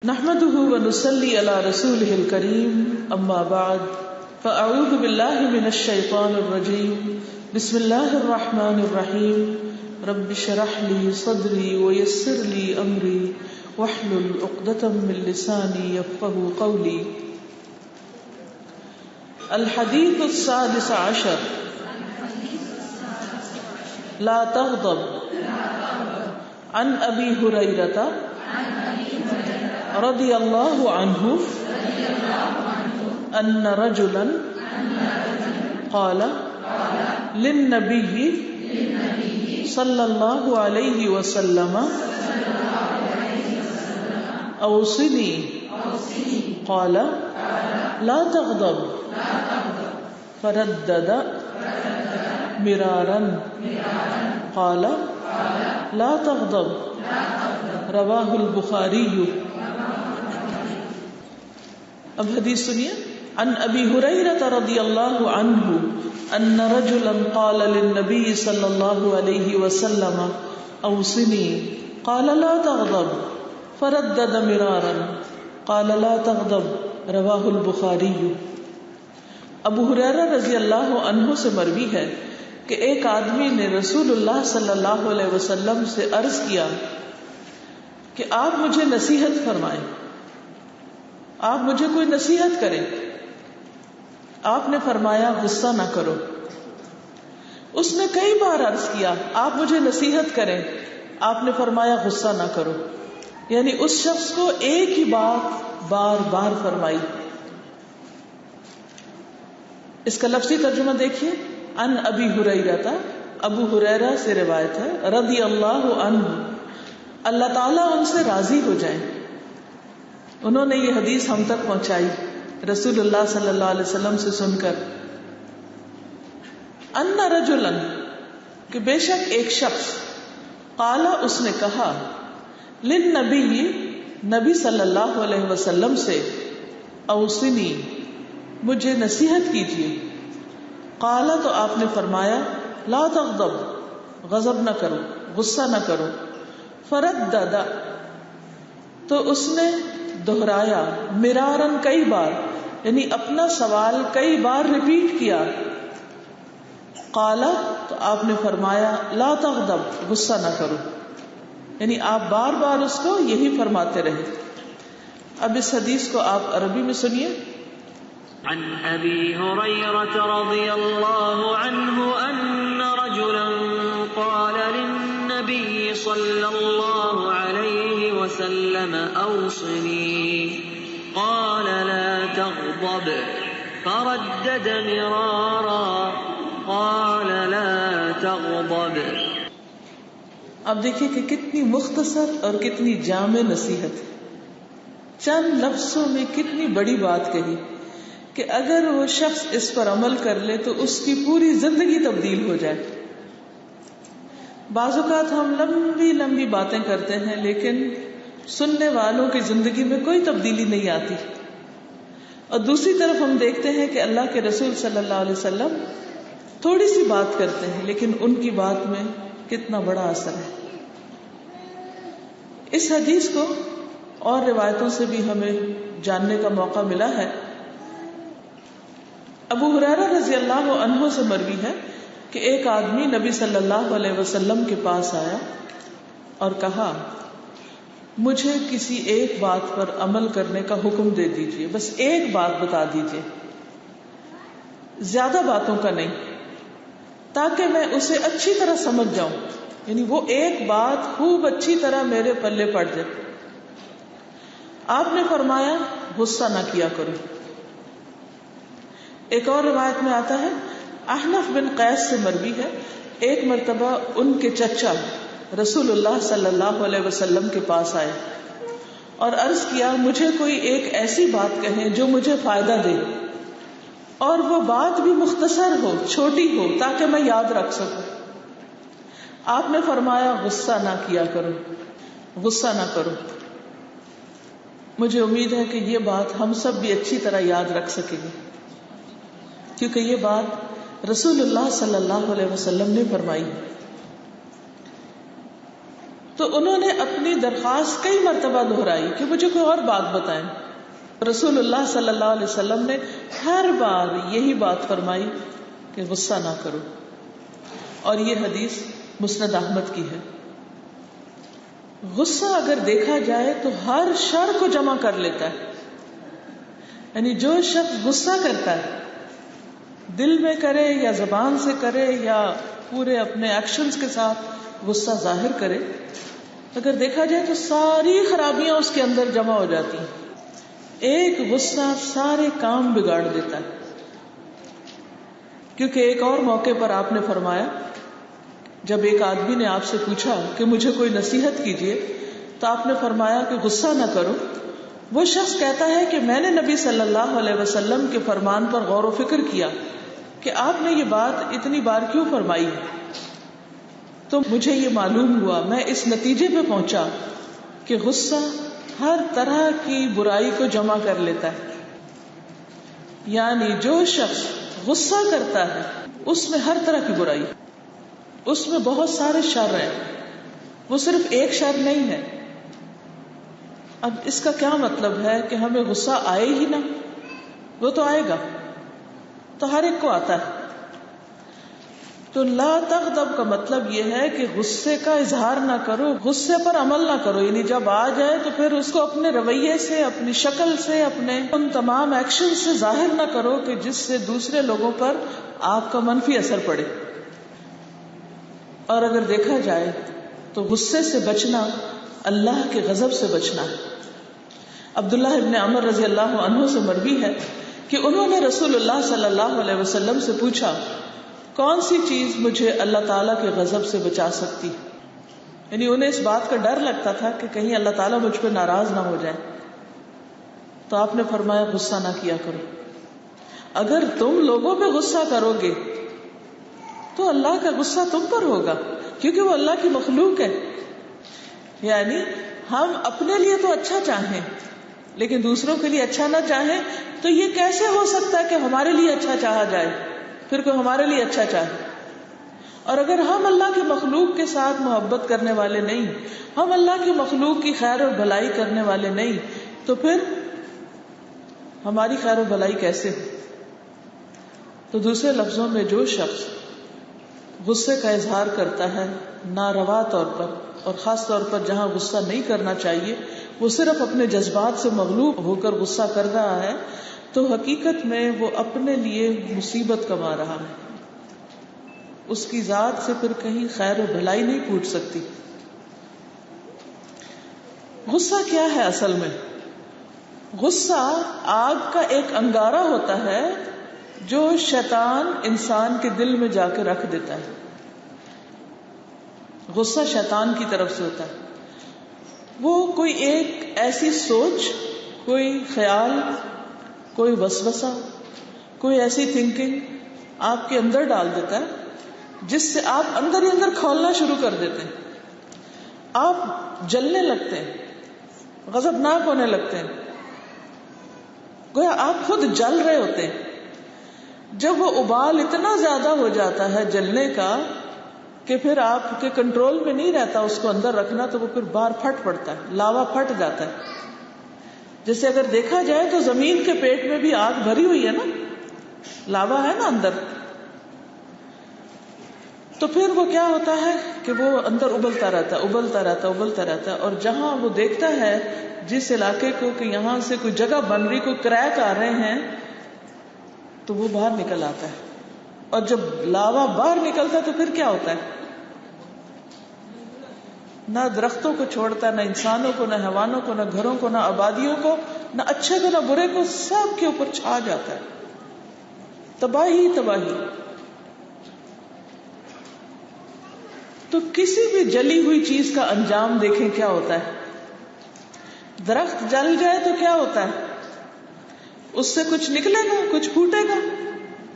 نحمده ونصلي على رسوله الكريم اما بعد فاعوذ بالله من الشيطان الرجيم بسم الله الرحمن الرحيم رب اشرح لي صدري ويسر لي امري واحلل عقدة من لساني يفقهوا قولي. الحديث السادس عشر لا تغضب. عن ابي هريرة رضی اللہ عنہ ان رجلا قال للنبی صلی اللہ علیہ وسلم اوصنی قال لا تغضب فردد مرارا قال لا تغضب رواہ البخاری. اب حدیث سنیے. عن ابی ہریرہ رضی اللہ عنہ ان رجلا قال للنبی صلی اللہ علیہ وسلم اوصنی قال لا تغضب فردد مرارا قال لا تغضب رواہ البخاری. ابو ہریرہ رضی اللہ عنہ سے مروی ہے کہ ایک آدمی نے رسول اللہ صلی اللہ علیہ وسلم سے عرض کیا کہ آپ مجھے نصیحت فرمائیں، آپ مجھے کوئی نصیحت کریں. آپ نے فرمایا غصہ نہ کرو. اس نے کئی بار عرض کیا آپ مجھے نصیحت کریں. آپ نے فرمایا غصہ نہ کرو. یعنی اس شخص کو ایک ہی بات بار بار فرمائی. اس کا لفظی ترجمہ دیکھیے. ان ابی ہریرہ، ابو ہریرہ سے روایت ہے، رضی اللہ عنہ، اللہ تعالیٰ ان سے راضی ہو جائیں. انہوں نے یہ حدیث ہم تک پہنچائی رسول اللہ صلی اللہ علیہ وسلم سے سن کر. ان رجلا، کہ بے شک ایک شخص، قال، اس نے کہا، للنبی، نبی صلی اللہ علیہ وسلم سے، اوصنی، مجھے نصیحت کیجیے. قال، تو آپ نے فرمایا، لا تغضب، غضب نہ کرو، غصہ نہ کرو. فردد، تو اس نے دہرایا، مرارن، کئی بار، یعنی اپنا سوال کئی بار ریپیٹ کیا. قال، تو آپ نے فرمایا، لا تغضب، غصہ نہ کرو. یعنی آپ بار بار اس کو یہی فرماتے رہے. اب اس حدیث کو آپ عربی میں سنیے. عن ابی ہریرہ رضی اللہ عنہ ان رجلا قال للنبی صلی اللہ علیہ وسلم اوصنی قال لا تغضب فردد مرارا قال لا تغضب. اب دیکھیے کہ کتنی مختصر اور کتنی جامع نصیحت، چند لفظوں میں کتنی بڑی بات کہی کہ اگر وہ شخص اس پر عمل کر لے تو اس کی پوری زندگی تبدیل ہو جائے. بعض اوقات ہم لمبی لمبی باتیں کرتے ہیں لیکن سننے والوں کی زندگی میں کوئی تبدیلی نہیں آتی. اور دوسری طرف ہم دیکھتے ہیں کہ اللہ کے رسول صلی اللہ علیہ وسلم تھوڑی سی بات کرتے ہیں لیکن ان کی بات میں کتنا بڑا اثر ہے. اس حدیث کو اور روایتوں سے بھی ہمیں جاننے کا موقع ملا ہے. ابو ہریرہ رضی اللہ عنہ سے مروی ہے کہ ایک آدمی نبی صلی اللہ علیہ وسلم کے پاس آیا اور کہا، مجھے کسی ایک بات پر عمل کرنے کا حکم دے دیجئے، بس ایک بات بتا دیجئے، زیادہ باتوں کا نہیں، تاکہ میں اسے اچھی طرح سمجھ جاؤں. یعنی وہ ایک بات خوب اچھی طرح میرے پلے پڑ جائے. آپ نے فرمایا غصہ نہ کیا کرو. ایک اور روایت میں آتا ہے، احنف بن قیس سے مروی ہے، ایک مرتبہ ان کے چچا رسول اللہ صلی اللہ علیہ وسلم کے پاس آئے اور عرض کیا، مجھے کوئی ایک ایسی بات کہیں جو مجھے فائدہ دے اور وہ بات بھی مختصر ہو، چھوٹی ہو، تاکہ میں یاد رکھ سکوں. آپ نے فرمایا غصہ نہ کیا کرو، غصہ نہ کرو. مجھے امید ہے کہ یہ بات ہم سب بھی اچھی طرح یاد رکھ سکیں گے کیونکہ یہ بات رسول اللہ صلی اللہ علیہ وسلم نے فرمائی. تو انہوں نے اپنی درخواست کئی مرتبہ دہرائی کہ مجھے کوئی اور بات بتائیں. رسول اللہ صلی اللہ علیہ وسلم نے ہر بار یہی بات فرمائی کہ غصہ نہ کرو. اور یہ حدیث مسند احمد کی ہے. غصہ اگر دیکھا جائے تو ہر شر کو جمع کر لیتا ہے. یعنی جو شخص غصہ کرتا ہے، دل میں کرے یا زبان سے کرے یا پورے اپنے ایکشنز کے ساتھ غصہ ظاہر کرے، اگر دیکھا جائے تو ساری خرابیاں اس کے اندر جمع ہو جاتی ہیں. ایک غصہ سارے کام بگاڑ دیتا ہے. کیونکہ ایک اور موقع پر آپ نے فرمایا، جب ایک آدمی نے آپ سے پوچھا کہ مجھے کوئی نصیحت کیجیے، تو آپ نے فرمایا کہ غصہ نہ کرو. وہ شخص کہتا ہے کہ میں نے نبی صلی اللہ علیہ وسلم کے فرمان پر غور و فکر کیا کہ آپ نے یہ بات اتنی بار کیوں فرمائی ہے، تو مجھے یہ معلوم ہوا، میں اس نتیجے پہ پہنچا کہ غصہ ہر طرح کی برائی کو جمع کر لیتا ہے. یعنی جو شخص غصہ کرتا ہے اس میں ہر طرح کی برائی، اس میں بہت سارے شر ہیں، وہ صرف ایک شر نہیں ہے. اب اس کا کیا مطلب ہے کہ ہمیں غصہ آئے ہی نہ؟ وہ تو آئے گا، تو ہر ایک کو آتا ہے. تو لا تغضب کا مطلب یہ ہے کہ غصے کا اظہار نہ کرو، غصے پر عمل نہ کرو. یعنی جب آ جائے تو پھر اس کو اپنے رویے سے، اپنی شکل سے، اپنے ان تمام ایکشن سے ظاہر نہ کرو کہ جس سے دوسرے لوگوں پر آپ کا منفی اثر پڑے. اور اگر دیکھا جائے تو غصے سے بچنا اللہ کے غضب سے بچنا ہے. عبداللہ ابن عمر رضی اللہ عنہ سے مروی ہے کہ انہوں نے رسول اللہ صلی اللہ علیہ وسلم سے پوچھا، کون سی چیز مجھے اللہ تعالیٰ کے غضب سے بچا سکتی؟ یعنی انہیں اس بات کا ڈر لگتا تھا کہ کہیں اللہ تعالیٰ مجھ پہ ناراض نہ ہو جائے. تو آپ نے فرمایا غصہ نہ کیا کرو. اگر تم لوگوں پہ غصہ کرو گے تو اللہ کا غصہ تم پر ہوگا، کیونکہ وہ اللہ کی مخلوق ہے. یعنی ہم اپنے لیے تو اچھا چاہیں لیکن دوسروں کے لیے اچھا نہ چاہیں تو یہ کیسے ہو سکتا ہے کہ ہمارے لیے اچھا چاہا جائے، پھر کوئی ہمارے لیے اچھا چاہے. اور اگر ہم اللہ کی مخلوق کے ساتھ محبت کرنے والے نہیں، ہم اللہ کی مخلوق کی خیر اور بھلائی کرنے والے نہیں، تو پھر ہماری خیر و بھلائی کیسے ہو؟ تو دوسرے لفظوں میں جو شخص غصے کا اظہار کرتا ہے ناروا طور پر، اور خاص طور پر جہاں غصہ نہیں کرنا چاہیے، وہ صرف اپنے جذبات سے مغلوب ہو کر غصہ کر رہا ہے، تو حقیقت میں وہ اپنے لیے مصیبت کما رہا ہے. اس کی ذات سے پھر کہیں خیر و بھلائی نہیں پھوٹ سکتی. غصہ کیا ہے اصل میں؟ غصہ آگ کا ایک انگارہ ہوتا ہے جو شیطان انسان کے دل میں جا کے رکھ دیتا ہے. غصہ شیطان کی طرف سے ہوتا ہے. وہ کوئی ایک ایسی سوچ، کوئی خیال، کوئی وسوسہ، کوئی ایسی تھنکنگ آپ کے اندر ڈال دیتا ہے جس سے آپ اندر ہی اندر کھولنا شروع کر دیتے ہیں. آپ جلنے لگتے ہیں، غضبناک ہونے لگتے ہیں، گویا آپ خود جل رہے ہوتے ہیں. جب وہ ابال اتنا زیادہ ہو جاتا ہے جلنے کا کہ پھر آپ کے کنٹرول میں نہیں رہتا اس کو اندر رکھنا، تو وہ پھر باہر پھٹ پڑتا ہے، لاوا پھٹ جاتا ہے. جیسے اگر دیکھا جائے تو زمین کے پیٹ میں بھی آگ بھری ہوئی ہے نا، لاوا ہے نا اندر، تو پھر وہ کیا ہوتا ہے کہ وہ اندر ابلتا رہتا ہے، ابلتا رہتا ہے، ابلتا رہتا ہے. اور جہاں وہ دیکھتا ہے جس علاقے کو کہ یہاں سے کوئی جگہ بن رہی، کوئی کریک آ رہے ہیں، تو وہ باہر نکل آتا ہے. اور جب لاوا باہر نکلتا ہے تو پھر کیا ہوتا ہے؟ نہ درختوں کو چھوڑتا، نہ انسانوں کو، نہ حیوانوں کو، نہ گھروں کو، نہ آبادیوں کو، نہ اچھے کو، نہ برے کو، سب کے اوپر چھا جاتا ہے. تباہی تباہی. تو کسی بھی جلی ہوئی چیز کا انجام دیکھیں کیا ہوتا ہے. درخت جل جائے تو کیا ہوتا ہے؟ اس سے کچھ نکلے گا، کچھ پھوٹے گا؟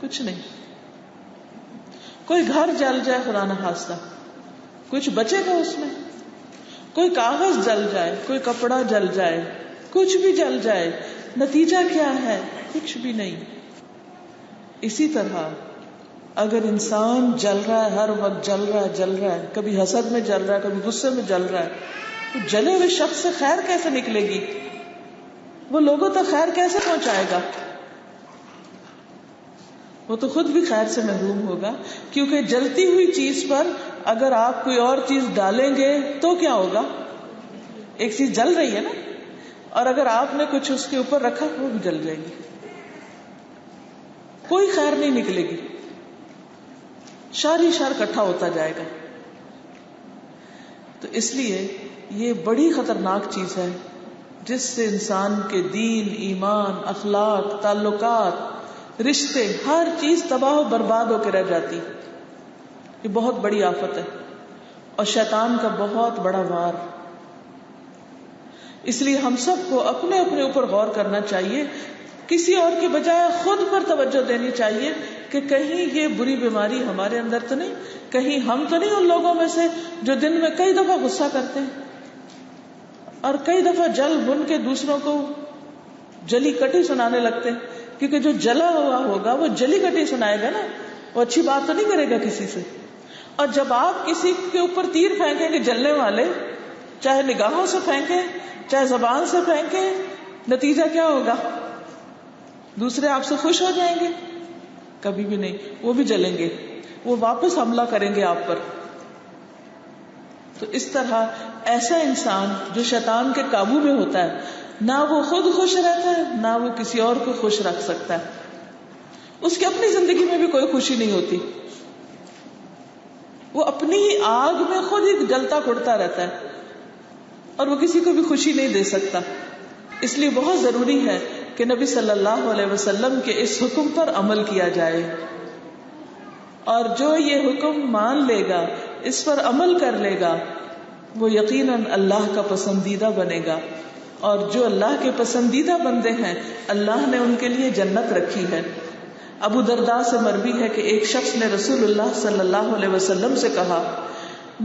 کچھ نہیں. کوئی گھر جل جائے خدا نہ خواستہ، کچھ بچے گا اس میں؟ کوئی کاغذ جل جائے، کوئی کپڑا جل جائے، کچھ بھی جل جائے، نتیجہ کیا ہے؟ کچھ بھی نہیں. اسی طرح اگر انسان جل رہا ہے، ہر وقت جل رہا ہے، کبھی حسد میں جل رہا ہے، کبھی غصے میں جل رہا ہے، تو جلے ہوئے شخص سے خیر کیسے نکلے گی؟ وہ لوگوں تک خیر کیسے پہنچائے گا؟ وہ تو خود بھی خیر سے محروم ہوگا، کیونکہ جلتی ہوئی چیز پر اگر آپ کوئی اور چیز ڈالیں گے تو کیا ہوگا؟ ایک چیز جل رہی ہے نا، اور اگر آپ نے کچھ اس کے اوپر رکھا وہ بھی جل جائے گی، کوئی خیر نہیں نکلے گی، شر ہی شر اکٹھا ہوتا جائے گا. تو اس لیے یہ بڑی خطرناک چیز ہے جس سے انسان کے دین، ایمان، اخلاق، تعلقات، رشتے، ہر چیز تباہ و برباد ہو کے رہ جاتی. یہ بہت بڑی آفت ہے اور شیطان کا بہت بڑا وار. اس لیے ہم سب کو اپنے اپنے اوپر غور کرنا چاہیے، کسی اور کی بجائے خود پر توجہ دینی چاہیے کہ کہیں یہ بری بیماری ہمارے اندر تو نہیں، کہیں ہم تو نہیں ان لوگوں میں سے جو دن میں کئی دفعہ غصہ کرتے ہیں اور کئی دفعہ جل بن کے دوسروں کو جلی کٹی سنانے لگتے ہیں. کیونکہ جو جلا ہوا ہوگا وہ جلی کٹی سنائے گا نا، وہ اچھی بات تو نہیں کرے گا کسی سے. اور جب آپ کسی کے اوپر تیر پھینکیں گے جلنے والے، چاہے نگاہوں سے پھینکیں چاہے زبان سے پھینکیں، نتیجہ کیا ہوگا؟ دوسرے آپ سے خوش ہو جائیں گے؟ کبھی بھی نہیں، وہ بھی جلیں گے، وہ واپس حملہ کریں گے آپ پر. تو اس طرح ایسا انسان جو شیطان کے قابو میں ہوتا ہے، نہ وہ خود خوش رہتا ہے نہ وہ کسی اور کو خوش رکھ سکتا ہے. اس کی اپنی زندگی میں بھی کوئی خوشی نہیں ہوتی، وہ اپنی ہی آگ میں خود ہی جلتا کڑتا رہتا ہے اور وہ کسی کو بھی خوشی نہیں دے سکتا. اس لیے بہت ضروری ہے کہ نبی صلی اللہ علیہ وسلم کے اس حکم پر عمل کیا جائے، اور جو یہ حکم مان لے گا، اس پر عمل کر لے گا، وہ یقیناً اللہ کا پسندیدہ بنے گا. اور جو اللہ کے پسندیدہ بندے ہیں اللہ نے ان کے لیے جنت رکھی ہے. ابو درداء سے مروی ہے کہ ایک شخص نے رسول اللہ صلی اللہ علیہ وسلم سے کہا،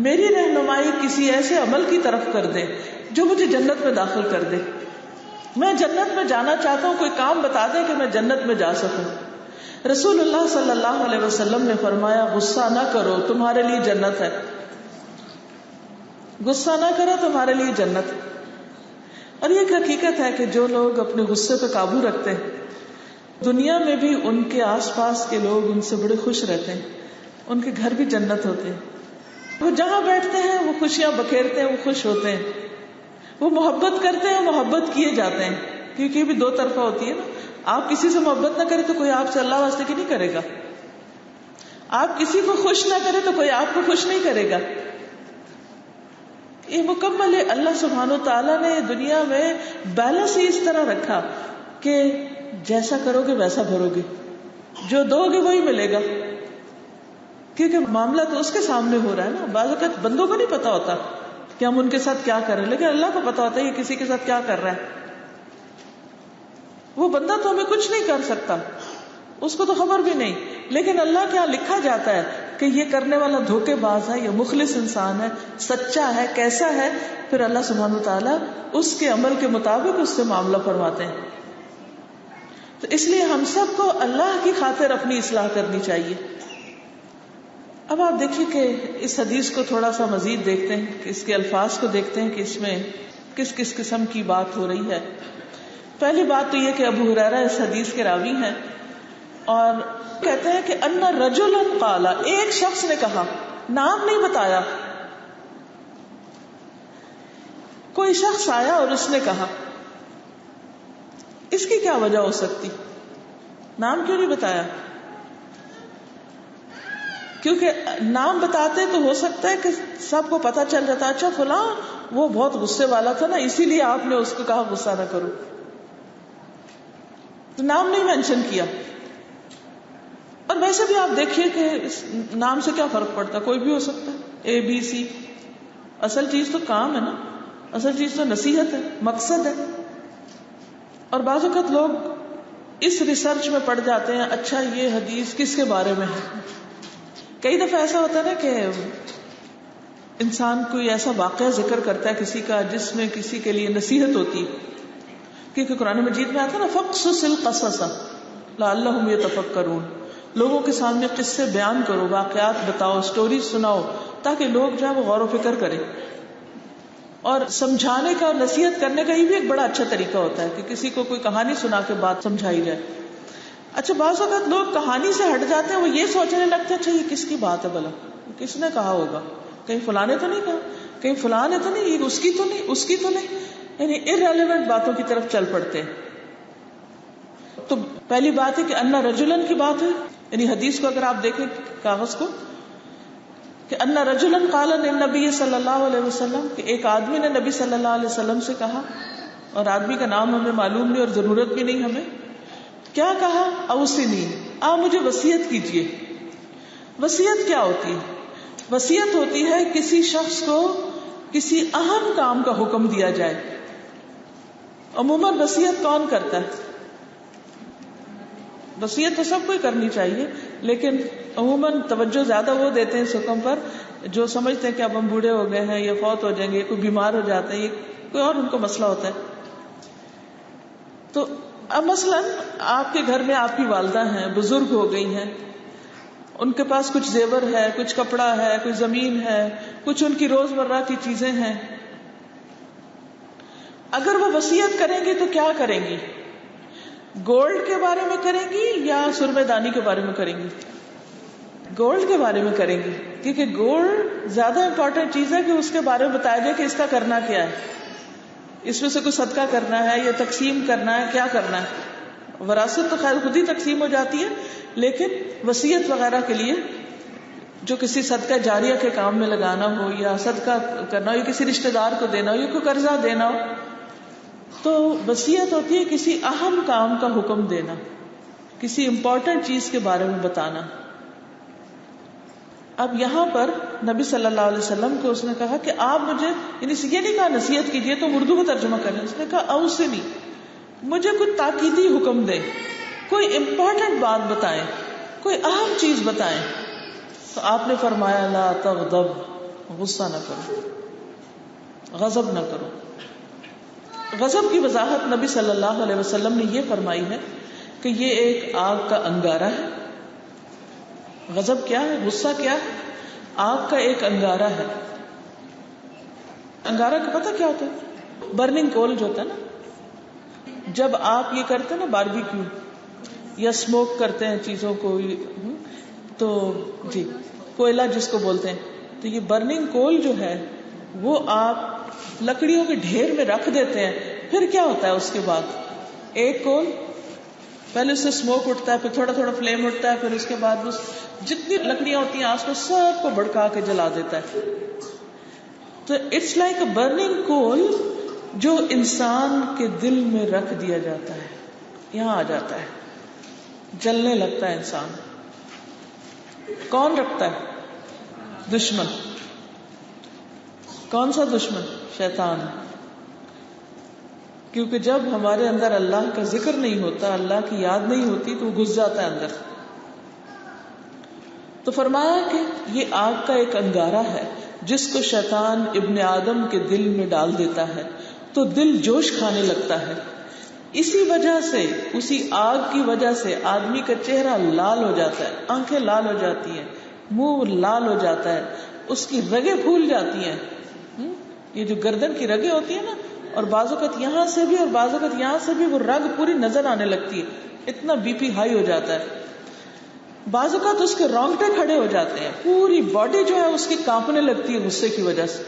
میری رہنمائی کسی ایسے عمل کی طرف کر دے جو مجھے جنت میں داخل کر دے. میں جنت میں جانا چاہتا ہوں، کوئی کام بتا دیں کہ میں جنت میں جا سکوں. رسول اللہ صلی اللہ علیہ وسلم نے فرمایا، غصہ نہ کرو، تمہارے لیے جنت ہے. غصہ نہ کرو، تمہارے لیے جنت. اور یہ ایک حقیقت ہے کہ جو لوگ اپنے غصے پہ قابو رکھتے ہیں دنیا میں بھی ان کے آس پاس کے لوگ ان سے بڑے خوش رہتے ہیں، ان کے گھر بھی جنت ہوتے ہیں. وہ جہاں بیٹھتے ہیں وہ خوشیاں بکھیرتے ہیں، وہ خوش ہوتے ہیں، وہ محبت کرتے ہیں، محبت کیے جاتے ہیں. کیونکہ یہ بھی دو طرفہ ہوتی ہے نا. آپ کسی سے محبت نہ کرے تو کوئی آپ سے اللہ واسطے کی نہیں کرے گا. آپ کسی کو خوش نہ کرے تو کوئی آپ کو خوش نہیں کرے گا. یہ مکمل ہے. اللہ سبحانہ و تعالیٰ نے دنیا میں بیلنس ہی اس طرح رکھا کہ جیسا کرو گے ویسا بھرو گے، جو دو گے وہی ملے گا. کیونکہ معاملہ تو اس کے سامنے ہو رہا ہے نا. بعض اوقات بندوں کو نہیں پتا ہوتا کہ ہم ان کے ساتھ کیا کر رہے ہیں، لیکن اللہ کو پتا ہوتا ہے یہ کسی کے ساتھ کیا کر رہا ہے. وہ بندہ تو ہمیں کچھ نہیں کر سکتا، اس کو تو خبر بھی نہیں، لیکن اللہ کیا لکھا جاتا ہے کہ یہ کرنے والا دھوکے باز ہے یا مخلص انسان ہے، سچا ہے، کیسا ہے. پھر اللہ سبحانہ وتعالیٰ اس کے عمل کے مطابق اس سے معاملہ فرماتے ہیں. تو اس لیے ہم سب کو اللہ کی خاطر اپنی اصلاح کرنی چاہیے. اب آپ دیکھیے کہ اس حدیث کو تھوڑا سا مزید دیکھتے ہیں، کہ اس کے الفاظ کو دیکھتے ہیں کہ اس میں کس کس قسم کی بات ہو رہی ہے. پہلی بات تو یہ کہ ابو ہریرہ اس حدیث کے راوی ہیں اور کہتے ہیں کہ ان رجلا قال، ایک شخص نے کہا، نام نہیں بتایا، کوئی شخص آیا اور اس نے کہا. اس کی کیا وجہ ہو سکتی؟ نام کیوں نہیں بتایا؟ کیونکہ نام بتاتے تو ہو سکتا ہے کہ سب کو پتا چل جاتا، اچھا فلاں وہ بہت غصے والا تھا نا، اسی لیے آپ نے اس کو کہا غصہ نہ کرو. تو نام نہیں مینشن کیا. اور ویسے بھی آپ دیکھیے کہ نام سے کیا فرق پڑتا، کوئی بھی ہو سکتا ہے، اے بی سی. اصل چیز تو کام ہے نا، اصل چیز تو نصیحت ہے، مقصد ہے. اور بعض اوقات لوگ اس ریسرچ میں پڑ جاتے ہیں، اچھا یہ حدیث کس کے بارے میں ہے. کئی دفعہ ایسا ہوتا ہے نا کہ انسان کوئی ایسا واقعہ ذکر کرتا ہے کسی کا جس میں کسی کے لیے نصیحت ہوتی، کیونکہ قرآن مجید میں آتا ہے نا، فَقْصُصِ الْقَصَصَ لَعَلَّهُمْ يَتَفَكَّرُونَ. لوگوں کے سامنے قصے بیان کرو، واقعات بتاؤ، سٹوری سناؤ، تاکہ لوگ جو ہے وہ غور و فکر کریں. اور سمجھانے کا اور نصیحت کرنے کا یہ بھی ایک بڑا اچھا طریقہ ہوتا ہے کہ کسی کو کوئی کہانی سنا کے بات سمجھائی جائے. اچھا بعض اوقات لوگ کہانی سے ہٹ جاتے ہیں، وہ یہ سوچنے لگتے ہیں اچھا یہ کس کی بات ہے، بھلا کس نے کہا ہوگا، کہیں فلاں نے تو نہیں کہا، کہیں فلاں نے تو نہیں، یہ اس کی تو نہیں، اس کی تو نہیں، یعنی irrelevant باتوں کی طرف چل پڑتے ہیں. تو پہلی بات ہے کہ ان رجلن کی بات ہے، یعنی حدیث کو اگر آپ دیکھیں کاغذ کو، کہ ان رجلن قال للنبی صلی اللہ علیہ وسلم، کہ ایک آدمی نے نبی صلی اللہ علیہ وسلم سے کہا، اور آدمی کا نام ہمیں معلوم نہیں اور ضرورت بھی نہیں ہمیں. کیا کہا؟ اوصنی، آپ مجھے وصیت کیجیے. وصیت کیا ہوتی ہے؟ وصیت ہوتی ہے کسی شخص کو کسی اہم کام کا حکم دیا جائے. عموماً وصیت کون کرتا ہے؟ وصیت تو سب کو ہی کرنی چاہیے، لیکن عموماً توجہ زیادہ وہ دیتے ہیں اس حکم پر جو سمجھتے ہیں کہ اب ہم بوڑھے ہو گئے ہیں یا فوت ہو جائیں گے، کوئی بیمار ہو جاتا ہے، یہ کوئی اور ان کو مسئلہ ہوتا ہے. تو اب مثلاً آپ کے گھر میں آپ کی والدہ ہیں، بزرگ ہو گئی ہیں، ان کے پاس کچھ زیور ہے، کچھ کپڑا ہے، کچھ زمین ہے، کچھ ان کی روزمرہ کی چیزیں ہیں. اگر وہ وصیت کریں گی تو کیا کریں گی؟ گولڈ کے بارے میں کریں گی یا سرمے دانی کے بارے میں کریں گی؟ گولڈ کے بارے میں کریں گی، کیونکہ گولڈ زیادہ امپورٹنٹ چیز ہے کہ اس کے بارے میں بتایا جائے کہ اس کا کرنا کیا ہے، اس میں سے کوئی صدقہ کرنا ہے یا تقسیم کرنا ہے، کیا کرنا ہے. وراثت تو خیر خود ہی تقسیم ہو جاتی ہے، لیکن وصیت وغیرہ کے لیے جو کسی صدقہ جاریہ کے کام میں لگانا ہو یا صدقہ کرنا ہو یا کسی رشتہ دار کو دینا ہو یا کوئی قرضہ دینا ہو، تو وصیت ہوتی ہے کسی اہم کام کا حکم دینا، کسی امپورٹنٹ چیز کے بارے میں بتانا. اب یہاں پر نبی صلی اللہ علیہ وسلم کو اس نے کہا کہ آپ مجھے، یعنی یہ نہیں کہا نصیحت کیجیے، تو اردو میں ترجمہ کریں، اس نے کہا اوصنی، مجھے کوئی تاکیدی حکم دیں، کوئی امپورٹنٹ بات بتائیں، کوئی اہم چیز بتائیں. تو آپ نے فرمایا لا تغضب، غصہ نہ کرو، غضب نہ کرو. غضب کی وضاحت نبی صلی اللہ علیہ وسلم نے یہ فرمائی ہے کہ یہ ایک آگ کا انگارہ ہے. غضب کیا ہے؟ غصہ کیا ہے؟ آگ کا ایک انگارہ ہے. انگارہ کا پتہ کیا ہوتا ہے؟ برننگ کول جو ہوتا ہے نا، جب آپ یہ کرتے ہیں نا باربیکیو یا اسموک کرتے ہیں چیزوں کو، تو جی کوئلہ جس کو بولتے ہیں، تو یہ برننگ کول جو ہے وہ آپ لکڑیوں کے ڈھیر میں رکھ دیتے ہیں. پھر کیا ہوتا ہے اس کے بعد؟ ایک کول پہلے اس سے اسموک اٹھتا ہے، پھر تھوڑا تھوڑا فلیم اٹھتا ہے، پھر اس کے بعد اس جتنی لکڑیاں ہوتی ہیں آس پاس سب کو بھڑکا کے جلا دیتا ہے. تو اٹس لائک اے برننگ کول جو انسان کے دل میں رکھ دیا جاتا ہے، یہاں آ جاتا ہے، جلنے لگتا ہے انسان. کون رکھتا ہے؟ دشمن. کون سا دشمن؟ شیطان. کیونکہ جب ہمارے اندر اللہ کا ذکر نہیں ہوتا، اللہ کی یاد نہیں ہوتی، تو وہ گھس جاتا ہے اندر. تو فرمایا کہ یہ آگ کا ایک انگارہ ہے جس کو شیطان ابن آدم کے دل میں ڈال دیتا ہے تو دل جوش کھانے لگتا ہے. اسی وجہ سے، اسی آگ کی وجہ سے آدمی کا چہرہ لال ہو جاتا ہے، آنکھیں لال ہو جاتی ہیں، منہ لال ہو جاتا ہے، اس کی رگیں پھول جاتی ہیں. یہ جو گردن کی رگیں ہوتی ہیں نا، اور بعض اوقات یہاں سے بھی اور بعض اوقات یہاں سے بھی وہ رگ پوری نظر آنے لگتی ہے، اتنا بی پی ہائی ہو جاتا ہے. بعض اوقات اس کے رونگٹے کھڑے ہو جاتے ہیں، پوری باڈی جو ہے اس کی کانپنے لگتی ہے غصے کی وجہ سے.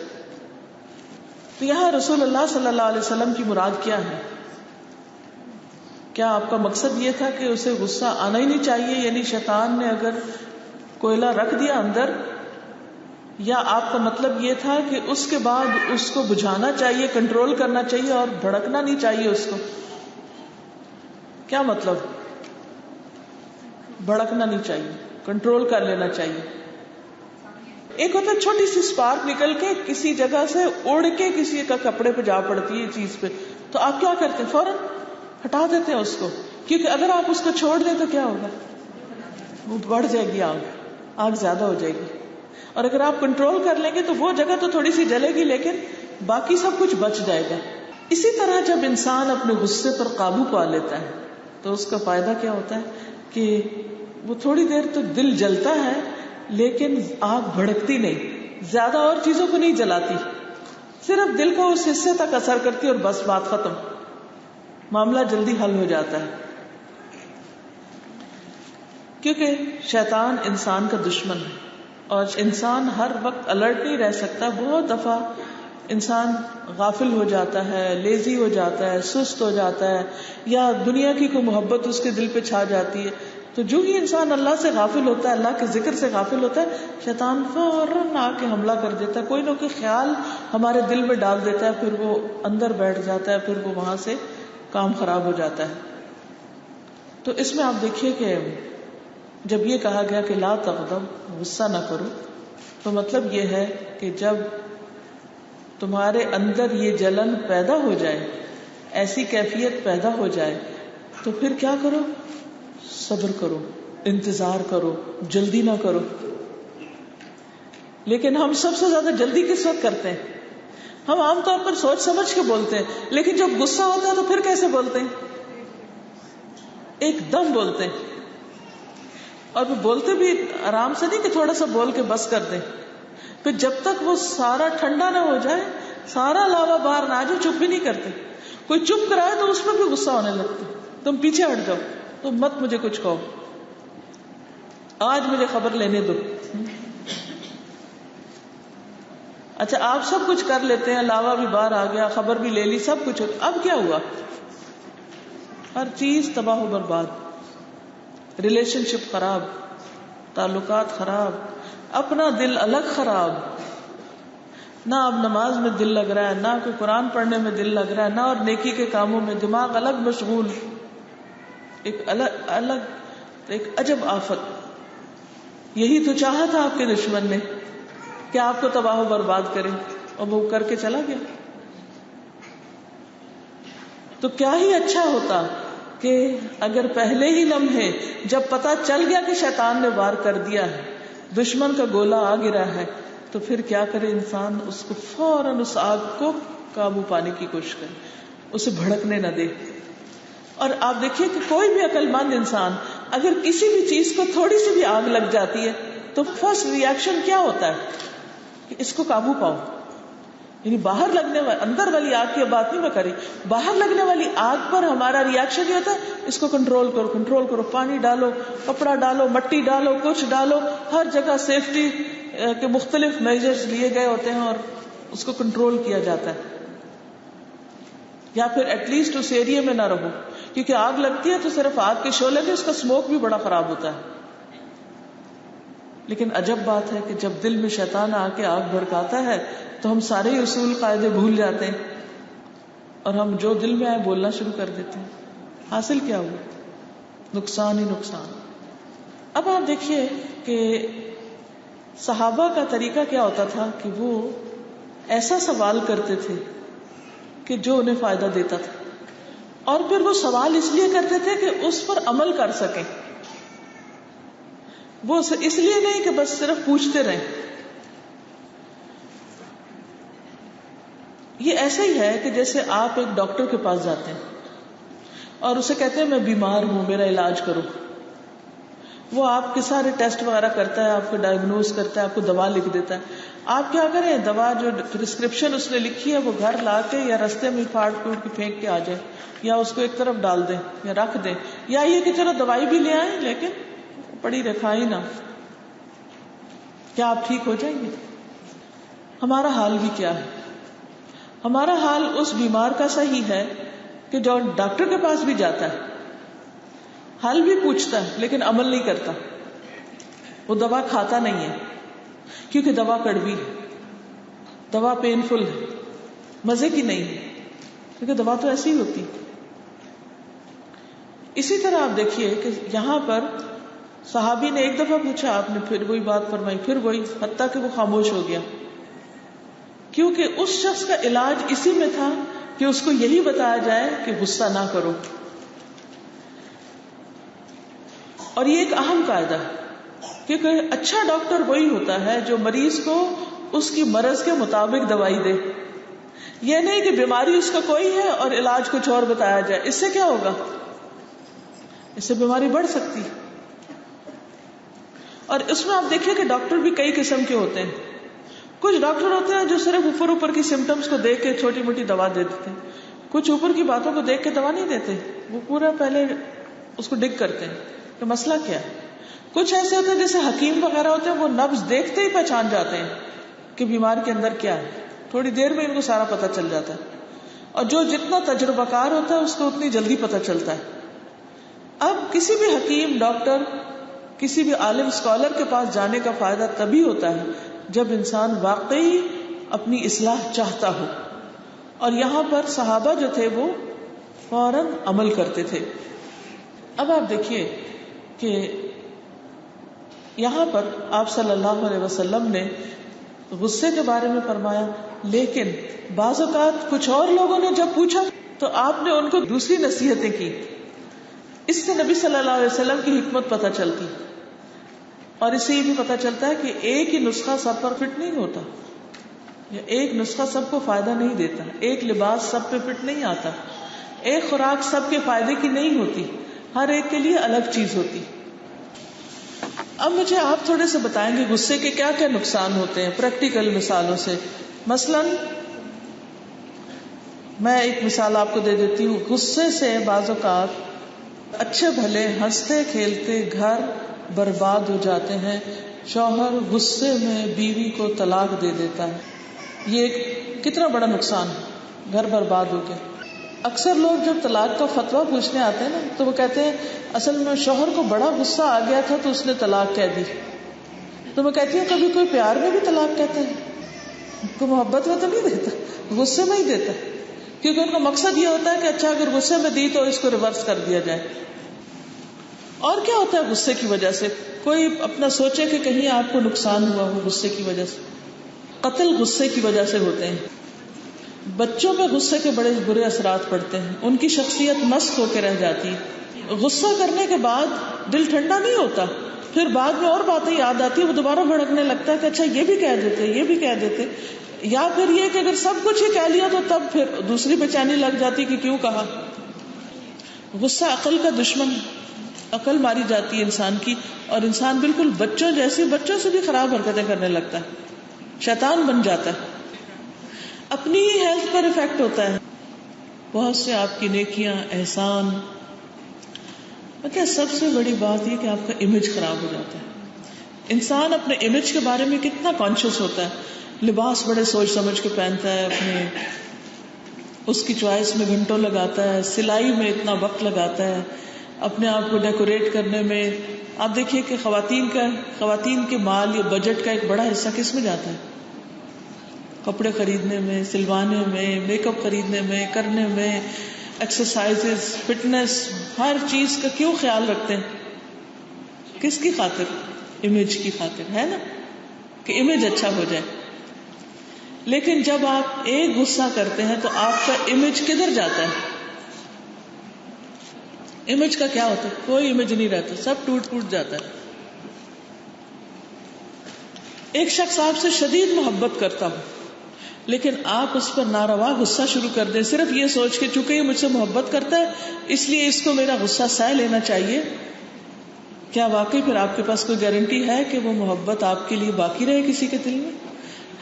تو یہاں رسول اللہ صلی اللہ علیہ وسلم کی مراد کیا ہے؟ کیا آپ کا مقصد یہ تھا کہ اسے غصہ آنا ہی نہیں چاہیے، یعنی شیطان نے اگر کوئلہ رکھ دیا اندر، یا آپ کا مطلب یہ تھا کہ اس کے بعد اس کو بجھانا چاہیے، کنٹرول کرنا چاہیے اور بھڑکنا نہیں چاہیے اس کو؟ کیا مطلب؟ بھڑکنا نہیں چاہیے، کنٹرول کر لینا چاہیے. ایک ہوتا ہے چھوٹی سی سپارک نکل کے کسی جگہ سے اڑ کے کسی کا کپڑے پہ جا پڑتی ہے چیز پہ، تو آپ کیا کرتے ہیں؟ فوراً ہٹا دیتے ہیں اس کو، کیونکہ اگر آپ اس کو چھوڑ دیں تو کیا ہوگا؟ وہ بڑھ جائے گی، آگ زیادہ ہو جائے گی. اور اگر آپ کنٹرول کر لیں گے تو وہ جگہ تو تھوڑی سی جلے گی لیکن باقی سب کچھ بچ جائے گا. اسی طرح جب انسان اپنے غصے پر قابو پا لیتا ہے تو اس کا فائدہ کیا ہوتا ہے کہ وہ تھوڑی دیر تو دل جلتا ہے لیکن آگ بھڑکتی نہیں، زیادہ اور چیزوں کو نہیں جلاتی، صرف دل کو اس حصے تک اثر کرتی اور بس بات ختم، معاملہ جلدی حل ہو جاتا ہے. کیونکہ شیطان انسان کا دشمن ہے اور انسان ہر وقت الرٹ نہیں رہ سکتا. بہت دفعہ انسان غافل ہو جاتا ہے، لیزی ہو جاتا ہے، سست ہو جاتا ہے، یا دنیا کی کوئی محبت اس کے دل پہ چھا جاتی ہے. تو جو ہی انسان اللہ سے غافل ہوتا ہے، اللہ کے ذکر سے غافل ہوتا ہے، شیطان فوراً آ کے حملہ کر دیتا ہے، کوئی نہ کوئی خیال ہمارے دل میں ڈال دیتا ہے، پھر وہ اندر بیٹھ جاتا ہے، پھر وہ وہاں سے کام خراب ہو جاتا ہے. تو اس میں آپ دیکھیے کہ جب یہ کہا گیا کہ لا تغضب، غصہ نہ کرو، تو مطلب یہ ہے کہ جب تمہارے اندر یہ جلن پیدا ہو جائے، ایسی کیفیت پیدا ہو جائے، تو پھر کیا کرو؟ صبر کرو، انتظار کرو، جلدی نہ کرو. لیکن ہم سب سے زیادہ جلدی کس وقت کرتے ہیں؟ ہم عام طور پر سوچ سمجھ کے بولتے ہیں، لیکن جب غصہ ہوتا ہے تو پھر کیسے بولتے ہیں؟ ایک دم بولتے ہیں. اور وہ بولتے بھی آرام سے نہیں کہ تھوڑا سا بول کے بس کر دیں. پھر جب تک وہ سارا ٹھنڈا نہ ہو جائے، سارا لاوا باہر نہ آ جائے، چپ بھی نہیں کرتے. کوئی چپ کرائے تو اس میں بھی غصہ ہونے لگتا، تم پیچھے ہٹ جاؤ، تم مت مجھے کچھ کہو، آج مجھے خبر لینے دو. اچھا آپ سب کچھ کر لیتے ہیں، لاوا بھی باہر آ گیا، خبر بھی لے لی، سب کچھ، اب کیا ہوا؟ ہر چیز تباہ و برباد، ریلیشن شپ خراب، تعلقات خراب، اپنا دل الگ خراب. نہ اب نماز میں دل لگ رہا ہے، نہ کوئی قرآن پڑھنے میں دل لگ رہا ہے، نہ اور نیکی کے کاموں میں، دماغ الگ مشغول، ایک الگ ایک عجب آفت. یہی تو چاہا تھا آپ کے دشمن نے کہ آپ کو تباہ و برباد کرے، اور وہ کر کے چلا گیا. تو کیا ہی اچھا ہوتا کہ اگر پہلے ہی لمحے جب پتا چل گیا کہ شیطان نے وار کر دیا ہے، دشمن کا گولا آ گرا ہے، تو پھر کیا کرے انسان؟ اس کو فوراً اس آگ کو قابو پانے کی کوشش کرے، اسے بھڑکنے نہ دے. اور آپ دیکھیے کہ کوئی بھی عقل مند انسان اگر کسی بھی چیز کو تھوڑی سی بھی آگ لگ جاتی ہے تو فرسٹ ریئیکشن کیا ہوتا ہے کہ اس کو قابو پاؤ. یعنی باہر لگنے والی، اندر والی آگ کی بات نہیں میں کری، باہر لگنے والی آگ پر ہمارا ریئیکشن یہ ہوتا ہے اس کو کنٹرول کرو، کنٹرول کرو، پانی ڈالو، کپڑا ڈالو، مٹی ڈالو، کچھ ڈالو، ہر جگہ سیفٹی کے مختلف میجرز لیے گئے ہوتے ہیں اور اس کو کنٹرول کیا جاتا ہے. یا پھر ایٹ لیسٹ اس ایریے میں نہ رہو، کیونکہ آگ لگتی ہے تو صرف آگ کے شعلے میں اس کا اسموک بھی بڑا خراب ہوتا ہے. لیکن عجب بات ہے کہ جب دل میں شیطان آ کے آگ بھڑکاتا ہے تو ہم سارے اصول قاعدے بھول جاتے ہیں اور ہم جو دل میں آئے بولنا شروع کر دیتے ہیں. حاصل کیا ہوا؟ نقصان ہی نقصان. اب آپ دیکھیے کہ صحابہ کا طریقہ کیا ہوتا تھا کہ وہ ایسا سوال کرتے تھے کہ جو انہیں فائدہ دیتا تھا، اور پھر وہ سوال اس لیے کرتے تھے کہ اس پر عمل کر سکیں. وہ اس لیے نہیں کہ بس صرف پوچھتے رہیں. یہ ایسا ہی ہے کہ جیسے آپ ایک ڈاکٹر کے پاس جاتے ہیں اور اسے کہتے ہیں میں بیمار ہوں، میرا علاج کرو. وہ آپ کے سارے ٹیسٹ وغیرہ کرتا ہے، آپ کو ڈائگنوز کرتا ہے، آپ کو دوا لکھ دیتا ہے. آپ کیا کریں؟ دوا جو پرسکرپشن اس نے لکھی ہے وہ گھر لا کے یا رستے میں پھاڑ پھوڑ کے پھینک کے آ جائے، یا اس کو ایک طرف ڈال دیں یا رکھ دیں، یا یہ کہ چلو دوائی بھی لے آئیں لیکن پڑی رکھائی نہ. کیا آپ ٹھیک ہو جائیں گے؟ ہمارا حال بھی کیا ہے؟ ہمارا حال اس بیمار کا صحیح ہے کہ جو ڈاکٹر کے پاس بھی جاتا ہے، حل بھی پوچھتا ہے لیکن عمل نہیں کرتا. وہ دوا کھاتا نہیں ہے کیونکہ دوا کڑوی ہے، دوا پینفل ہے، مزے کی نہیں ہے، کیونکہ دوا تو ایسی ہی ہوتی. اسی طرح آپ دیکھیے کہ یہاں پر صحابی نے ایک دفعہ پوچھا، آپ نے پھر وہی بات فرمائی، پھر وہی، حتیٰ کہ وہ خاموش ہو گیا، کیونکہ اس شخص کا علاج اسی میں تھا کہ اس کو یہی بتایا جائے کہ غصہ نہ کرو. اور یہ ایک اہم قاعدہ ہے، کیونکہ اچھا ڈاکٹر وہی ہوتا ہے جو مریض کو اس کی مرض کے مطابق دوائی دے. یہ نہیں کہ بیماری اس کا کوئی ہے اور علاج کچھ اور بتایا جائے. اس سے کیا ہوگا؟ اس سے بیماری بڑھ سکتی. اور اس میں آپ دیکھیے کہ ڈاکٹر بھی کئی قسم کے ہوتے ہیں. کچھ ڈاکٹر ہوتے ہیں جو صرف اوپر کی سمٹمز کو دیکھ کے چھوٹی موٹی دوا دے دیتے ہیں. کچھ اوپر کی باتوں کو دیکھ کے دوا نہیں دیتے, وہ پورا پہلے اس کو ڈگ کرتے ہیں کہ مسئلہ کیا ہے. کچھ ایسے ہوتے ہیں جیسے حکیم وغیرہ ہوتے ہیں, وہ نبض دیکھتے ہی پہچان جاتے ہیں کہ بیمار کے اندر کیا ہے, تھوڑی دیر میں ان کو سارا پتہ چل جاتا ہے. اور جو جتنا تجربہ کار ہوتا ہے اس کو اتنی جلدی پتہ چلتا ہے. اب کسی بھی حکیم, ڈاکٹر, کسی بھی عالم اسکالر کے پاس جانے کا فائدہ تبھی ہوتا ہے جب انسان واقعی اپنی اصلاح چاہتا ہو. اور یہاں پر صحابہ جو تھے وہ فوراً عمل کرتے تھے. اب آپ دیکھیے کہ یہاں پر آپ صلی اللہ علیہ وسلم نے غصے کے بارے میں فرمایا, لیکن بعض اوقات کچھ اور لوگوں نے جب پوچھا تو آپ نے ان کو دوسری نصیحتیں کی. اس سے نبی صلی اللہ علیہ وسلم کی حکمت پتہ چلتی, اور اس سے یہ بھی پتہ چلتا ہے کہ ایک ہی نسخہ سب پر فٹ نہیں ہوتا, یا ایک نسخہ سب کو فائدہ نہیں دیتا, ایک لباس سب پہ فٹ نہیں آتا, ایک خوراک سب کے فائدے کی نہیں ہوتی, ہر ایک کے لیے الگ چیز ہوتی. اب مجھے آپ تھوڑے سے بتائیں گے غصے کے کیا کیا نقصان ہوتے ہیں پریکٹیکل مثالوں سے. مثلاً میں ایک مثال آپ کو دے دیتی ہوں. غصے سے بعض اوقات اچھے بھلے ہنستے کھیلتے گھر برباد ہو جاتے ہیں. شوہر غصے میں بیوی کو طلاق دے دیتا ہے, یہ کتنا بڑا نقصان ہے, گھر برباد ہو گیا. اکثر لوگ جب طلاق کا فتویٰ پوچھنے آتے ہیں نا تو وہ کہتے ہیں اصل میں شوہر کو بڑا غصہ آ گیا تھا تو اس نے طلاق کہہ دی. تو میں کہتی ہوں کبھی کوئی پیار میں بھی طلاق کہتا ہے, کوئی محبت میں تو نہیں دیتا, غصے میں ہی دیتا, کیونکہ ان کا مقصد یہ ہوتا ہے کہ اچھا اگر غصے میں دی تو اس کو ریورس کر دیا جائے. اور کیا ہوتا ہے غصے کی وجہ سے؟ کوئی اپنا سوچے کہ کہیں آپ کو نقصان ہوا ہو غصے کی وجہ سے. قتل غصے کی وجہ سے ہوتے ہیں. بچوں پہ غصے کے بڑے برے اثرات پڑتے ہیں, ان کی شخصیت مسخ ہو کے رہ جاتی ہے. غصہ کرنے کے بعد دل ٹھنڈا نہیں ہوتا, پھر بعد میں اور باتیں یاد آتی ہیں, وہ دوبارہ بھڑکنے لگتا ہے کہ اچھا یہ بھی کہہ دیتے, یہ بھی کہہ دیتے. یا پھر یہ کہ اگر سب کچھ ہی کہہ لیا تو تب پھر دوسری بے چینی لگ جاتی کہ کیوں کہا. غصہ عقل کا دشمن, عقل ماری جاتی ہے انسان کی, اور انسان بالکل بچوں جیسی, بچوں سے بھی خراب حرکتیں کرنے لگتا ہے, شیطان بن جاتا ہے. اپنی ہی ہیلتھ پر افیکٹ ہوتا ہے. بہت سے آپ کی نیکیاں, احسان, سب سے بڑی بات یہ کہ آپ کا امیج خراب ہو جاتا ہے. انسان اپنے امیج کے بارے میں کتنا کانشیس ہوتا ہے, لباس بڑے سوچ سمجھ کے پہنتا ہے, اپنے اس کی چوائس میں گھنٹوں لگاتا ہے, سلائی میں اتنا وقت لگاتا ہے, اپنے آپ کو ڈیکوریٹ کرنے میں. آپ دیکھیے کہ خواتین کے مال یا بجٹ کا ایک بڑا حصہ کس میں جاتا ہے؟ کپڑے خریدنے میں, سلوانے میں, میک اپ خریدنے میں, کرنے میں, ایکسرسائز, فٹنس, ہر چیز کا کیوں خیال رکھتے ہیں؟ کس کی خاطر؟ امیج کی خاطر, ہے نا, کہ امیج اچھا ہو جائے. لیکن جب آپ ایک غصہ کرتے ہیں تو آپ کا امیج کدھر جاتا ہے؟ امیج کا کیا ہوتا ہے؟ کوئی امیج نہیں رہتا, سب ٹوٹ ٹوٹ جاتا ہے. ایک شخص آپ سے شدید محبت کرتا ہو لیکن آپ اس پر ناروا غصہ شروع کر دیں, صرف یہ سوچ کے چونکہ یہ مجھ سے محبت کرتا ہے اس لیے اس کو میرا غصہ سہ لینا چاہیے. کیا واقعی پھر آپ کے پاس کوئی گارنٹی ہے کہ وہ محبت آپ کے لیے باقی رہے کسی کے دل میں؟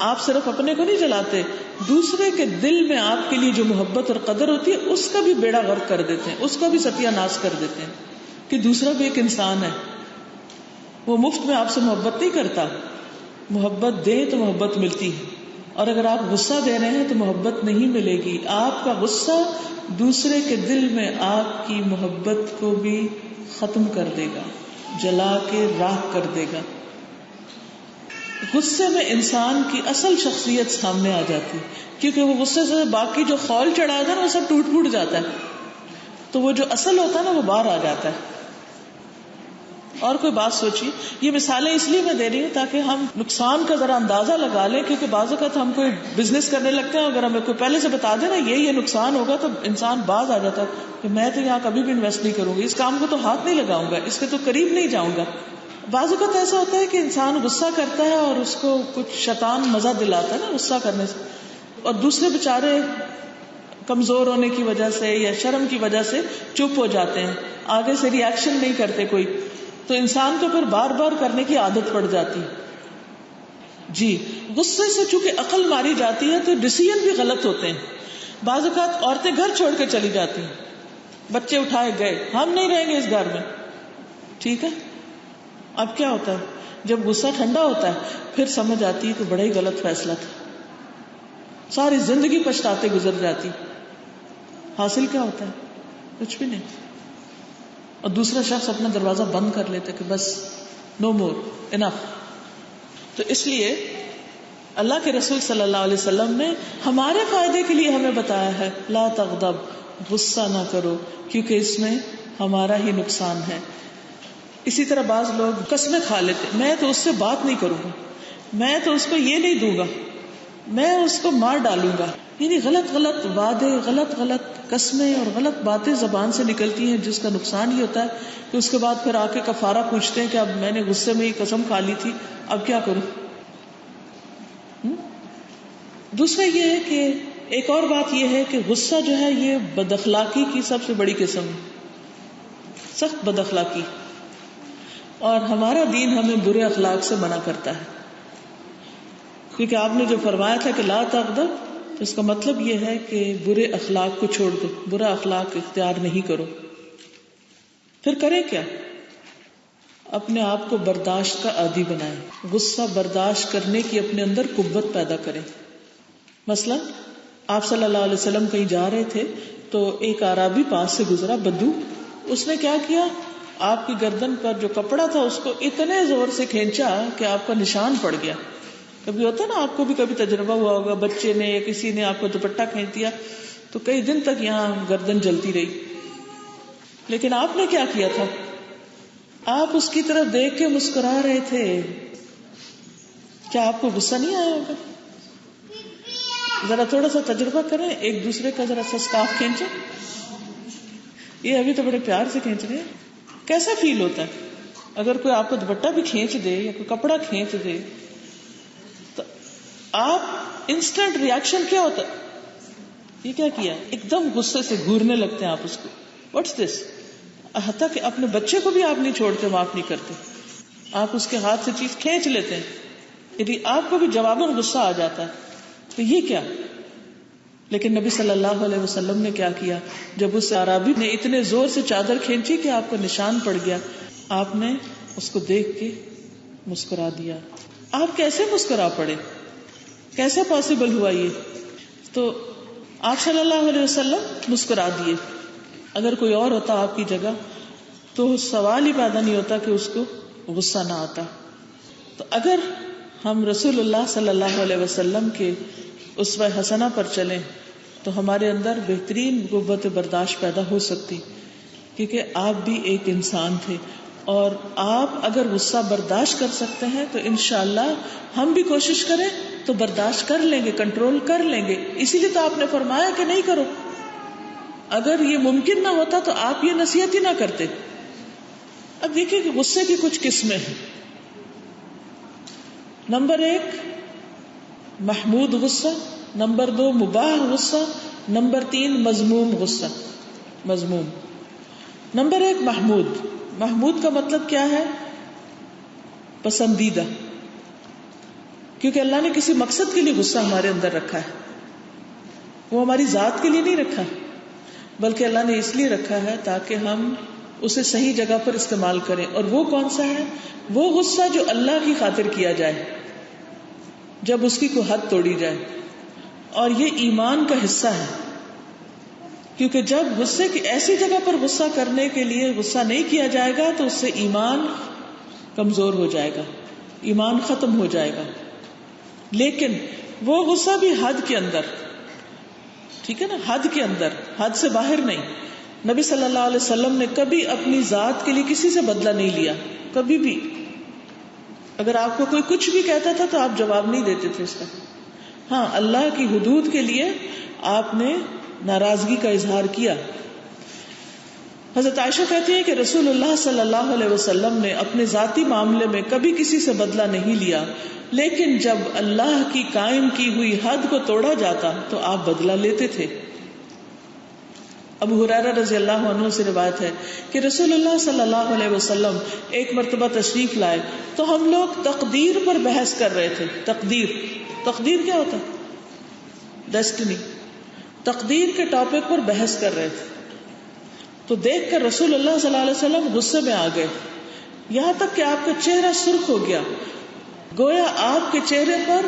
آپ صرف اپنے کو نہیں جلاتے, دوسرے کے دل میں آپ کے لیے جو محبت اور قدر ہوتی ہے اس کا بھی بیڑا غرق کر دیتے ہیں, اس کا بھی ستیہ ناش کر دیتے ہیں کہ دوسرا بھی ایک انسان ہے, وہ مفت میں آپ سے محبت نہیں کرتا. محبت دے تو محبت ملتی ہے, اور اگر آپ غصہ دے رہے ہیں تو محبت نہیں ملے گی. آپ کا غصہ دوسرے کے دل میں آپ کی محبت کو بھی ختم کر دے گا, جلا کے راکھ کر دے گا. غصے میں انسان کی اصل شخصیت سامنے آ جاتی ہے, کیونکہ وہ غصے سے باقی جو خول چڑھا تھا نا وہ سب ٹوٹ پھوٹ جاتا ہے, تو وہ جو اصل ہوتا ہے نا وہ باہر آ جاتا ہے. اور کوئی بات سوچیے, یہ مثالیں اس لیے میں دے رہی ہوں تاکہ ہم نقصان کا ذرا اندازہ لگا لیں, کیونکہ بعض اوقات ہم کوئی بزنس کرنے لگتے ہیں, اگر ہمیں کوئی پہلے سے بتا دے نا یہ نقصان ہوگا تو انسان باز آ جاتا ہے کہ میں تو یہاں کبھی بھی انویسٹ نہیں کروں گی, اس کام کو تو ہاتھ نہیں لگاؤں گا, اس کے تو قریب نہیں جاؤں گا. بعض اوقات ایسا ہوتا ہے کہ انسان غصہ کرتا ہے اور اس کو کچھ شیطان مزہ دلاتا ہے نا غصہ کرنے سے, اور دوسرے بےچارے کمزور ہونے کی وجہ سے یا شرم کی وجہ سے چپ ہو جاتے ہیں, آگے سے ری ایکشن نہیں کرتے کوئی. تو انسان کو پھر بار بار کرنے کی عادت پڑ جاتی ہے. جی غصے سے چونکہ عقل ماری جاتی ہے تو ڈیسیژن بھی غلط ہوتے ہیں. بعض اوقات عورتیں گھر چھوڑ کے چلی جاتی ہیں, بچے اٹھائے گئے, ہم نہیں رہیں گے اس گھر میں, ٹھیک ہے. اب کیا ہوتا ہے جب غصہ ٹھنڈا ہوتا ہے پھر سمجھ آتی ہے کہ بڑا ہی غلط فیصلہ تھا, ساری زندگی پچھتاتے گزر جاتی. حاصل کیا ہوتا ہے؟ کچھ بھی نہیں. اور دوسرا شخص اپنا دروازہ بند کر لیتا کہ بس نو مور, انف. تو اس لیے اللہ کے رسول صلی اللہ علیہ وسلم نے ہمارے فائدے کے لیے ہمیں بتایا ہے لا تغضب, غصہ نہ کرو, کیونکہ اس میں ہمارا ہی نقصان ہے. اسی طرح بعض لوگ قسمیں کھا لیتے, میں تو اس سے بات نہیں کروں گا, میں تو اس کو یہ نہیں دوں گا, میں اس کو مار ڈالوں گا. یعنی غلط غلط وعدے, غلط غلط قسمیں اور غلط باتیں زبان سے نکلتی ہیں, جس کا نقصان یہ ہوتا ہے کہ اس کے بعد پھر آ کے کفارہ پوچھتے ہیں کہ اب میں نے غصے میں یہ قسم کھا لی تھی, اب کیا کروں. دوسرا یہ ہے کہ ایک اور بات یہ ہے کہ غصہ جو ہے یہ بد اخلاقی کی سب سے بڑی قسم ہے, سخت بد اخلاقی. اور ہمارا دین ہمیں برے اخلاق سے منع کرتا ہے, کیونکہ آپ نے جو فرمایا تھا کہ لا تغضب, تو اس کا مطلب یہ ہے کہ برے اخلاق کو چھوڑ دو, برا اخلاق اختیار نہیں کرو. پھر کریں کیا؟ اپنے آپ کو برداشت کا عادی بنائیں, غصہ برداشت کرنے کی اپنے اندر قوت پیدا کریں. مثلا آپ صلی اللہ علیہ وسلم کہیں جا رہے تھے تو ایک اعرابی پاس سے گزرا, بدو. اس نے کیا کیا, آپ کی گردن پر جو کپڑا تھا اس کو اتنے زور سے کھینچا کہ آپ کا نشان پڑ گیا. کبھی ہوتا نا, آپ کو بھی کبھی تجربہ ہوا ہوگا, بچے نے یا کسی نے آپ کو دوپٹہ کھینچ دیا تو کئی دن تک یہاں گردن جلتی رہی. لیکن آپ نے کیا کیا تھا, آپ اس کی طرف دیکھ کے مسکرا رہے تھے. کیا آپ کو غصہ نہیں آیا ہوگا؟ ذرا تھوڑا سا تجربہ کریں, ایک دوسرے کا ذرا سا سکارف کھینچے. یہ ابھی تو بڑے پیار سے کھینچ رہے ہیں. کیسا فیل ہوتا ہے اگر کوئی آپ کو دوپٹہ بھی کھینچ دے یا کوئی کپڑا کھینچ دے, تو آپ انسٹنٹ ریاکشن کیا ہوتا ہے, یہ کیا کیا, ایک دم غصے سے گھورنے لگتے ہیں آپ اس کو, واٹس دس. حتیٰ کہ اپنے بچے کو بھی آپ نہیں چھوڑتے, معاف نہیں کرتے, آپ اس کے ہاتھ سے چیز کھینچ لیتے ہیں. یعنی آپ کو بھی جواباً غصہ آ جاتا ہے, تو یہ کیا. لیکن نبی صلی اللہ علیہ وسلم نے کیا کیا, جب اس اعرابی نے اتنے زور سے چادر کھینچی کہ آپ کو نشان پڑ گیا, آپ نے اس کو دیکھ کے مسکرا دیا. آپ کیسے مسکرا پڑے, کیسے پاسبل ہوا یہ؟ تو آپ صلی اللہ علیہ وسلم مسکرا دیے. اگر کوئی اور ہوتا آپ کی جگہ تو سوال ہی پیدا نہیں ہوتا کہ اس کو غصہ نہ آتا. تو اگر ہم رسول اللہ صلی اللہ علیہ وسلم کے اسوہ حسنہ پر چلیں تو ہمارے اندر بہترین قوت برداشت پیدا ہو سکتی, کیونکہ آپ بھی ایک انسان تھے. اور آپ اگر غصہ برداشت کر سکتے ہیں تو انشاءاللہ ہم بھی کوشش کریں تو برداشت کر لیں گے, کنٹرول کر لیں گے. اسی لیے تو آپ نے فرمایا کہ نہیں کرو. اگر یہ ممکن نہ ہوتا تو آپ یہ نصیحت ہی نہ کرتے. اب دیکھیں کہ غصے کی کچھ قسمیں ہیں. نمبر 1 محمود غصہ, نمبر 2 مباح غصہ, نمبر 3 مذموم غصہ. مذموم. نمبر 1 محمود. محمود کا مطلب کیا ہے؟ پسندیدہ. کیونکہ اللہ نے کسی مقصد کے لیے غصہ ہمارے اندر رکھا ہے, وہ ہماری ذات کے لیے نہیں رکھا, بلکہ اللہ نے اس لیے رکھا ہے تاکہ ہم اسے صحیح جگہ پر استعمال کریں. اور وہ کون سا ہے؟ وہ غصہ جو اللہ کی خاطر کیا جائے, جب اس کی کوئی حد توڑی جائے. اور یہ ایمان کا حصہ ہے, کیونکہ جب غصے کی ایسی جگہ پر غصہ کرنے کے لیے غصہ نہیں کیا جائے گا تو اس سے ایمان کمزور ہو جائے گا, ایمان ختم ہو جائے گا. لیکن وہ غصہ بھی حد کے اندر, ٹھیک ہے نا, حد کے اندر, حد سے باہر نہیں. نبی صلی اللہ علیہ وسلم نے کبھی اپنی ذات کے لیے کسی سے بدلہ نہیں لیا, کبھی بھی. اگر آپ کو کوئی کچھ بھی کہتا تھا تو آپ جواب نہیں دیتے تھے اس کا. ہاں, اللہ کی حدود کے لیے آپ نے ناراضگی کا اظہار کیا. حضرت عائشہ کہتی ہے کہ رسول اللہ صلی اللہ علیہ وسلم نے اپنے ذاتی معاملے میں کبھی کسی سے بدلہ نہیں لیا, لیکن جب اللہ کی قائم کی ہوئی حد کو توڑا جاتا تو آپ بدلہ لیتے تھے. ابو ہریرہ رضی اللہ عنہ سے روایت ہے کہ رسول اللہ صلی اللہ علیہ وسلم ایک مرتبہ تشریف لائے تو ہم لوگ تقدیر پر بحث کر رہے تھے. تقدیر کیا ہوتا ہے؟ ڈیسٹنی. تقدیر کے ٹاپک پر بحث کر رہے تھے تو دیکھ کر رسول اللہ صلی اللہ علیہ وسلم غصے میں آ گئے, یہاں تک کہ آپ کا چہرہ سرخ ہو گیا, گویا آپ کے چہرے پر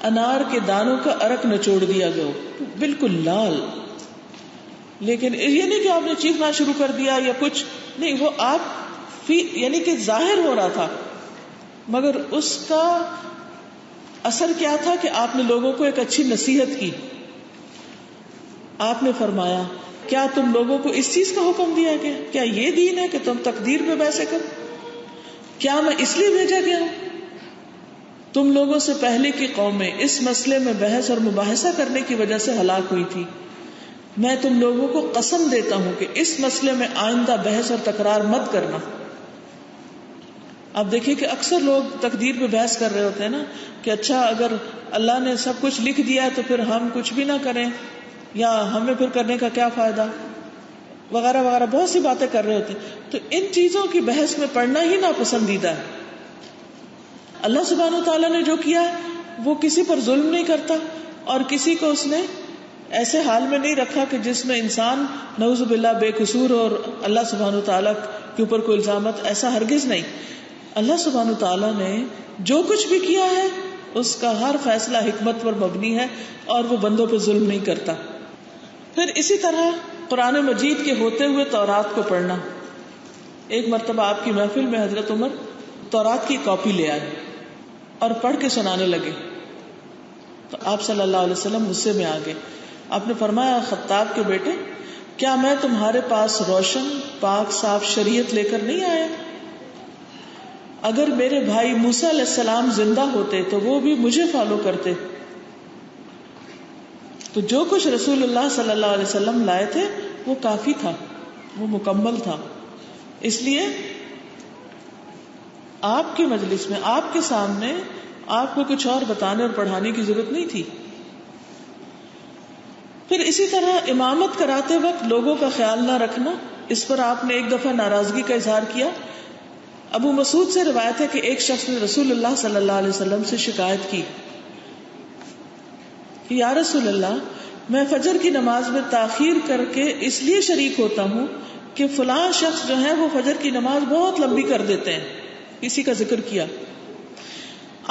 انار کے دانوں کا عرق نچوڑ دیا گیا, بالکل لال. لیکن یہ نہیں کہ آپ نے چیخنا شروع کر دیا یا کچھ نہیں, وہ آپ یعنی کہ ظاہر ہو رہا تھا, مگر اس کا اثر کیا تھا کہ آپ نے لوگوں کو ایک اچھی نصیحت کی. آپ نے فرمایا کیا تم لوگوں کو اس چیز کا حکم دیا گیا؟ کیا یہ دین ہے کہ تم تقدیر پہ بحث کرو؟ کیا میں اس لیے بھیجا گیا ہوں؟ تم لوگوں سے پہلے کی قومیں اس مسئلے میں بحث اور مباحثہ کرنے کی وجہ سے ہلاک ہوئی تھی. میں تم لوگوں کو قسم دیتا ہوں کہ اس مسئلے میں آئندہ بحث اور تکرار مت کرنا. آپ دیکھیے کہ اکثر لوگ تقدیر پہ بحث کر رہے ہوتے ہیں نا, کہ اچھا اگر اللہ نے سب کچھ لکھ دیا ہے تو پھر ہم کچھ بھی نہ کریں, یا ہمیں پھر کرنے کا کیا فائدہ, وغیرہ وغیرہ بہت سی باتیں کر رہے ہوتے ہیں. تو ان چیزوں کی بحث میں پڑھنا ہی ناپسندیدہ ہے. اللہ سبحانہ وتعالیٰ نے جو کیا وہ کسی پر ظلم نہیں کرتا, اور کسی کو اس نے ایسے حال میں نہیں رکھا کہ جس میں انسان نعوذ باللہ بے قصور اور اللہ سبحانہ وتعالیٰ کے اوپر کوئی الزامات, ایسا ہرگز نہیں. اللہ سبحانہ وتعالیٰ نے جو کچھ بھی کیا ہے اس کا ہر فیصلہ حکمت پر مبنی ہے, اور وہ بندوں پہ ظلم نہیں کرتا. پھر اسی طرح قرآن مجید کے ہوتے ہوئے تورات کو پڑھنا. ایک مرتبہ آپ کی محفل میں حضرت عمر تورات کی کاپی لے آئے اور پڑھ کے سنانے لگے, تو آپ صلی اللہ علیہ وسلم غصے میں آ گئے. آپ نے فرمایا خطاب کے بیٹے, کیا میں تمہارے پاس روشن پاک صاف شریعت لے کر نہیں آیا؟ اگر میرے بھائی موسیٰ علیہ السلام زندہ ہوتے تو وہ بھی مجھے فالو کرتے. تو جو کچھ رسول اللہ صلی اللہ علیہ وسلم لائے تھے وہ کافی تھا, وہ مکمل تھا. اس لیے آپ کے مجلس میں, آپ کے سامنے آپ کو کچھ اور بتانے اور پڑھانے کی ضرورت نہیں تھی. پھر اسی طرح امامت کراتے وقت لوگوں کا خیال نہ رکھنا, اس پر آپ نے ایک دفعہ ناراضگی کا اظہار کیا. ابو مسعود سے روایت ہے کہ ایک شخص نے رسول اللہ صلی اللہ علیہ وسلم سے شکایت کی کہ یا رسول اللہ, میں فجر کی نماز میں تاخیر کر کے اس لیے شریک ہوتا ہوں کہ فلاں شخص جو ہے وہ فجر کی نماز بہت لمبی کر دیتے ہیں. کسی کا ذکر کیا,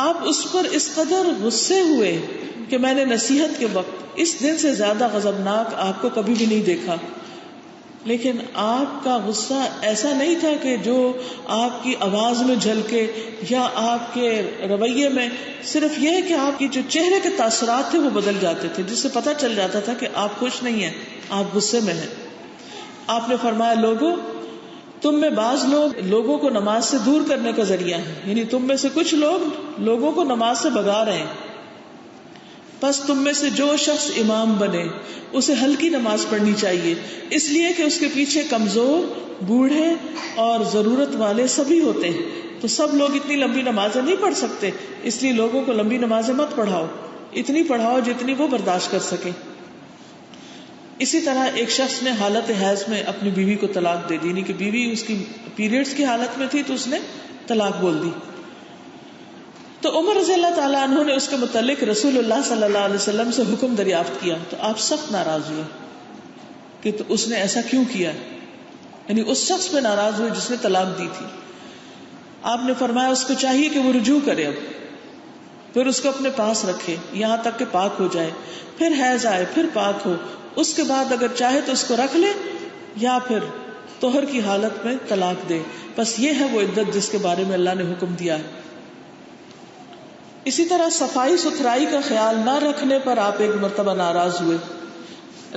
آپ اس پر اس قدر غصے ہوئے کہ میں نے نصیحت کے وقت اس دن سے زیادہ غضبناک آپ کو کبھی بھی نہیں دیکھا. لیکن آپ کا غصہ ایسا نہیں تھا کہ جو آپ کی آواز میں جھلکے یا آپ کے رویے میں, صرف یہ ہے کہ آپ کی جو چہرے کے تاثرات تھے وہ بدل جاتے تھے, جس سے پتہ چل جاتا تھا کہ آپ خوش نہیں ہیں, آپ غصے میں ہیں. آپ نے فرمایا لوگوں, تم میں بعض لوگ لوگوں کو نماز سے دور کرنے کا ذریعہ ہیں, یعنی تم میں سے کچھ لوگ لوگوں کو نماز سے بھگا رہے ہیں. بس تم میں سے جو شخص امام بنے اسے ہلکی نماز پڑھنی چاہیے, اس لیے کہ اس کے پیچھے کمزور, بوڑھے اور ضرورت والے سبھی ہوتے ہیں, تو سب لوگ اتنی لمبی نمازیں نہیں پڑھ سکتے, اس لیے لوگوں کو لمبی نمازیں مت پڑھاؤ, اتنی پڑھاؤ جتنی وہ برداشت کر سکے. اسی طرح ایک شخص نے حالت حیض میں اپنی بیوی کو طلاق دے دی, یعنی کہ بیوی اس کی پیریڈز کی حالت میں تھی تو اس نے طلاق بول دی. تو عمر رضی اللہ تعالیٰ عنہ نے اس کے متعلق رسول اللہ صلی اللہ علیہ وسلم سے حکم دریافت کیا, تو آپ سخت ناراض ہوئے کہ تو اس نے ایسا کیوں کیا, یعنی اس شخص پہ ناراض ہوئے جس نے طلاق دی تھی. آپ نے فرمایا اس کو چاہیے کہ وہ رجوع کرے, اب پھر اس کو اپنے پاس رکھے یہاں تک کہ پاک ہو جائے, پھر حیض آئے, پھر پاک ہو, اس کے بعد اگر چاہے تو اس کو رکھ لے یا پھر طہر کی حالت میں طلاق دے. بس یہ ہے وہ عدت جس کے بارے میں اللہ نے حکم دیا ہے. اسی طرح صفائی ستھرائی کا خیال نہ رکھنے پر آپ ایک مرتبہ ناراض ہوئے.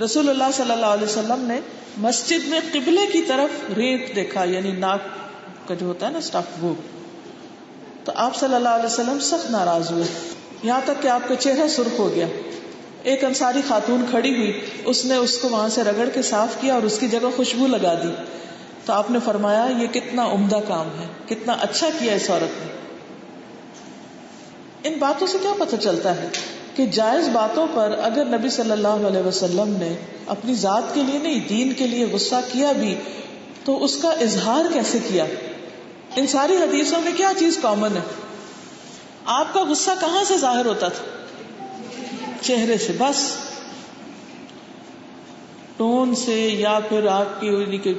رسول اللہ صلی اللہ علیہ وسلم نے مسجد میں قبلے کی طرف ریت دیکھا, یعنی ناک کا جو ہوتا ہے نا اسٹف, وہ, تو آپ صلی اللہ علیہ وسلم سخت ناراض ہوئے, یہاں تک کہ آپ کا چہرہ سرخ ہو گیا. ایک انصاری خاتون کھڑی ہوئی, اس نے اس کو وہاں سے رگڑ کے صاف کیا اور اس کی جگہ خوشبو لگا دی. تو آپ نے فرمایا یہ کتنا عمدہ کام ہے, کتنا اچھا کیا اس عورت نے. ان باتوں سے کیا پتہ چلتا ہے کہ جائز باتوں پر اگر نبی صلی اللہ علیہ وسلم نے اپنی ذات کے لیے نہیں دین کے لیے غصہ کیا بھی تو اس کا اظہار کیسے کیا؟ ان ساری حدیثوں میں کیا چیز کامن ہے؟ آپ کا غصہ کہاں سے ظاہر ہوتا تھا؟ چہرے سے، بس ٹون سے یا پھر آپ کی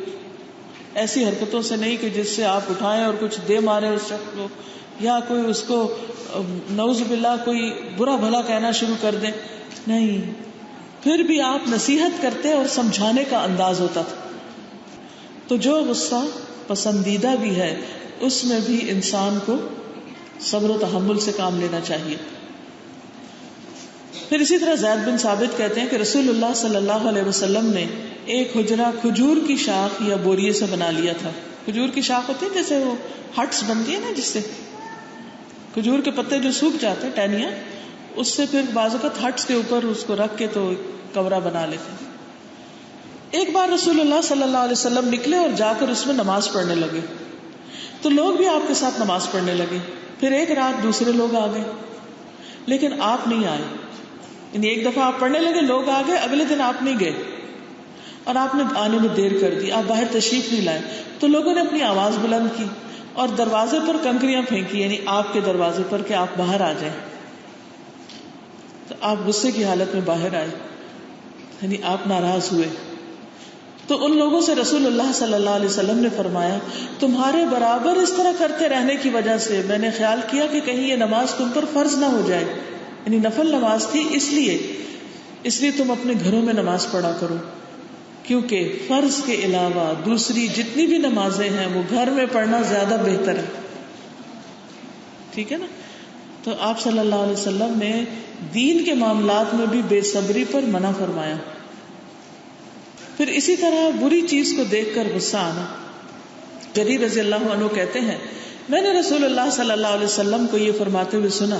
ایسی حرکتوں سے نہیں کہ جس سے آپ اٹھائیں اور کچھ دے مارے اس شخص کو، یا کوئی اس کو نعوذ باللہ کوئی برا بھلا کہنا شروع کر دیں، نہیں، پھر بھی آپ نصیحت کرتے اور سمجھانے کا انداز ہوتا تھا. تو جو غصہ پسندیدہ بھی ہے اس میں بھی انسان کو صبر و تحمل سے کام لینا چاہیے. پھر اسی طرح زید بن ثابت کہتے ہیں کہ رسول اللہ صلی اللہ علیہ وسلم نے ایک حجرہ کھجور کی شاخ یا بوریے سے بنا لیا تھا. کھجور کی شاخ ہوتی ہے جیسے وہ ہٹس بنتی ہے نا، جس سے کھجور کے پتے جو سوکھ جاتے ہیں، ٹہنیاں، اس سے پھر بعض اوقات ہٹس کے اوپر اس کو رکھ کے تو کمرہ بنا لیتے ہیں. ایک بار رسول اللہ صلی اللہ علیہ وسلم نکلے اور جا کر اس میں نماز پڑھنے لگے تو لوگ بھی آپ کے ساتھ نماز پڑھنے لگے. پھر ایک رات دوسرے لوگ آ گئے لیکن آپ نہیں آئے. یعنی ایک دفعہ آپ پڑھنے لگے، لوگ آ گئے، اگلے دن آپ نہیں گئے اور آپ نے آنے میں دیر کر دی، آپ باہر تشریف نہیں لائے. تو لوگوں نے اپنی آواز بلند کی اور دروازے پر کنکریاں پھینکی، یعنی آپ کے دروازے پر کہ آپ باہر آ جائیں. تو آپ غصے کی حالت میں باہر آئے، یعنی آپ ناراض ہوئے. تو ان لوگوں سے رسول اللہ صلی اللہ علیہ وسلم نے فرمایا، تمہارے برابر اس طرح کرتے رہنے کی وجہ سے میں نے خیال کیا کہ کہیں یہ نماز تم پر فرض نہ ہو جائے. یعنی نفل نماز تھی، اس لیے تم اپنے گھروں میں نماز پڑھا کرو، کیونکہ فرض کے علاوہ دوسری جتنی بھی نمازیں ہیں وہ گھر میں پڑھنا زیادہ بہتر ہے. ٹھیک ہے نا؟ تو آپ صلی اللہ علیہ وسلم نے دین کے معاملات میں بھی بے صبری پر منع فرمایا. پھر اسی طرح بری چیز کو دیکھ کر غصہ آنا. جریر رضی اللہ عنہ کہتے ہیں، میں نے رسول اللہ صلی اللہ علیہ وسلم کو یہ فرماتے ہوئے سنا،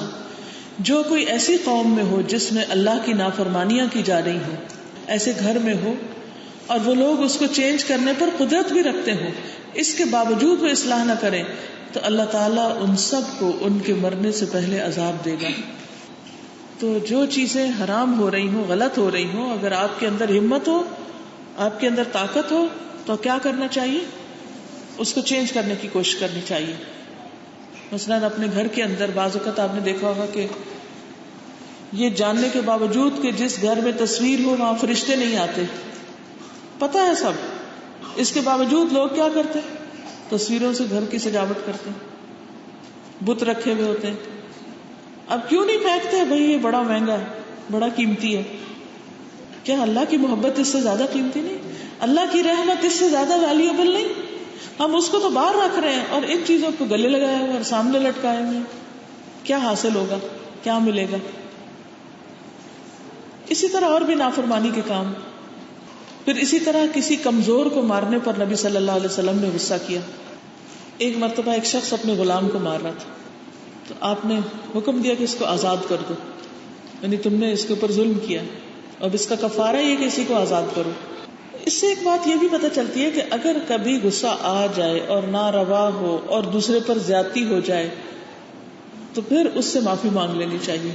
جو کوئی ایسی قوم میں ہو جس میں اللہ کی نافرمانیاں کی جا رہی ہوں، ایسے گھر میں ہو اور وہ لوگ اس کو چینج کرنے پر قدرت بھی رکھتے ہوں، اس کے باوجود وہ اصلاح نہ کریں، تو اللہ تعالیٰ ان سب کو ان کے مرنے سے پہلے عذاب دے گا. تو جو چیزیں حرام ہو رہی ہوں، غلط ہو رہی ہوں، اگر آپ کے اندر ہمت ہو، آپ کے اندر طاقت ہو، تو کیا کرنا چاہیے؟ اس کو چینج کرنے کی کوشش کرنی چاہیے. مثلاً اپنے گھر کے اندر بعض اوقات آپ نے دیکھا ہوگا کہ یہ جاننے کے باوجود کہ جس گھر میں تصویر ہو وہاں فرشتے نہیں آتے، پتہ ہے سب، اس کے باوجود لوگ کیا کرتے ہیں؟ تصویروں سے گھر کی سجاوٹ کرتے ہیں، بت رکھے ہوئے ہوتے ہیں. اب کیوں نہیں پھینکتے؟ بھائی یہ بڑا مہنگا ہے، بڑا قیمتی ہے. کیا اللہ کی محبت اس سے زیادہ قیمتی نہیں؟ اللہ کی رحمت اس سے زیادہ ویلیوبل نہیں؟ ہم اس کو تو باہر رکھ رہے ہیں اور ان چیزوں کو گلے لگائے ہوئے اور سامنے لٹکائے ہوئے. کیا حاصل ہوگا؟ کیا ملے گا؟ اسی طرح اور بھی نافرمانی کے کام. پھر اسی طرح کسی کمزور کو مارنے پر نبی صلی اللہ علیہ وسلم نے غصہ کیا. ایک مرتبہ ایک شخص اپنے غلام کو مار رہا تھا تو آپ نے حکم دیا کہ اس کو آزاد کر دو، یعنی تم نے اس کے اوپر ظلم کیا، اب اس کا کفارہ یہ کہ اسی کو آزاد کرو. اس سے ایک بات یہ بھی پتہ چلتی ہے کہ اگر کبھی غصہ آ جائے اور ناروا ہو اور دوسرے پر زیادتی ہو جائے تو پھر اس سے معافی مانگ لینی چاہیے،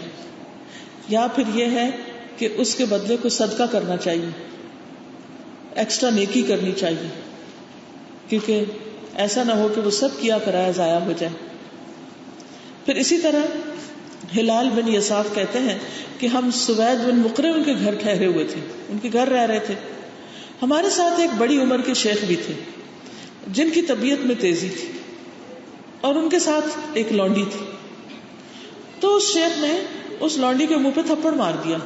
یا پھر یہ ہے کہ اس کے بدلے کو صدقہ کرنا چاہیے، ایکسٹرا نیکی کرنی چاہیے، کیونکہ ایسا نہ ہو کہ وہ سب کیا کرایا ضائع ہو جائے. پھر اسی طرح ہلال بن یساف کہتے ہیں کہ ہم سوید بن مقرم ان کے گھر ٹھہرے ہوئے تھے، ان کے گھر رہ رہے تھے. ہمارے ساتھ ایک بڑی عمر کے شیخ بھی تھے جن کی طبیعت میں تیزی تھی، اور ان کے ساتھ ایک لونڈی تھی. تو اس شیخ نے اس لونڈی کے منہ پہ تھپڑ مار دیا.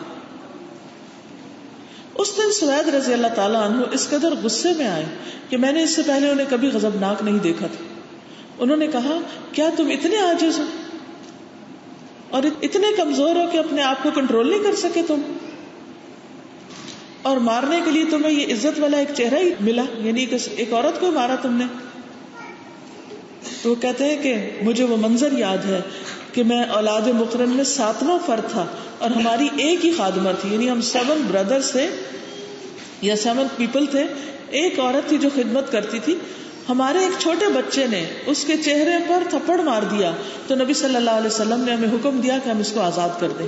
اس دن سوید رضی اللہ تعالیٰ عنہ اس قدر غصے میں آئے کہ میں نے اس سے پہلے انہیں کبھی غضبناک نہیں دیکھا تھا. انہوں نے کہا، کیا تم اتنے عاجز ہو اور اتنے کمزور ہو کہ اپنے آپ کو کنٹرول نہیں کر سکے تم، اور مارنے کے لیے تمہیں یہ عزت والا ایک چہرہ ہی ملا، یعنی کہ ایک عورت کو مارا تم نے. تو وہ کہتے ہیں کہ مجھے وہ منظر یاد ہے کہ میں اولاد مقرن میں 7واں فرد تھا اور ہماری ایک ہی خادمہ تھی، یعنی ہم 7 بردرز تھے یا 7 پیپل تھے. ایک عورت تھی جو خدمت کرتی تھی. ہمارے ایک چھوٹے بچے نے اس کے چہرے پر تھپڑ مار دیا تو نبی صلی اللہ علیہ وسلم نے ہمیں حکم دیا کہ ہم اس کو آزاد کر دیں.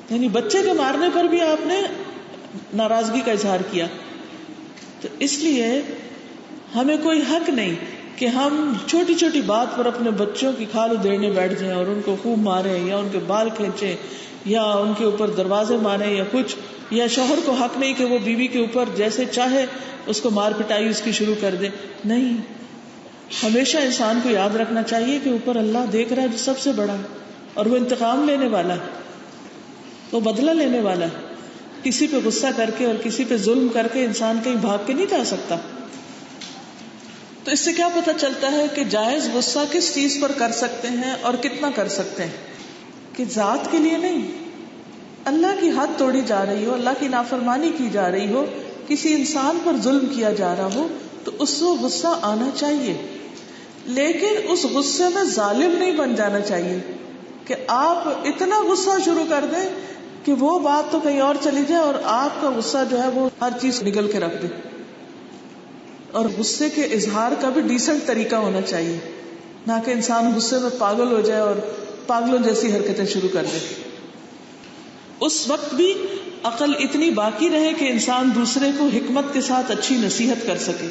یعنی بچے کے مارنے پر بھی آپ نے ناراضگی کا اظہار کیا. تو اس لیے ہمیں کوئی حق نہیں کہ ہم چھوٹی چھوٹی بات پر اپنے بچوں کی کھال ادھیڑنے بیٹھ جائیں اور ان کو خوب ماریں یا ان کے بال کھینچیں یا ان کے اوپر دروازے ماریں یا کچھ. یا شوہر کو حق نہیں کہ وہ بیوی کے اوپر جیسے چاہے اس کو مار پٹائی اس کی شروع کر دے. نہیں، ہمیشہ انسان کو یاد رکھنا چاہیے کہ اوپر اللہ دیکھ رہا ہے جو سب سے بڑا ہے، اور وہ انتقام لینے والا ہے، وہ بدلہ لینے والا ہے. کسی پہ غصہ کر کے اور کسی پہ ظلم کر کے انسان کہیں بھاگ کے نہیں جا سکتا. تو اس سے کیا پتہ چلتا ہے کہ جائز غصہ کس چیز پر کر سکتے ہیں اور کتنا کر سکتے ہیں، کہ ذات کے لیے نہیں. اللہ کی حد توڑی جا رہی ہو، اللہ کی نافرمانی کی جا رہی ہو، کسی انسان پر ظلم کیا جا رہا ہو تو اس کو غصہ آنا چاہیے، لیکن اس غصے میں ظالم نہیں بن جانا چاہیے کہ آپ اتنا غصہ شروع کر دیں کہ وہ بات تو کہیں اور چلی جائے اور آپ کا غصہ جو ہے وہ ہر چیز نگل کے رکھ دے. اور غصے کے اظہار کا بھی ڈیسنٹ طریقہ ہونا چاہیے، نہ کہ انسان غصے میں پاگل ہو جائے اور پاگلوں جیسی حرکتیں شروع کر دے. اس وقت بھی عقل اتنی باقی رہے کہ انسان دوسرے کو حکمت کے ساتھ اچھی نصیحت کر سکے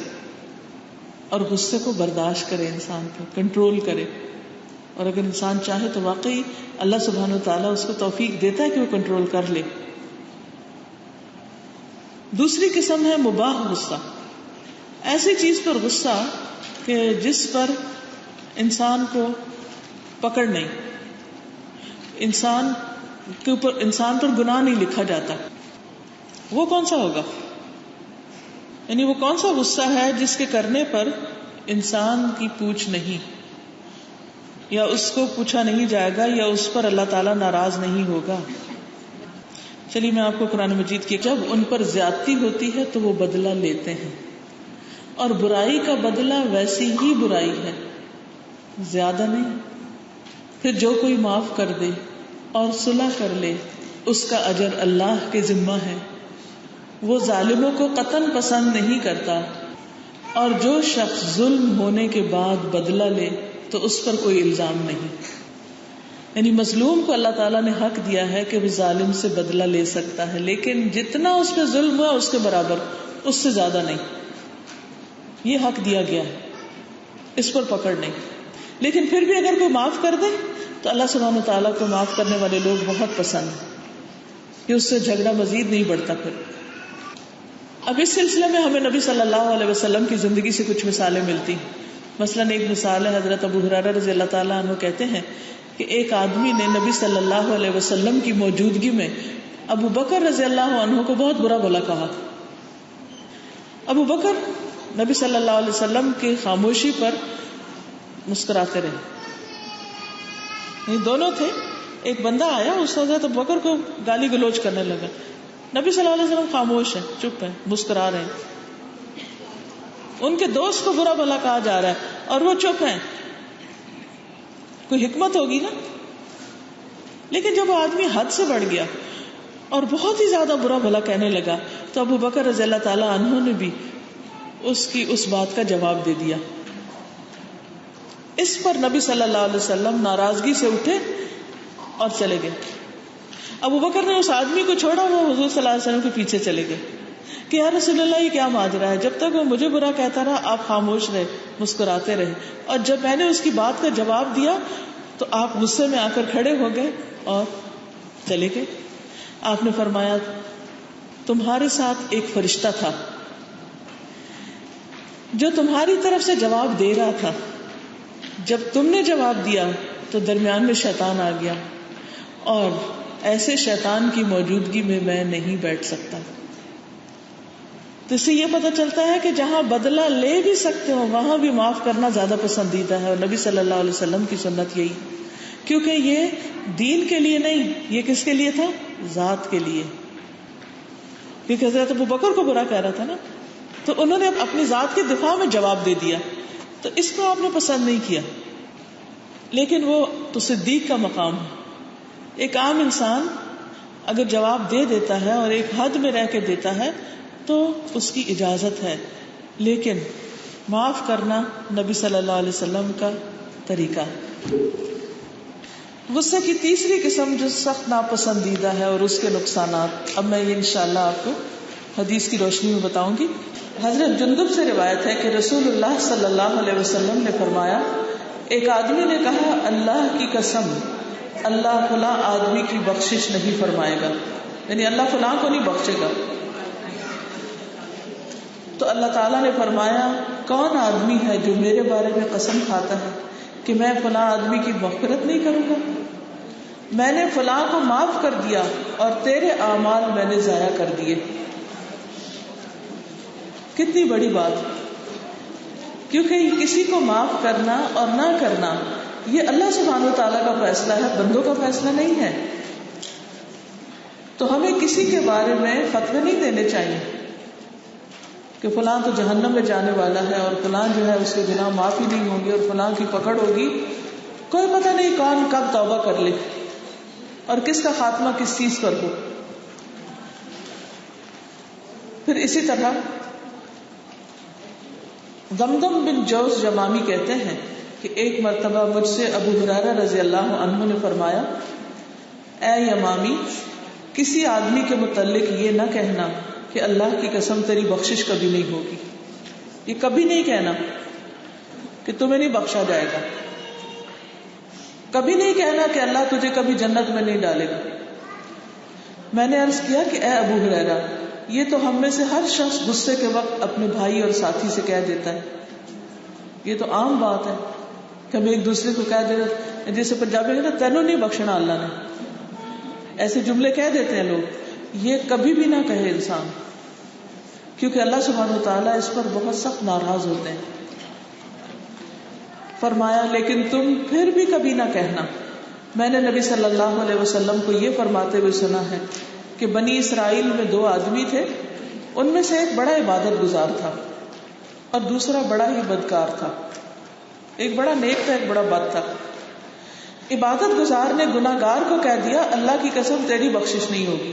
اور غصے کو برداشت کرے، انسان کو کنٹرول کرے. اور اگر انسان چاہے تو واقعی اللہ سبحانہ وتعالیٰ اس کو توفیق دیتا ہے کہ وہ کنٹرول کر لے. دوسری قسم ہے مباح غصہ. ایسی چیز پر غصہ کہ جس پر انسان کو پکڑ نہیں، انسان کے اوپر، انسان پر گناہ نہیں لکھا جاتا. وہ کون سا ہوگا؟ یعنی وہ کون سا غصہ ہے جس کے کرنے پر انسان کی پوچھ نہیں، یا اس کو پوچھا نہیں جائے گا، یا اس پر اللہ تعالیٰ ناراض نہیں ہوگا. چلیے میں آپ کو قرآن مجید کی، جب ان پر زیادتی ہوتی ہے تو وہ بدلہ لیتے ہیں، اور برائی کا بدلہ ویسی ہی برائی ہے، زیادہ نہیں. پھر جو کوئی معاف کر دے اور صلح کر لے اس کا اجر اللہ کے ذمہ ہے. وہ ظالموں کو قطعاً پسند نہیں کرتا، اور جو شخص ظلم ہونے کے بعد بدلہ لے تو اس پر کوئی الزام نہیں. یعنی مظلوم کو اللہ تعالیٰ نے حق دیا ہے کہ وہ ظالم سے بدلہ لے سکتا ہے، لیکن جتنا اس پہ ظلم ہوا اس کے برابر، اس سے زیادہ نہیں. یہ حق دیا گیا ہے، اس پر پکڑ نہیں. لیکن پھر بھی اگر کوئی معاف کر دے تو اللہ سبحانہ تعالیٰ کو معاف کرنے والے لوگ بہت پسند ہیں کہ اس سے جھگڑا مزید نہیں بڑھتا. پھر اب اس سلسلے میں ہمیں نبی صلی اللہ علیہ وسلم کی زندگی سے کچھ مثالیں ملتی. مثلاً ایک مثال ہے، حضرت ابو ہریرہ رضی اللہ تعالیٰ عنہ کہتے ہیں کہ ایک آدمی نے نبی صلی اللہ علیہ وسلم کی موجودگی میں ابو بکر رضی اللہ عنہ کو بہت برا بھلا کہا. ابو بکر نبی صلی اللہ علیہ وسلم کی خاموشی پر مسکراتے رہے. یہ دونوں تھے. ایک بندہ آیا، اس حضرت ابو بکر کو گالی گلوچ کرنے لگا. نبی صلی اللہ علیہ وسلم خاموش ہیں، چپ ہیں، مسکرا رہے ہیں. ان کے دوست کو برا بھلا کہا جا رہا ہے اور وہ چپ ہیں. کوئی حکمت ہوگی نا. لیکن جب وہ آدمی حد سے بڑھ گیا اور بہت ہی زیادہ برا بھلا کہنے لگا تو ابو بکر رضی اللہ تعالیٰ عنہ نے بھی اس کی اس بات کا جواب دے دیا. اس پر نبی صلی اللہ علیہ وسلم ناراضگی سے اٹھے اور چلے گئے. ابو بکر نے اس آدمی کو چھوڑا، وہ حضور صلی اللہ علیہ وسلم کے پیچھے چلے گئے کہ یا رسول اللہ یہ کیا ماجرا ہے؟ جب تک وہ مجھے برا کہتا رہا آپ خاموش رہے، مسکراتے رہے، اور جب میں نے اس کی بات کا جواب دیا تو آپ غصے میں آ کر کھڑے ہو گئے اور چلے گئے. آپ نے فرمایا تمہارے ساتھ ایک فرشتہ تھا جو تمہاری طرف سے جواب دے رہا تھا. جب تم نے جواب دیا تو درمیان میں شیطان آ گیا، اور ایسے شیطان کی موجودگی میں میں نہیں بیٹھ سکتا. تو اس سے یہ پتہ چلتا ہے کہ جہاں بدلہ لے بھی سکتے ہو وہاں بھی معاف کرنا زیادہ پسندیدہ ہے. اور نبی صلی اللہ علیہ وسلم کی سنت یہی، کیونکہ یہ دین کے لیے نہیں، یہ کس کے لیے تھا؟ ذات کے لیے. کیونکہ حضرت ابو بکر کو برا کہہ رہا تھا نا، تو انہوں نے اپنی ذات کے دفاع میں جواب دے دیا، تو اس کو آپ نے پسند نہیں کیا. لیکن وہ تو صدیق کا مقام ہے. ایک عام انسان اگر جواب دے دیتا ہے اور ایک حد میں رہ کے دیتا ہے تو اس کی اجازت ہے، لیکن معاف کرنا نبی صلی اللہ علیہ وسلم کا طریقہ ہے. غصے کی تیسری قسم جو سخت ناپسندیدہ ہے اور اس کے نقصانات، اب میں یہ انشاءاللہ آپ کو حدیث کی روشنی میں بتاؤں گی. حضرت جندب سے روایت ہے کہ رسول اللہ صلی اللہ علیہ وسلم نے فرمایا، ایک آدمی نے کہا اللہ کی قسم اللہ فلاں آدمی کی بخشش نہیں فرمائے گا، یعنی اللہ فلاں کو نہیں بخشے گا. تو اللہ تعالیٰ نے فرمایا کون آدمی ہے جو میرے بارے میں قسم کھاتا ہے کہ میں فلاں آدمی کی مغفرت نہیں کروں گا؟ میں نے فلاں کو معاف کر دیا اور تیرے اعمال میں نے ضائع کر دیے. کتنی بڑی بات، کیونکہ کسی کو معاف کرنا اور نہ کرنا یہ اللہ سبحانہ و تعالیٰ کا فیصلہ ہے، بندوں کا فیصلہ نہیں ہے. تو ہمیں کسی کے بارے میں فتوی نہیں دینے چاہیے کہ فلاں تو جہنم میں جانے والا ہے اور فلاں جو ہے اس کے گناہ معاف ہی نہیں ہوں گے اور فلاں کی پکڑ ہوگی. کوئی پتہ نہیں کون کب توبہ کر لے اور کس کا خاتمہ کس چیز پر ہو. پھر اسی طرح دمدم بن جوز جمامی کہتے ہیں کہ ایک مرتبہ مجھ سے ابو ہریرہ رضی اللہ عنہ نے فرمایا، اے یمامی، کسی آدمی کے متعلق یہ نہ کہنا کہ اللہ کی قسم تیری بخشش کبھی نہیں ہوگی. یہ کبھی نہیں کہنا کہ تمہیں نہیں بخشا جائے گا، کبھی نہیں کہنا کہ اللہ تجھے کبھی جنت میں نہیں ڈالے گا. میں نے عرض کیا کہ اے ابو ہریرہ، یہ تو ہم میں سے ہر شخص غصے کے وقت اپنے بھائی اور ساتھی سے کہہ دیتا ہے. یہ تو عام بات ہے کہ ہم ایک دوسرے کو کہہ دیتے ہیں، جیسے پنجابی میں نا تینوں نہیں بخشنا اللہ نے، ایسے جملے کہہ دیتے ہیں لوگ. یہ کبھی بھی نہ کہے انسان، کیونکہ اللہ سبحانہ و تعالیٰ اس پر بہت سخت ناراض ہوتے ہیں. فرمایا لیکن تم پھر بھی کبھی نہ کہنا. میں نے نبی صلی اللہ علیہ وسلم کو یہ فرماتے ہوئے سنا ہے کہ بنی اسرائیل میں 2 آدمی تھے، ان میں سے ایک بڑا عبادت گزار تھا اور دوسرا بڑا ہی بدکار تھا. ایک بڑا نیک تھا، ایک بڑا بد تھا. عبادت گزار نے گناہگار کو کہہ دیا اللہ کی قسم تیری بخشش نہیں ہوگی،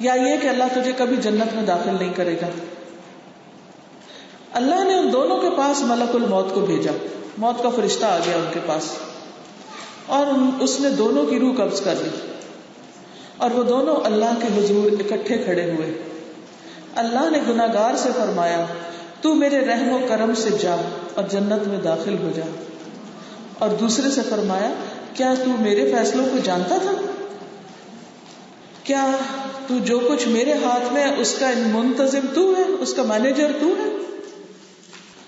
یا یہ کہ اللہ تجھے کبھی جنت میں داخل نہیں کرے گا. اللہ نے ان دونوں کے پاس ملک الموت کو بھیجا، موت کا فرشتہ آ گیا ان کے پاس اور اس نے دونوں کی روح قبض کر لی اور وہ دونوں اللہ کے حضور اکٹھے کھڑے ہوئے. اللہ نے گناہگار سے فرمایا تو میرے رحم و کرم سے جا اور جنت میں داخل ہو جا، اور دوسرے سے فرمایا کیا تو میرے فیصلوں کو جانتا تھا؟ کیا تو جو کچھ میرے ہاتھ میں اس کا منتظم تو ہے، اس کا مینیجر تو ہے،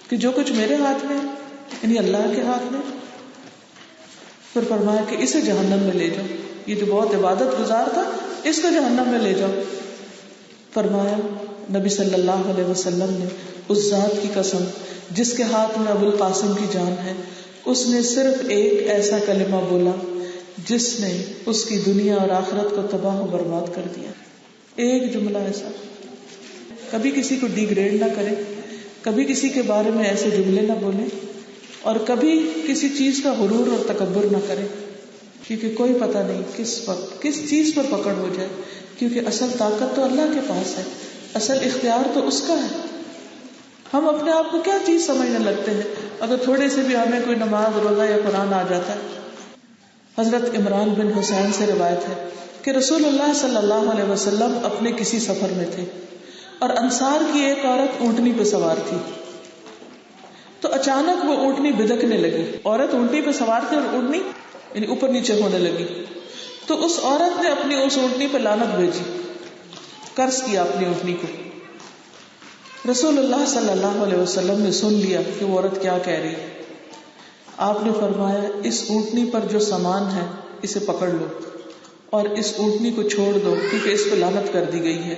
کہ جو کچھ میرے ہاتھ میں یعنی اللہ کے ہاتھ میں. پھر فرمایا کہ اسے جہنم میں لے جاؤ، یہ جو بہت عبادت گزار تھا اس کو جہنم میں لے جاؤ. فرمایا نبی صلی اللہ علیہ وسلم نے اس ذات کی قسم جس کے ہاتھ میں ابو القاسم کی جان ہے، اس نے صرف ایک ایسا کلمہ بولا جس نے اس کی دنیا اور آخرت کو تباہ و برباد کر دیا. ایک جملہ ایسا. کبھی کسی کو ڈیگریڈ نہ کرے، کبھی کسی کے بارے میں ایسے جملے نہ بولے، اور کبھی کسی چیز کا غرور اور تکبر نہ کرے، کیونکہ کوئی پتہ نہیں کس وقت کس چیز پر پکڑ ہو جائے. کیونکہ اصل طاقت تو اللہ کے پاس ہے، اصل اختیار تو اس کا ہے. ہم اپنے آپ کو کیا چیز سمجھنے لگتے ہیں اگر تھوڑے سے بھی ہمیں کوئی نماز روزہ یا قرآن آ جاتا ہے. حضرت عمران بن حسین سے روایت ہے کہ رسول اللہ صلی اللہ علیہ وسلم اپنے کسی سفر میں تھے اور انصار کی ایک عورت اونٹنی پہ سوار تھی. تو اچانک وہ اونٹنی بدکنے لگی. عورت اونٹنی پہ سوار تھی اور اونٹنی یعنی اوپر نیچے ہونے لگی. تو اس عورت نے اپنی اس اونٹنی پہ لعنت بھیجی، قرض کیا اپنی اونٹنی کو. رسول اللہ صلی اللہ علیہ وسلم نے سن لیا کہ وہ عورت کیا کہہ رہی. آپ نے فرمایا اس اونٹنی پر جو سامان ہے اسے پکڑ لو اور اس اونٹنی کو چھوڑ دو کیونکہ اس پہ لعنت کر دی گئی ہے.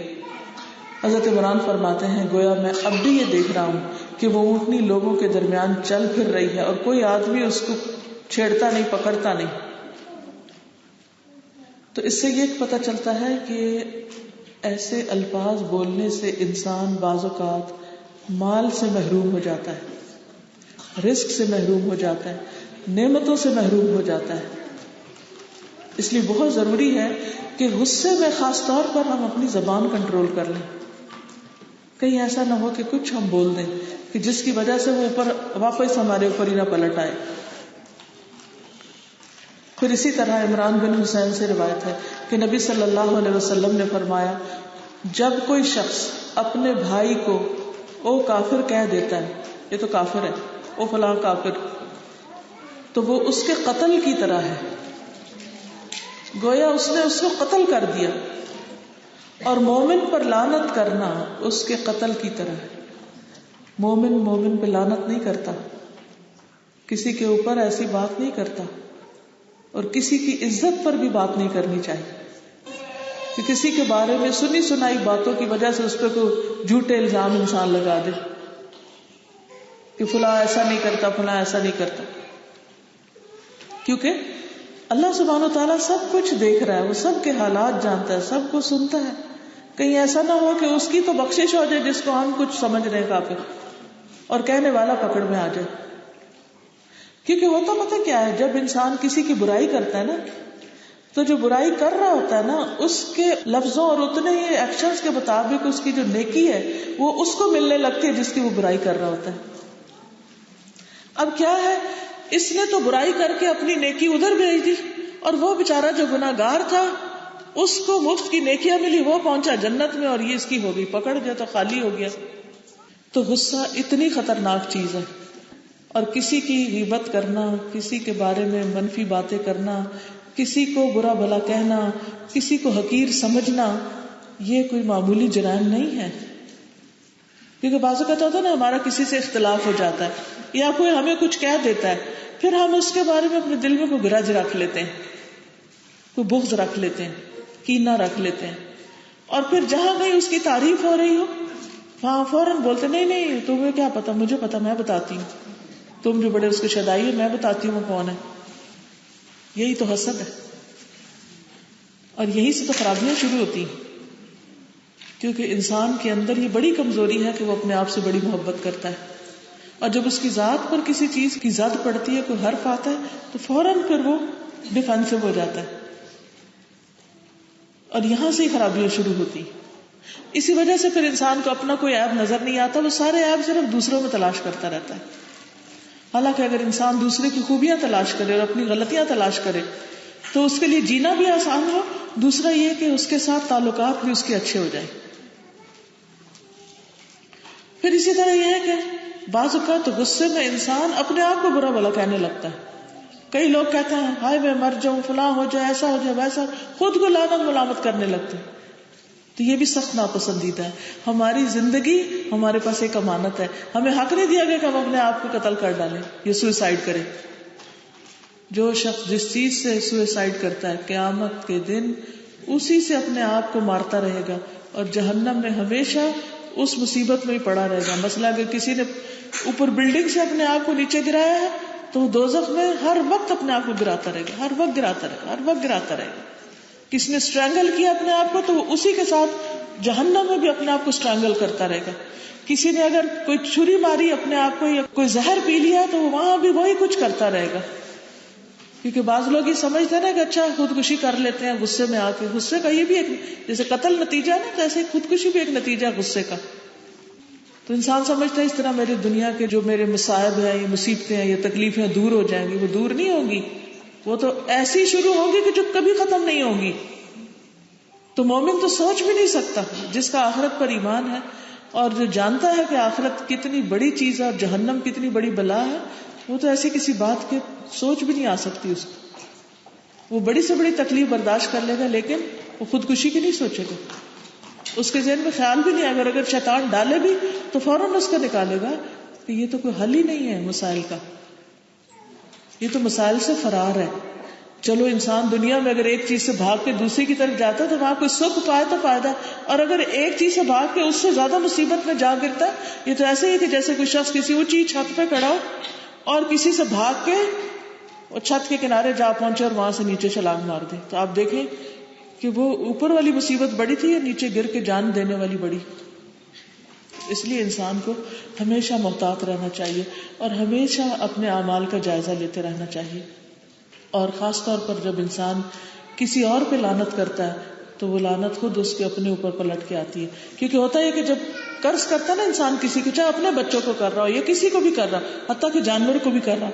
حضرت عمران فرماتے ہیں گویا میں اب بھی یہ دیکھ رہا ہوں کہ وہ اونٹنی لوگوں کے درمیان چل پھر رہی ہے اور کوئی آدمی اس کو چھیڑتا نہیں، پکڑتا نہیں. تو اس سے یہ پتہ چلتا ہے کہ ایسے الفاظ بولنے سے انسان بعض اوقات مال سے محروم ہو جاتا ہے، رزق سے محروم ہو جاتا ہے، نعمتوں سے محروم ہو جاتا ہے. اس لیے بہت ضروری ہے کہ غصے میں خاص طور پر ہم اپنی زبان کنٹرول کر لیں. کہیں ایسا نہ ہو کہ کچھ ہم بول دیں کہ جس کی وجہ سے وہ اوپر واپس ہمارے اوپر ہی نہ پلٹ آئے. پھر اسی طرح عمران بن حسین سے روایت ہے کہ نبی صلی اللہ علیہ وسلم نے فرمایا جب کوئی شخص اپنے بھائی کو او کافر کہہ دیتا ہے، یہ تو کافر ہے، او فلاں کافر، تو وہ اس کے قتل کی طرح ہے، گویا اس نے اس کو قتل کر دیا، اور مومن پر لعنت کرنا اس کے قتل کی طرح ہے۔ مومن مومن پہ لعنت نہیں کرتا، کسی کے اوپر ایسی بات نہیں کرتا، اور کسی کی عزت پر بھی بات نہیں کرنی چاہیے کہ کسی کے بارے میں سنی سنائی باتوں کی وجہ سے اس پہ کوئی جھوٹے الزام انسان لگا دے کہ فلاں ایسا نہیں کرتا، فلاں ایسا نہیں کرتا، کیونکہ اللہ سبحانہ و تعالیٰ سب کچھ دیکھ رہا ہے، وہ سب کے حالات جانتا ہے، سب کو سنتا ہے۔ کہیں ایسا نہ ہو کہ اس کی تو بخشش ہو جائے جس کو ہم کچھ سمجھ رہے ہیں کافر، اور کہنے والا پکڑ میں آ جائے۔ کیونکہ ہوتا پتہ کیا ہے، جب انسان کسی کی برائی کرتا ہے نا، تو جو برائی کر رہا ہوتا ہے نا، اس کے لفظوں اور اتنے ہی ایکشنز کے مطابق اس کی جو نیکی ہے وہ اس کو ملنے لگتی ہے جس کی وہ برائی کر رہا ہوتا ہے۔ اب کیا ہے، اس نے تو برائی کر کے اپنی نیکی ادھر بھیج دی، اور وہ بیچارہ جو گناہگار تھا اس کو مفت کی نیکیاں ملی، وہ پہنچا جنت میں، اور یہ اس کی ہو گئی پکڑ گیا تو خالی ہو گیا۔ تو غصہ اتنی خطرناک چیز ہے، اور کسی کی غیبت کرنا، کسی کے بارے میں منفی باتیں کرنا، کسی کو برا بھلا کہنا، کسی کو حقیر سمجھنا، یہ کوئی معمولی جرائم نہیں ہے۔ کیونکہ بعض اوقات ہوتا ہے نا، ہمارا کسی سے اختلاف ہو جاتا ہے یا کوئی ہمیں کچھ کہہ دیتا ہے، پھر ہم اس کے بارے میں اپنے دل میں کوئی گرج رکھ لیتے ہیں، کوئی بغض رکھ لیتے ہیں، کینہ رکھ لیتے ہیں، اور پھر جہاں کہیں اس کی تعریف ہو رہی ہو وہاں فوراً بولتے نہیں نہیں تمہیں کیا پتا، مجھے پتا، میں بتاتی ہوں، تم جو بڑے اس کے شدائی ہے، میں بتاتی ہوں وہ کون ہے۔ یہی تو حسد ہے، اور یہی سے تو خرابیاں شروع ہوتی ہیں، کیونکہ انسان کے اندر یہ بڑی کمزوری ہے کہ وہ اپنے آپ سے بڑی محبت کرتا ہے، اور جب اس کی ذات پر کسی چیز کی زد پڑتی ہے، کوئی حرف آتا ہے، تو فوراً پھر وہ ڈیفینسو ہو جاتا ہے، اور یہاں سے ہی خرابیاں شروع ہوتی۔ اسی وجہ سے پھر انسان کو اپنا کوئی عیب نظر نہیں آتا، وہ سارے عیب صرف دوسروں میں تلاش کرتا رہتا ہے۔ حالانکہ اگر انسان دوسرے کی خوبیاں تلاش کرے اور اپنی غلطیاں تلاش کرے تو اس کے لیے جینا بھی آسان ہو، دوسرا یہ کہ اس کے ساتھ تعلقات بھی اس کے اچھے ہو جائیں۔ پھر اسی طرح یہ ہے کہ بعض اوقات غصے میں انسان اپنے آپ کو برا بھلا کہنے لگتا ہے۔ کئی لوگ کہتے ہیں ہائے میں مر جاؤں، فلاں ہو جائے، ایسا ہو جائے، ویسا، خود کو لعنت ملامت کرنے لگتے ہیں۔ تو یہ بھی سخت ناپسندیدہ ہے۔ ہماری زندگی ہمارے پاس ایک امانت ہے، ہمیں حق نہیں دیا گیا کہ ہم اپنے آپ کو قتل کر ڈالیں یا سوئسائڈ کریں۔ جو شخص جس چیز سے سوئسائڈ کرتا ہے قیامت کے دن اسی سے اپنے آپ کو مارتا رہے گا، اور جہنم میں ہمیشہ اس مصیبت میں ہی پڑا رہے گا۔ مثلا اگر کسی نے اوپر بلڈنگ سے اپنے آپ کو نیچے گرایا ہے تو وہ دوزخ میں ہر وقت اپنے آپ کو گراتا رہے گا، ہر وقت گراتا رہے گا، ہر وقت گراتا رہے گا۔ کسی نے اسٹرینگل کیا اپنے آپ کو تو وہ اسی کے ساتھ جہنم میں بھی اپنے آپ کو اسٹرینگل کرتا رہے گا۔ کسی نے اگر کوئی چھری ماری اپنے آپ کو یا کوئی زہر پی لیا تو وہاں بھی وہی کچھ کرتا رہے گا۔ کیونکہ بعض لوگ یہ سمجھتے ہیں نا کہ اچھا خودکشی کر لیتے ہیں غصے میں آ کے، غصے کا یہ بھی ایک، جیسے قتل نتیجہ ہے نا، تو ایسے خودکشی بھی ایک نتیجہ غصے کا۔ تو انسان سمجھتا ہے اس طرح میری دنیا کے جو میرے مصائب ہیں، یہ مصیبتیں ہیں، یہ تکلیفیں دور ہو جائیں گی۔ وہ دور نہیں ہوگی، وہ تو ایسی شروع ہوگی کہ جو کبھی ختم نہیں ہوگی۔ تو مومن تو سوچ بھی نہیں سکتا، جس کا آخرت پر ایمان ہے اور جو جانتا ہے کہ آخرت کتنی بڑی چیز ہے اور جہنم کتنی بڑی بلا ہے، وہ تو ایسی کسی بات کی سوچ بھی نہیں آ سکتی اس کو۔ وہ بڑی سے بڑی تکلیف برداشت کر لے گا، لیکن وہ خودکشی کی نہیں سوچے گا۔ اس کے ذہن میں خیال بھی نہیں آئے گا، اگر شیطان ڈالے بھی تو فوراً اس کا نکالے گا کہ یہ تو کوئی حل ہی نہیں ہے مسائل کا، یہ تو مسائل سے فرار ہے۔ چلو انسان دنیا میں اگر ایک چیز سے بھاگ کے دوسری کی طرف جاتا ہے تو وہاں کوئی سکھ پائے تو فائدہ، اور اگر ایک چیز سے بھاگ کے اس سے زیادہ مصیبت میں جا گرتا ہے، یہ تو ایسے ہی کہ جیسے کوئی شخص کسی اونچی چھت پہ کھڑا ہو اور کسی سے بھاگ کے اور چھت کے کنارے جا پہنچے اور وہاں سے نیچے چھلانگ مار دے۔ تو آپ دیکھیں کہ وہ اوپر والی مصیبت بڑی تھی یا نیچے گر کے جان دینے والی بڑی۔ اس لیے انسان کو ہمیشہ محتاط رہنا چاہیے اور ہمیشہ اپنے اعمال کا جائزہ لیتے رہنا چاہیے، اور خاص طور پر جب انسان کسی اور پہ لعنت کرتا ہے تو وہ لعنت خود اس کے اپنے اوپر پلٹ کے آتی ہے۔ کیونکہ ہوتا ہے کہ جب قرض کرتا ہے نا انسان کسی کو، چاہے اپنے بچوں کو کر رہا ہو یا کسی کو بھی کر رہا، حتیٰ کہ جانور کو بھی کر رہا،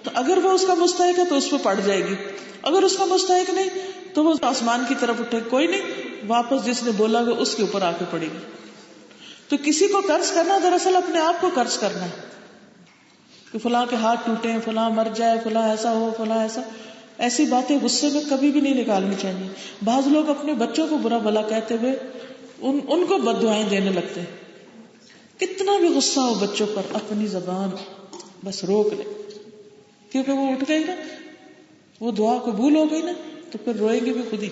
تو اگر وہ اس کا مستحق ہے تو اس پہ پڑ جائے گی، اگر اس کا مستحق نہیں تو وہ آسمان کی طرف اٹھے، کوئی نہیں، واپس جس نے بولا گا اس کے اوپر آ کے پڑے گی. تو کسی کو قرض کرنا دراصل اپنے آپ کو قرض کرنا ہے کہ فلاں کے ہاتھ ٹوٹے، فلاں مر جائے، فلاں ایسا ہو، فلاں ایسا. ایسی باتیں غصے میں کبھی بھی نہیں نکالنی چاہیے. بعض لوگ اپنے بچوں کو برا بھلا کہتے ہوئے ان کو بد دعائیں دینے لگتے ہیں. کتنا بھی غصہ ہو بچوں پر، اپنی زبان بس روک لے، کیونکہ وہ اٹھ گئی نا، وہ دعا قبول ہو گئی نا، تو پھر روئیں گے بھی خود ہی.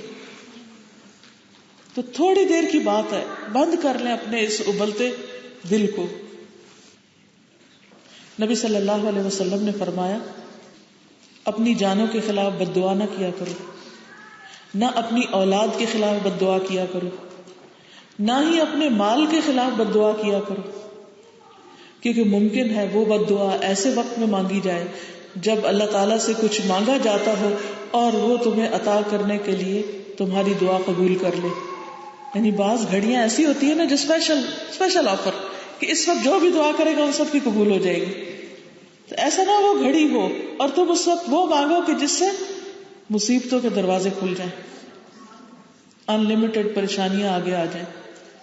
تو تھوڑی دیر کی بات ہے، بند کر لیں اپنے اس ابلتے دل کو. نبی صلی اللہ علیہ وسلم نے فرمایا اپنی جانوں کے خلاف بد دعا نہ کیا کرو، نہ اپنی اولاد کے خلاف بد دعا کیا کرو، نہ ہی اپنے مال کے خلاف بد دعا کیا کرو، کیونکہ ممکن ہے وہ بد دعا ایسے وقت میں مانگی جائے جب اللہ تعالیٰ سے کچھ مانگا جاتا ہو اور وہ تمہیں عطا کرنے کے لیے تمہاری دعا قبول کر لے. یعنی بعض گھڑیاں ایسی ہوتی ہیں نا جو اسپیشل آفر کہ اس وقت جو بھی دعا کرے گا ان سب کی قبول ہو جائے گی. تو ایسا نہ وہ گھڑی ہو اور تم اس وقت وہ مانگو کہ جس سے مصیبتوں کے دروازے کھل جائیں، انلمیٹڈ پریشانیاں آگے آ جائیں.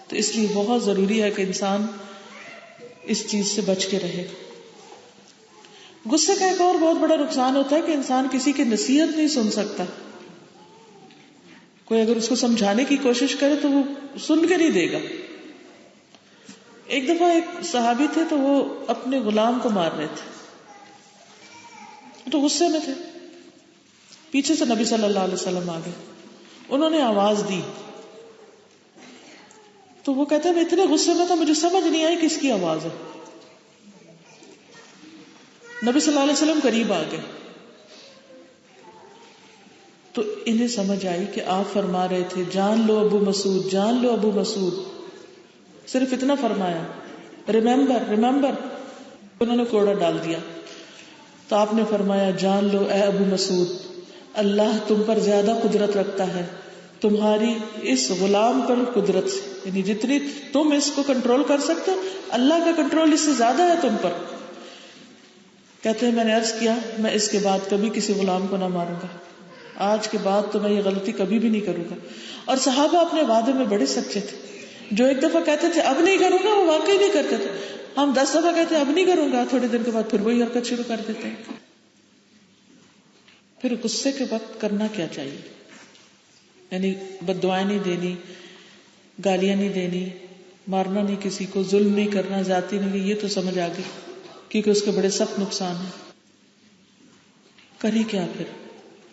تو اس لیے بہت ضروری ہے کہ انسان اس چیز سے بچ کے رہے. غصے کا ایک اور بہت بڑا نقصان ہوتا ہے کہ انسان کسی کی نصیحت نہیں سن سکتا. کوئی اگر اس کو سمجھانے کی کوشش کرے تو وہ سن کے نہیں دے گا. ایک دفعہ ایک صحابی تھے تو وہ اپنے غلام کو مار رہے تھے، تو غصے میں تھے. پیچھے سے نبی صلی اللہ علیہ وسلم آ گئے، انہوں نے آواز دی تو وہ کہتے ہیں میں اتنے غصے میں تھا مجھے سمجھ نہیں آئی کس کی آواز ہے. نبی صلی اللہ علیہ وسلم قریب آ گئے تو انہیں سمجھ آئی کہ آپ فرما رہے تھے جان لو ابو مسعود، جان لو ابو مسعود. صرف اتنا فرمایا، ریممبر ریممبر. انہوں نے کوڑا ڈال دیا تو آپ نے فرمایا جان لو اے ابو مسعود، اللہ تم پر زیادہ قدرت رکھتا ہے تمہاری اس غلام پر قدرت سے، یعنی جتنی تم اس کو کنٹرول کر سکتے ہو اللہ کا کنٹرول اس سے زیادہ ہے تم پر. کہتے ہیں میں نے عرض کیا میں اس کے بعد کبھی کسی غلام کو نہ ماروں گا، آج کے بعد تو میں یہ غلطی کبھی بھی نہیں کروں گا. اور صحابہ اپنے وعدے میں بڑے سچے تھے. جو ایک دفعہ کہتے تھے اب نہیں کروں گا وہ واقعی نہیں کرتے تھے. ہم 10 دفعہ کہتے ہیں اب نہیں کروں گا، تھوڑے دن کے بعد پھر وہی حرکت شروع کر دیتے ہیں. پھر غصے کے وقت کرنا کیا چاہیے؟ یعنی بد دعائیں نہیں دینی، گالیاں نہیں دینی، مارنا نہیں کسی کو، ظلم نہیں کرنا، زیادتی نہیں، یہ تو سمجھ آ گئی کیونکہ اس کے بڑے سخت نقصان ہیں. کری کیا پھر؟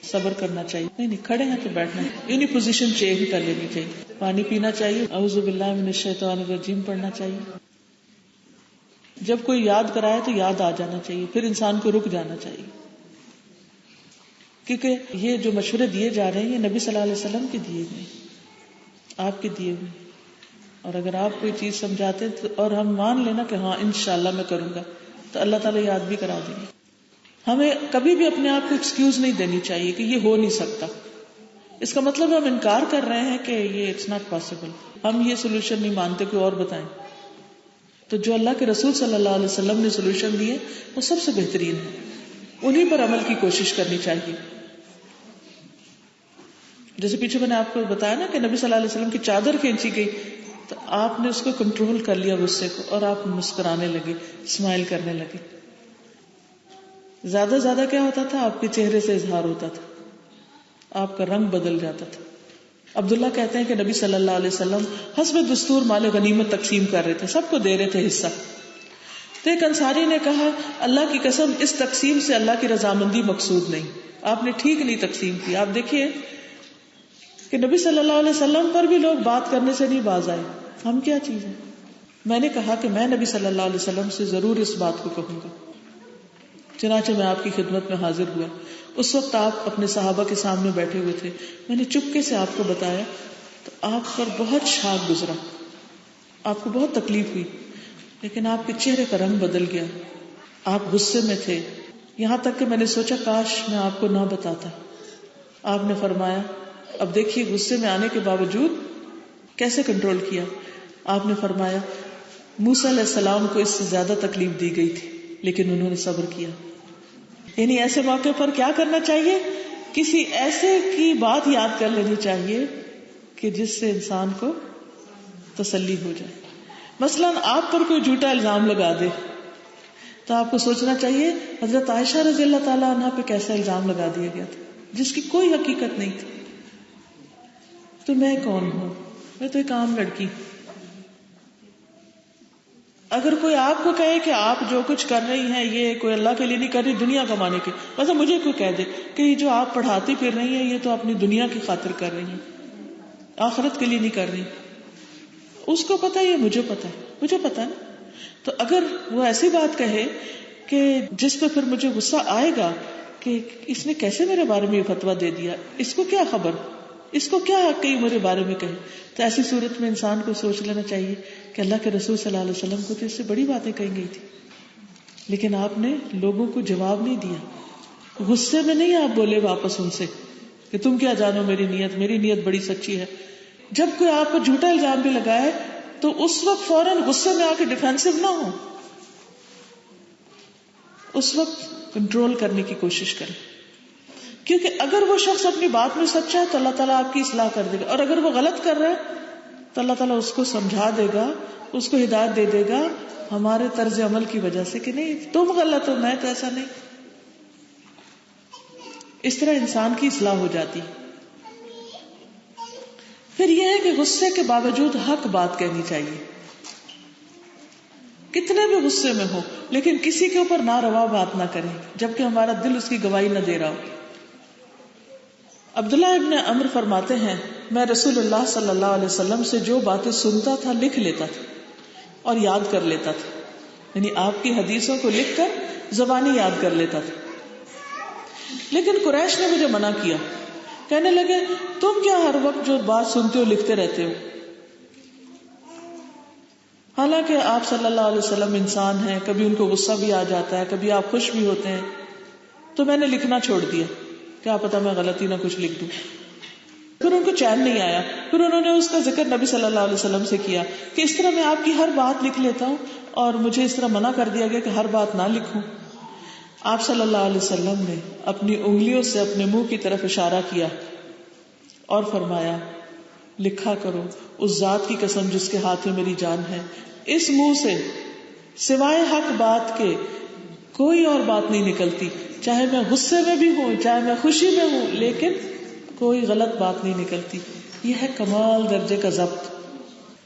صبر کرنا چاہیے. نہیں کھڑے ہیں تو بیٹھنا ہے، یعنی پوزیشن چینج کر لینی چاہیے. پانی پینا چاہیے، اعوذ باللہ من الشیطان الرجیم پڑھنا چاہیے. جب کوئی یاد کرائے تو یاد آ جانا چاہیے، پھر انسان کو رک جانا چاہیے. کیونکہ یہ جو مشورے دیے جا رہے ہیں یہ نبی صلی اللہ علیہ وسلم کے دیے ہوئے، آپ کے دیے ہوئے. اور اگر آپ کوئی چیز سمجھاتے تو اور ہم مان لینا کہ ہاں انشاءاللہ میں کروں گا تو اللہ تعالیٰ یاد بھی کرا دیں گے. ہمیں کبھی بھی اپنے آپ کو ایکسکیوز نہیں دینی چاہیے کہ یہ ہو نہیں سکتا. اس کا مطلب ہم انکار کر رہے ہیں کہ یہ اٹس ناٹ پاسبل، ہم یہ سولوشن نہیں مانتے، کوئی اور بتائیں. تو جو اللہ کے رسول صلی اللہ علیہ وسلم نے سولوشن دیے وہ سب سے بہترین ہے، انہیں پر عمل کی کوشش کرنی چاہیے. جیسے پیچھے میں نے آپ کو بتایا نا کہ نبی صلی اللہ علیہ وسلم کی چادر کھینچی گئی تو آپ نے اس کو کنٹرول کر لیا غصے کو، اور آپ مسکرانے لگے، اسمائل کرنے لگے. زیادہ زیادہ کیا ہوتا تھا؟ آپ کے چہرے سے اظہار ہوتا تھا، آپ کا رنگ بدل جاتا تھا. عبداللہ کہتے ہیں کہ نبی صلی اللہ علیہ وسلم حسب دستور مال غنیمت تقسیم کر رہے تھے، سب کو دے رہے تھے حصہ. تو ایک انصاری نے کہا اللہ کی قسم اس تقسیم سے اللہ کی رضامندی مقصود نہیں، آپ نے ٹھیک نہیں تقسیم کی. آپ دیکھیے کہ نبی صلی اللہ علیہ وسلم پر بھی لوگ بات کرنے سے نہیں باز آئے، ہم کیا چیز ہے. میں نے کہا کہ میں نبی صلی اللہ علیہ وسلم سے ضرور اس بات کو کہوں گا. چنانچہ میں آپ کی خدمت میں حاضر ہوا. اس وقت آپ اپنے صحابہ کے سامنے بیٹھے ہوئے تھے. میں نے چپکے سے آپ کو بتایا تو آپ پر بہت شاک گزرا، آپ کو بہت تکلیف ہوئی، لیکن آپ کے چہرے کا رنگ بدل گیا. آپ غصے میں تھے، یہاں تک کہ میں نے سوچا کاش میں آپ کو نہ بتاتا. آپ نے فرمایا اب دیکھیے غصے میں آنے کے باوجود کیسے کنٹرول کیا. آپ نے فرمایا موسیٰ علیہ السلام کو اس سے زیادہ تکلیف دی گئی تھی لیکن انہوں نے صبر کیا. یعنی ایسے موقع پر کیا کرنا چاہیے؟ کسی ایسے کی بات یاد کر لینی چاہیے کہ جس سے انسان کو تسلی ہو جائے. مثلاً آپ پر کوئی جھوٹا الزام لگا دے تو آپ کو سوچنا چاہیے حضرت عائشہ رضی اللہ تعالیٰ عنہ پہ کیسا الزام لگا دیا گیا تھا جس کی کوئی حقیقت نہیں تھی. تو میں کون ہوں؟ میں تو ایک عام لڑکی. اگر کوئی آپ کو کہے کہ آپ جو کچھ کر رہی ہیں یہ کوئی اللہ کے لیے نہیں کر رہی، دنیا کمانے کے، مطلب مجھے کوئی کہہ دے کہ یہ جو آپ پڑھاتی پھر رہی ہیں یہ تو اپنی دنیا کی خاطر کر رہی ہیں، آخرت کے لیے نہیں کر رہی، اس کو پتا ہے یہ مجھے پتا ہے، مجھے پتا ہے نا. تو اگر وہ ایسی بات کہے کہ جس پہ پھر مجھے غصہ آئے گا کہ اس نے کیسے میرے بارے میں یہ فتویٰ دے دیا، اس کو کیا خبر، اس کو کیا حق کہ میرے بارے میں کہے. تو ایسی صورت میں انسان کو سوچ لینا چاہیے کہ اللہ کے رسول صلی اللہ علیہ وسلم کو تو اس سے بڑی باتیں کہی گئی تھی لیکن آپ نے لوگوں کو جواب نہیں دیا. غصے میں نہیں آپ بولے واپس ان سے کہ تم کیا جانو میری نیت بڑی سچی ہے. جب کوئی آپ کو جھوٹا الزام بھی لگائے تو اس وقت فوراً غصے میں آ کے ڈیفینسو نہ ہو، اس وقت کنٹرول کرنے کی کوشش کریں. کیونکہ اگر وہ شخص اپنی بات میں سچا ہے تو اللہ تعالیٰ آپ کی اصلاح کر دے گا، اور اگر وہ غلط کر رہا ہے تو اللہ تعالیٰ اس کو سمجھا دے گا، اس کو ہدایت دے دے گا ہمارے طرز عمل کی وجہ سے کہ نہیں تم غلط ہو، میں تو ایسا نہیں. اس طرح انسان کی اصلاح ہو جاتی. پھر یہ ہے کہ غصے کے باوجود حق بات کہنی چاہیے، کتنے بھی غصے میں ہو لیکن کسی کے اوپر ناروا بات نہ کریں جبکہ ہمارا دل اس کی گواہی نہ دے رہا ہو. عبداللہ ابن عمر فرماتے ہیں میں رسول اللہ صلی اللہ علیہ وسلم سے جو باتیں سنتا تھا لکھ لیتا تھا اور یاد کر لیتا تھا، یعنی آپ کی حدیثوں کو لکھ کر زبانی یاد کر لیتا تھا. لیکن قریش نے مجھے منع کیا، کہنے لگے تم کیا ہر وقت جو بات سنتے ہو لکھتے رہتے ہو. حالانکہ آپ صلی اللہ علیہ وسلم انسان ہیں، کبھی ان کو غصہ بھی آ جاتا ہے، کبھی آپ خوش بھی ہوتے ہیں. تو میں نے لکھنا چھوڑ دیا، کیا پتا میں غلطی نہ کچھ لکھ دوں. پھر ان کو چین نہیں آیا، پھر انہوں نے اس کا ذکر نبی صلی اللہ علیہ وسلم سے کیا کہ اس طرح میں آپ کی ہر بات لکھ لیتا ہوں اور مجھے اس طرح منع کر دیا گیا کہ ہر بات نہ لکھوں. آپ صلی اللہ علیہ وسلم نے اپنی انگلیوں سے اپنے منہ کی طرف اشارہ کیا اور فرمایا لکھا کرو، اس ذات کی قسم جس کے ہاتھ میں میری جان ہے، اس منہ سے سوائے حق بات کے کوئی اور بات نہیں نکلتی، چاہے میں غصے میں بھی ہوں چاہے میں خوشی میں ہوں، لیکن کوئی غلط بات نہیں نکلتی. یہ ہے کمال درجے کا ضبط.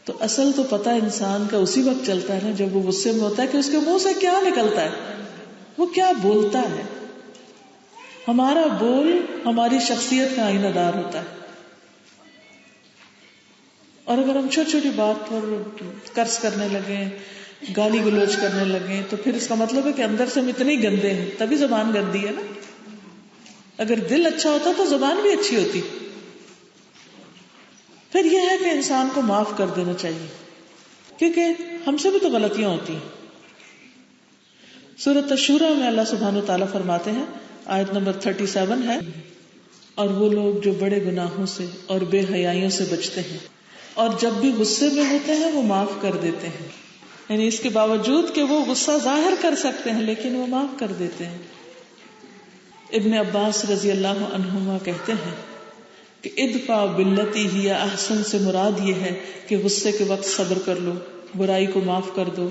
تو اصل تو پتہ انسان کا اسی وقت چلتا ہے نا جب وہ غصے میں ہوتا ہے کہ اس کے منہ سے کیا نکلتا ہے، وہ کیا بولتا ہے. ہمارا بول ہماری شخصیت کا آئینہ دار ہوتا ہے. اور اگر ہم چھوٹی چھوٹی بات پر قرض کرنے لگیں، گالی گلوچ کرنے لگیں، تو پھر اس کا مطلب ہے کہ اندر سے ہم اتنے ہی گندے ہیں، تبھی زبان گندی ہے نا. اگر دل اچھا ہوتا تو زبان بھی اچھی ہوتی. پھر یہ ہے کہ انسان کو معاف کر دینا چاہیے کیونکہ ہم سے بھی تو غلطیاں ہوتی ہیں. سورۃ الشورى میں اللہ سبحانہ وتعالیٰ فرماتے ہیں، آیت نمبر 37 ہے، اور وہ لوگ جو بڑے گناہوں سے اور بے حیائیوں سے بچتے ہیں اور جب بھی غصے میں ہوتے ہیں وہ معاف کر دیتے ہیں. یعنی اس کے باوجود کہ وہ غصہ ظاہر کر سکتے ہیں لیکن وہ معاف کر دیتے ہیں. ابن عباس رضی اللہ عنہما کہتے ہیں کہ ادفع باللتی ہی احسن سے مراد یہ ہے کہ غصے کے وقت صبر کر لو، برائی کو معاف کر دو.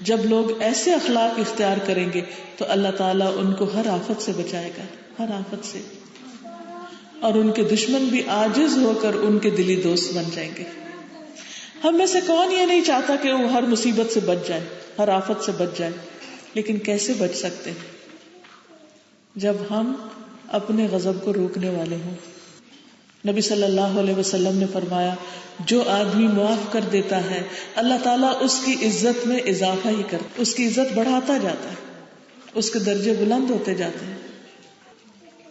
جب لوگ ایسے اخلاق اختیار کریں گے تو اللہ تعالیٰ ان کو ہر آفت سے بچائے گا، ہر آفت سے، اور ان کے دشمن بھی عاجز ہو کر ان کے دلی دوست بن جائیں گے. ہم میں سے کون یہ نہیں چاہتا کہ وہ ہر مصیبت سے بچ جائے، ہر آفت سے بچ جائے، لیکن کیسے بچ سکتے ہیں؟ جب ہم اپنے غضب کو روکنے والے ہوں. نبی صلی اللہ علیہ وسلم نے فرمایا جو آدمی معاف کر دیتا ہے اللہ تعالیٰ اس کی عزت میں اضافہ ہی کرتا، اس کی عزت بڑھاتا جاتا ہے، اس کے درجے بلند ہوتے جاتے ہیں.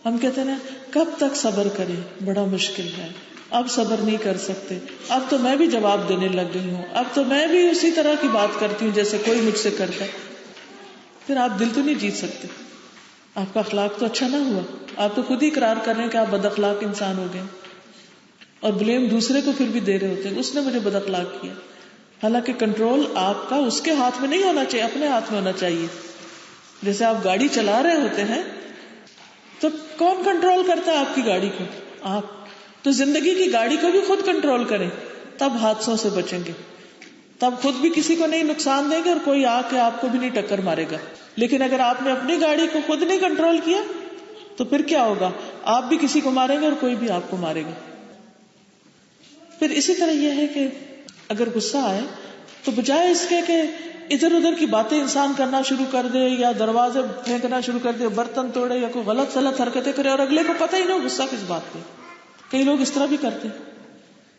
ہم کہتے ہیں نا کب تک صبر کریں، بڑا مشکل ہے، اب صبر نہیں کر سکتے، اب تو میں بھی جواب دینے لگ گئی ہوں، اب تو میں بھی اسی طرح کی بات کرتی ہوں جیسے کوئی مجھ سے کرتا ہے. پھر آپ دل تو نہیں جیت سکتے، آپ کا اخلاق تو اچھا نہ ہوا، آپ تو خود ہی اقرار کر رہے ہیں کہ آپ بد اخلاق انسان ہو گئے، اور بلیم دوسرے کو پھر بھی دے رہے ہوتے ہیں اس نے مجھے بد اخلاق کیا. حالانکہ کنٹرول آپ کا اس کے ہاتھ میں نہیں ہونا چاہیے، اپنے ہاتھ میں ہونا چاہیے. جیسے آپ گاڑی چلا رہے ہوتے ہیں تو کون کنٹرول کرتا ہے آپ کی گاڑی کو؟ آپ. تو زندگی کی گاڑی کو بھی خود کنٹرول کریں، تب حادثوں سے بچیں گے، تب خود بھی کسی کو نہیں نقصان دیں گے اور کوئی آ کے آپ کو بھی نہیں ٹکر مارے گا. لیکن اگر آپ نے اپنی گاڑی کو خود نہیں کنٹرول کیا تو پھر کیا ہوگا؟ آپ بھی کسی کو ماریں گے اور کوئی بھی آپ کو مارے گا. پھر اسی طرح یہ ہے کہ اگر غصہ آئے تو بجائے اس کے کہ ادھر ادھر کی باتیں انسان کرنا شروع کر دے یا دروازے پھینکنا شروع کر دے، برتن توڑے یا کوئی غلط سلط حرکتیں کرے اور اگلے کو پتہ ہی نہیں غصہ کس بات پہ. کئی لوگ اس طرح بھی کرتے ہیں،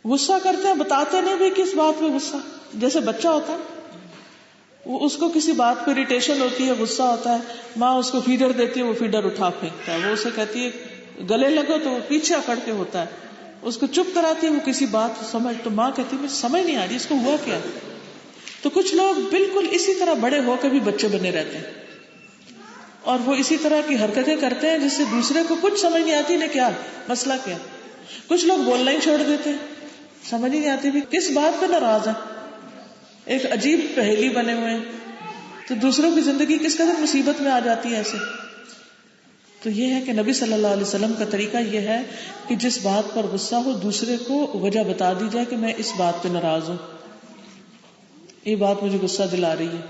غصہ کرتے ہیں بتاتے نہیں بھی کس بات پہ غصہ. جیسے بچہ ہوتا ہے، وہ اس کو کسی بات پہ اریٹیشن ہوتی ہے، غصہ ہوتا ہے، ماں اس کو فیڈر دیتی ہے، وہ فیڈر اٹھا پھینکتا ہے. وہ اسے کہتی ہے گلے لگو تو وہ پیچھے اکڑ کے ہوتا ہے. اس کو چپ کراتی ہے، وہ کسی بات سمجھ، تو ماں کہتی ہے مجھے سمجھ نہیں آ رہی اس کو ہوا کیا. تو کچھ لوگ بالکل اسی طرح بڑے ہو کے بھی بچے بنے رہتے ہیں اور وہ اسی طرح کی حرکتیں کرتے ہیں جس سے دوسرے کو کچھ سمجھ نہیں آتی انہیں کیا مسئلہ کیا. کچھ لوگ بولنا ہی چھوڑ دیتے ہیں، سمجھ ہی نہیں آتی بھی کس بات پہ ناراض ہے. ایک عجیب پہیلی بنے ہوئے ہیں، تو دوسروں کی زندگی کس قدر مصیبت میں آ جاتی ہے ایسے. تو یہ ہے کہ نبی صلی اللہ علیہ وسلم کا طریقہ یہ ہے کہ جس بات پر غصہ ہو دوسرے کو وجہ بتا دی جائے کہ میں اس بات پہ ناراض ہوں، یہ بات مجھے غصہ دلا رہی ہے.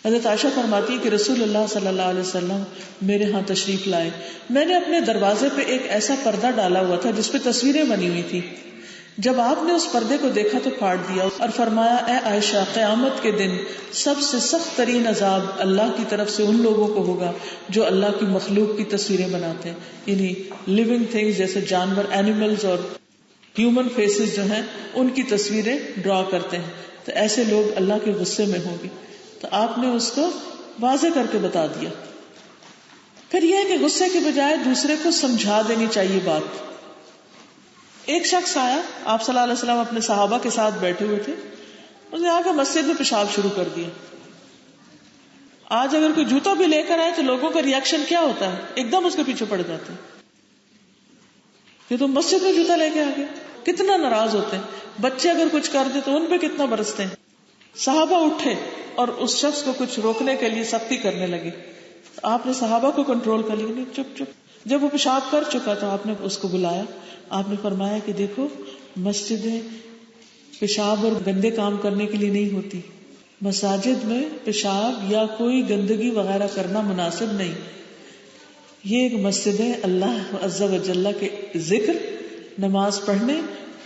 حضرت عائشہ فرماتی ہے کہ رسول اللہ صلی اللہ علیہ وسلم میرے ہاں تشریف لائے. میں نے اپنے دروازے پہ ایک ایسا پردہ ڈالا ہوا تھا جس پہ تصویریں بنی ہوئی تھی. جب آپ نے اس پردے کو دیکھا تو پھاڑ دیا اور فرمایا اے عائشہ، قیامت کے دن سب سے سخت ترین عذاب اللہ کی طرف سے ان لوگوں کو ہوگا جو اللہ کی مخلوق کی تصویریں بناتے ہیں، یعنی لیونگ تھنگز جیسے جانور، اینیملز اور ہیومن فیسز جو ہیں ان کی تصویریں ڈرا کرتے ہیں. تو ایسے لوگ اللہ کے غصے میں ہوں گے. تو آپ نے اس کو واضح کر کے بتا دیا. پھر یہ ہے کہ غصے کے بجائے دوسرے کو سمجھا دینی چاہیے بات. ایک شخص آیا، آپ صلی اللہ علیہ وسلم اپنے صحابہ کے ساتھ بیٹھے ہوئے تھے، اس نے آ کے مسجد میں پیشاب شروع کر دیا. آج اگر کوئی جوتا بھی لے کر آئے تو لوگوں کا ریئیکشن کیا ہوتا ہے؟ ایک دم اس کے پیچھے پڑ جاتے ہیں کہ تم مسجد میں جوتا لے کے آ گئے. کتنا ناراض ہوتے ہیں. بچے اگر کچھ کر دے تو ان پہ کتنا برستے ہیں. صحابہ اٹھے اور اس شخص کو کچھ روکنے کے لیے سختی کرنے لگے. آپ نے صحابہ کو کنٹرول کر لیا، نہیں چپ چپ. جب وہ پیشاب کر چکا تو آپ نے اس کو بلایا. آپ نے فرمایا کہ دیکھو مسجدیں پیشاب اور گندے کام کرنے کے لیے نہیں ہوتی، مساجد میں پیشاب یا کوئی گندگی وغیرہ کرنا مناسب نہیں. یہ ایک مسجدیں اللہ عز و جل کے ذکر، نماز پڑھنے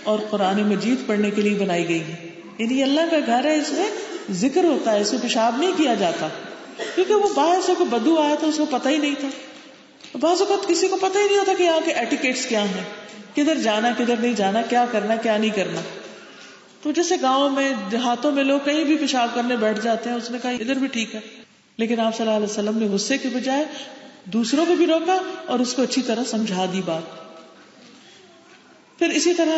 اور قرآن مجید پڑھنے کے لیے بنائی گئی ہے. یعنی اللہ کا گھر ہے، اس میں ذکر ہوتا ہے، اس میں پیشاب نہیں کیا جاتا. کیونکہ وہ باہر سے کوئی بدو آیا تھا، اس کو پتہ ہی نہیں تھا. بعض اوقات کسی کو پتہ ہی نہیں ہوتا کہ یہاں کے ایٹیکیٹس کیا ہیں، کدھر جانا کدھر نہیں جانا، کیا کرنا کیا نہیں کرنا. تو جیسے گاؤں میں دیہاتوں میں لوگ کہیں بھی پیشاب کرنے بیٹھ جاتے ہیں، اس نے کہا ادھر بھی ٹھیک ہے. لیکن آپ صلی اللہ علیہ وسلم نے غصے کے بجائے دوسروں کو بھی روکا اور اس کو اچھی طرح سمجھا دی بات. پھر اسی طرح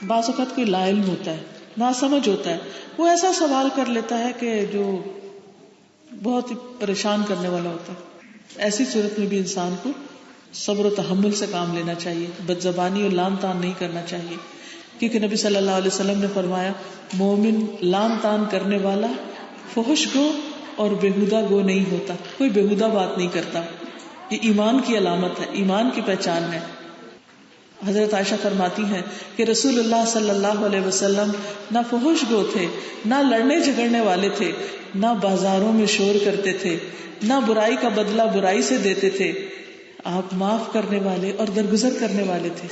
بعض اوقات کوئی لا علم ہوتا ہے، ناسمجھ ہوتا ہے، وہ ایسا سوال کر لیتا ہے کہ جو بہت ہی پریشان کرنے والا ہوتا ہے. ایسی صورت میں بھی انسان کو صبر و تحمل سے کام لینا چاہیے، بد زبانی اور لام تان نہیں کرنا چاہیے. کیونکہ نبی صلی اللہ علیہ وسلم نے فرمایا مومن لام تان کرنے والا فحش گو اور بےہودہ گو نہیں ہوتا، کوئی بےہودہ بات نہیں کرتا. یہ ایمان کی علامت ہے، ایمان کی پہچان ہے. حضرت عائشہ فرماتی ہیں کہ رسول اللہ صلی اللہ علیہ وسلم نہ فحش گو تھے، نہ لڑنے جھگڑنے والے تھے، نہ بازاروں میں شور کرتے تھے، نہ برائی کا بدلہ برائی سے دیتے تھے. آپ معاف کرنے والے اور درگزر کرنے والے تھے.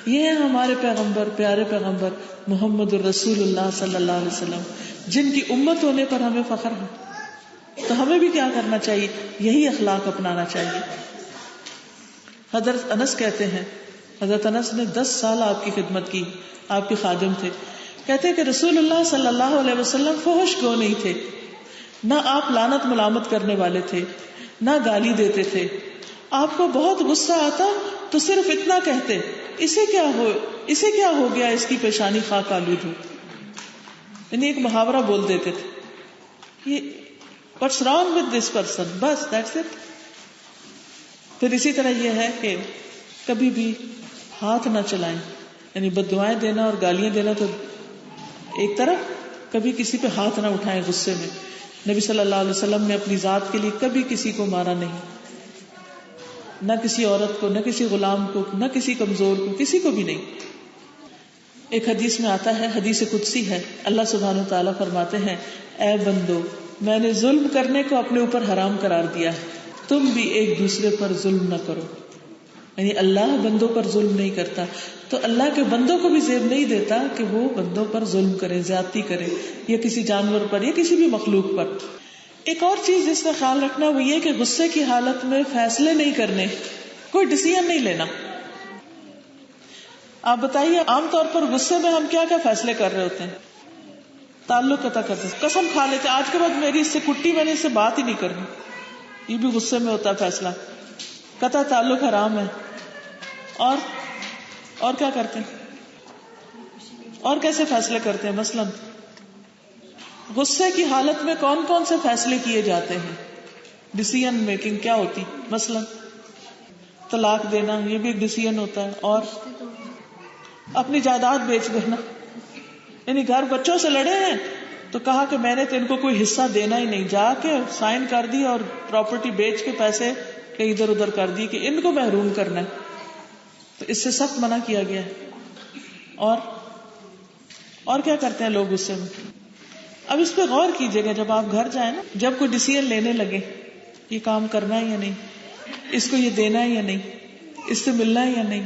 یہ ہے ہمارے پیغمبر، پیارے پیغمبر محمد الرسول اللہ صلی اللہ علیہ وسلم، جن کی امت ہونے پر ہمیں فخر ہے. تو ہمیں بھی کیا کرنا چاہیے؟ یہی اخلاق اپنانا چاہیے. حضرت انس کہتے ہیں، حضرت انس نے 10 سال آپ کی خدمت کی، آپ کے خادم تھے. کہتے ہیں کہ رسول اللہ صلی اللہ علیہ وسلم فحش گو نہیں تھے، نہ آپ لعنت ملامت کرنے والے تھے، نہ گالی دیتے تھے. آپ کو بہت غصہ آتا تو صرف اتنا کہتے اسے کیا ہو گیا، اس کی پیشانی خاک آلود ہو. یعنی ایک محاورہ بول دیتے تھے، یہ what's wrong with this person، بس that's it. پھر اسی طرح یہ ہے کہ کبھی بھی ہاتھ نہ چلائیں. یعنی بد دعائیں دینا اور گالیاں دینا تو ایک طرف کبھی کسی پہ ہاتھ نہ اٹھائیں غصے میں. نبی صلی اللہ علیہ وسلم نے اپنی ذات کے لیے کبھی کسی کو مارا نہیں, نہ کسی عورت کو, نہ کسی غلام کو, نہ کسی کمزور کو, کسی کو بھی نہیں. ایک حدیث میں آتا ہے, حدیث قدسی ہے, اللہ سبحانہ وتعالیٰ فرماتے ہیں, اے بندو میں نے ظلم کرنے کو اپنے اوپر حرام قرار دیا ہے, تم بھی ایک دوسرے پر ظلم نہ کرو. یعنی اللہ بندوں پر ظلم نہیں کرتا, تو اللہ کے بندوں کو بھی زیب نہیں دیتا کہ وہ بندوں پر ظلم کریں, زیادتی کریں, یا کسی جانور پر یا کسی بھی مخلوق پر. ایک اور چیز جس کا خیال رکھنا وہ یہ کہ غصے کی حالت میں فیصلے نہیں کرنے, کوئی ڈیسیژن نہیں لینا. آپ بتائیے عام طور پر غصے میں ہم کیا کیا فیصلے کر رہے ہوتے ہیں؟ تعلق قطع کرتے, قسم کھا لیتے آج کے بعد میری اس سے کٹی, میں نے اس سے بات ہی نہیں کرنی. یہ بھی غصے میں ہوتا ہے فیصلہ. قطع تعلق حرام ہے. اور کیا کرتے ہیں, اور کیسے فیصلے کرتے ہیں؟ مثلا غصے کی حالت میں کون کون سے فیصلے کیے جاتے ہیں, ڈیسیژن میکنگ کیا ہوتی؟ مثلا طلاق دینا, یہ بھی ایک ڈیسیژن ہوتا ہے. اور اپنی جائیداد بیچ دینا, یعنی گھر بچوں سے لڑے ہیں تو کہا کہ میں نے تو ان کو کوئی حصہ دینا ہی نہیں, جا کے سائن کر دی اور پراپرٹی بیچ کے پیسے کہیں ادھر ادھر کر دی کہ ان کو محروم کرنا ہے. تو اس سے سخت منع کیا گیا ہے. اور کیا کرتے ہیں لوگ غصے میں؟ اب اس پہ غور کیجئے گا جب آپ گھر جائیں نا, جب کوئی ڈیسیژن لینے لگے, یہ کام کرنا ہے یا نہیں, اس کو یہ دینا ہے یا نہیں, اس سے ملنا ہے یا نہیں,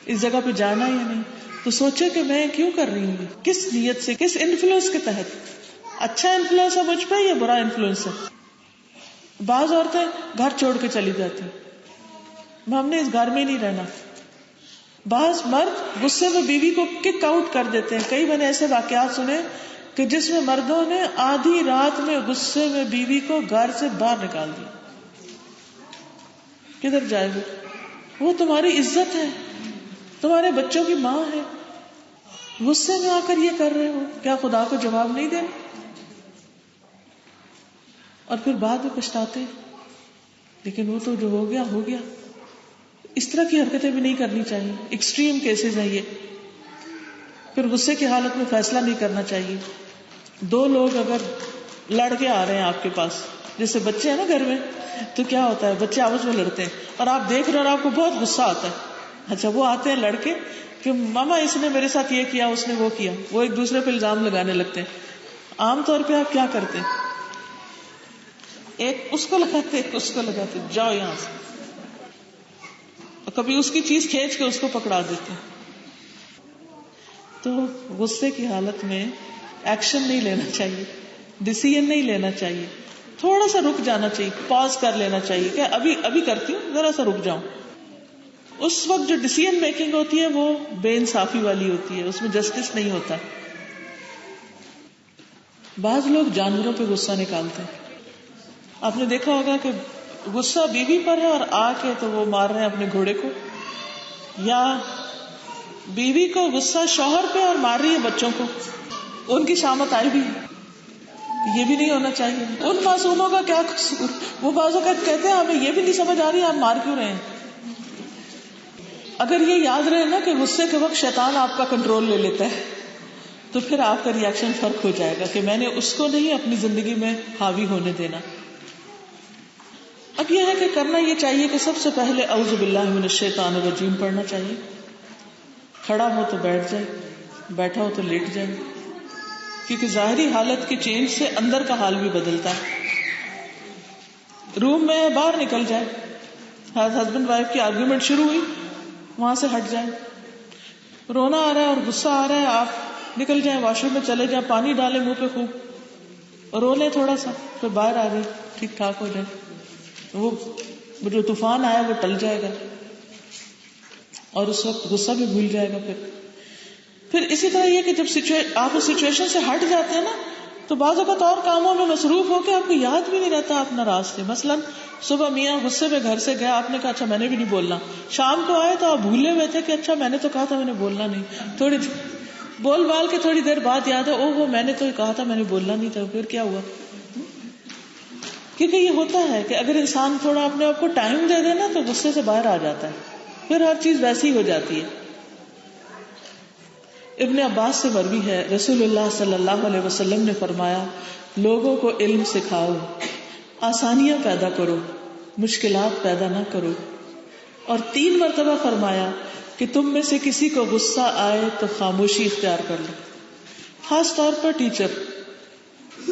اس جگہ پہ جانا ہے یا نہیں, تو سوچے کہ میں کیوں کر رہی ہوں, کس نیت سے, کس انفلوئنس کے تحت. اچھا انفلوئنس ہے مجھ پہ یا برا انفلوئنس ہے؟ بعض عورتیں گھر چھوڑ کے چلی جاتی, ہم نے اس گھر میں ہی نہیں رہنا. بعض مرد غصے میں بیوی کو کک آؤٹ کر دیتے ہیں. کئی میں نے ایسے واقعات سنے کہ جس میں مردوں نے آدھی رات میں غصے میں بیوی کو گھر سے باہر نکال دیا. کدھر جائے وہ تمہاری عزت ہے, تمہارے بچوں کی ماں ہے, غصے میں آ کر یہ کر رہے ہو, کیا خدا کو جواب نہیں دینا؟ اور پھر بعد میں پچھتاتے, لیکن وہ تو جو ہو گیا ہو گیا. اس طرح کی حرکتیں بھی نہیں کرنی چاہیے, ایکسٹریم کیسز ہیں یہ. پھر غصے کی حالت میں فیصلہ نہیں کرنا چاہیے. دو لوگ اگر لڑ کے آ رہے ہیں آپ کے پاس, جیسے بچے ہیں نا گھر میں, تو کیا ہوتا ہے بچے آپس میں لڑتے ہیں اور آپ دیکھ رہے ہیں اور آپ کو بہت غصہ آتا ہے. اچھا وہ آتے ہیں لڑ کے کہ ماما اس نے میرے ساتھ یہ کیا, اس نے وہ کیا, وہ ایک دوسرے پہ الزام لگانے لگتے ہیں. عام طور پہ آپ کیا کرتے ہیں؟ ایک اس کو لگاتے, ایک اس کو لگاتے, جاؤ یہاں سے. کبھی اس کی چیز کھینچ کے اس کو پکڑا دیتے ہیں. تو غصے کی حالت میں ایکشن نہیں لینا چاہیے, ڈیسیژن نہیں لینا چاہیے, تھوڑا سا رک جانا چاہیے, پاز کر لینا چاہیے کہ ابھی کرتی ہوں, ذرا سا رک جاؤں. اس وقت جو ڈیسیژن میکنگ ہوتی ہے وہ بے انصافی والی ہوتی ہے, اس میں جسٹس نہیں ہوتا. بعض لوگ جانوروں پہ غصہ نکالتے ہیں. آپ نے دیکھا ہوگا کہ غصہ بیوی پر ہے اور آ کے تو وہ مار رہے ہیں اپنے گھوڑے کو, یا بیوی کو غصہ شوہر پہ اور مار رہی ہے بچوں کو, ان کی شامت آئی بھی. یہ بھی نہیں ہونا چاہیے. ان معصوموں کا کیا قصور؟ وہ بعض اوقات کہتے ہیں ہمیں یہ بھی نہیں سمجھ آ رہی آپ مار کیوں رہے ہیں. اگر یہ یاد رہے نا کہ غصے کے وقت شیطان آپ کا کنٹرول لے لیتا ہے, تو پھر آپ کا ریئیکشن فرق ہو جائے گا کہ میں نے اس کو نہیں اپنی زندگی میں حاوی ہونے دینا. اب یہ ہے کہ کرنا یہ چاہیے کہ سب سے پہلے اعوذ باللہ من الشیطان الرجیم پڑھنا چاہیے. کھڑا ہو تو بیٹھ جائے, بیٹھا ہو تو لیٹ جائے, کیونکہ ظاہری حالت کے چینج سے اندر کا حال بھی بدلتا ہے. روم میں باہر نکل جائے, ہسبینڈ وائف کی آرگیومنٹ شروع ہوئی, وہاں سے ہٹ جائے. رونا آ رہا ہے اور غصہ آ رہا ہے, آپ نکل جائیں, واش روم میں چلے جائیں, پانی ڈالیں منہ پہ خوب, رو لیں تھوڑا سا, پھر باہر آ گئے, ٹھیک ٹھاک ہو جائے. وہ جو طوفان آیا وہ ٹل جائے گا اور اس وقت غصہ بھی بھول جائے گا. پھر اسی طرح یہ کہ جب آپ اس سچویشن سے ہٹ جاتے ہیں نا, تو بعض اوقات اور کاموں میں مصروف ہو کے آپ کو یاد بھی نہیں رہتا آپ ناراض تھے. مثلا صبح میاں غصے میں گھر سے گیا, آپ نے کہا اچھا میں نے بھی نہیں بولنا. شام کو آئے تو آپ بھولے ہوئے تھے کہ اچھا میں نے تو کہا تھا میں نے بولنا نہیں. تھوڑی بول بال کے تھوڑی دیر بعد یاد ہے, وہ میں نے تو کہا تھا میں نے بولنا نہیں تھا. پھر کیا ہوا؟ کیونکہ یہ ہوتا ہے کہ اگر انسان تھوڑا اپنے آپ کو ٹائم دے دے نا تو غصے سے باہر آ جاتا ہے, پھر ہر چیز ویسی ہو جاتی ہے. ابن عباس سے مروی ہے رسول اللہ صلی اللہ علیہ وسلم نے فرمایا لوگوں کو علم سکھاؤ، آسانیاں پیدا کرو، مشکلات پیدا نہ کرو، اور 3 مرتبہ فرمایا کہ تم میں سے کسی کو غصہ آئے تو خاموشی اختیار کر لو. خاص طور پر ٹیچر،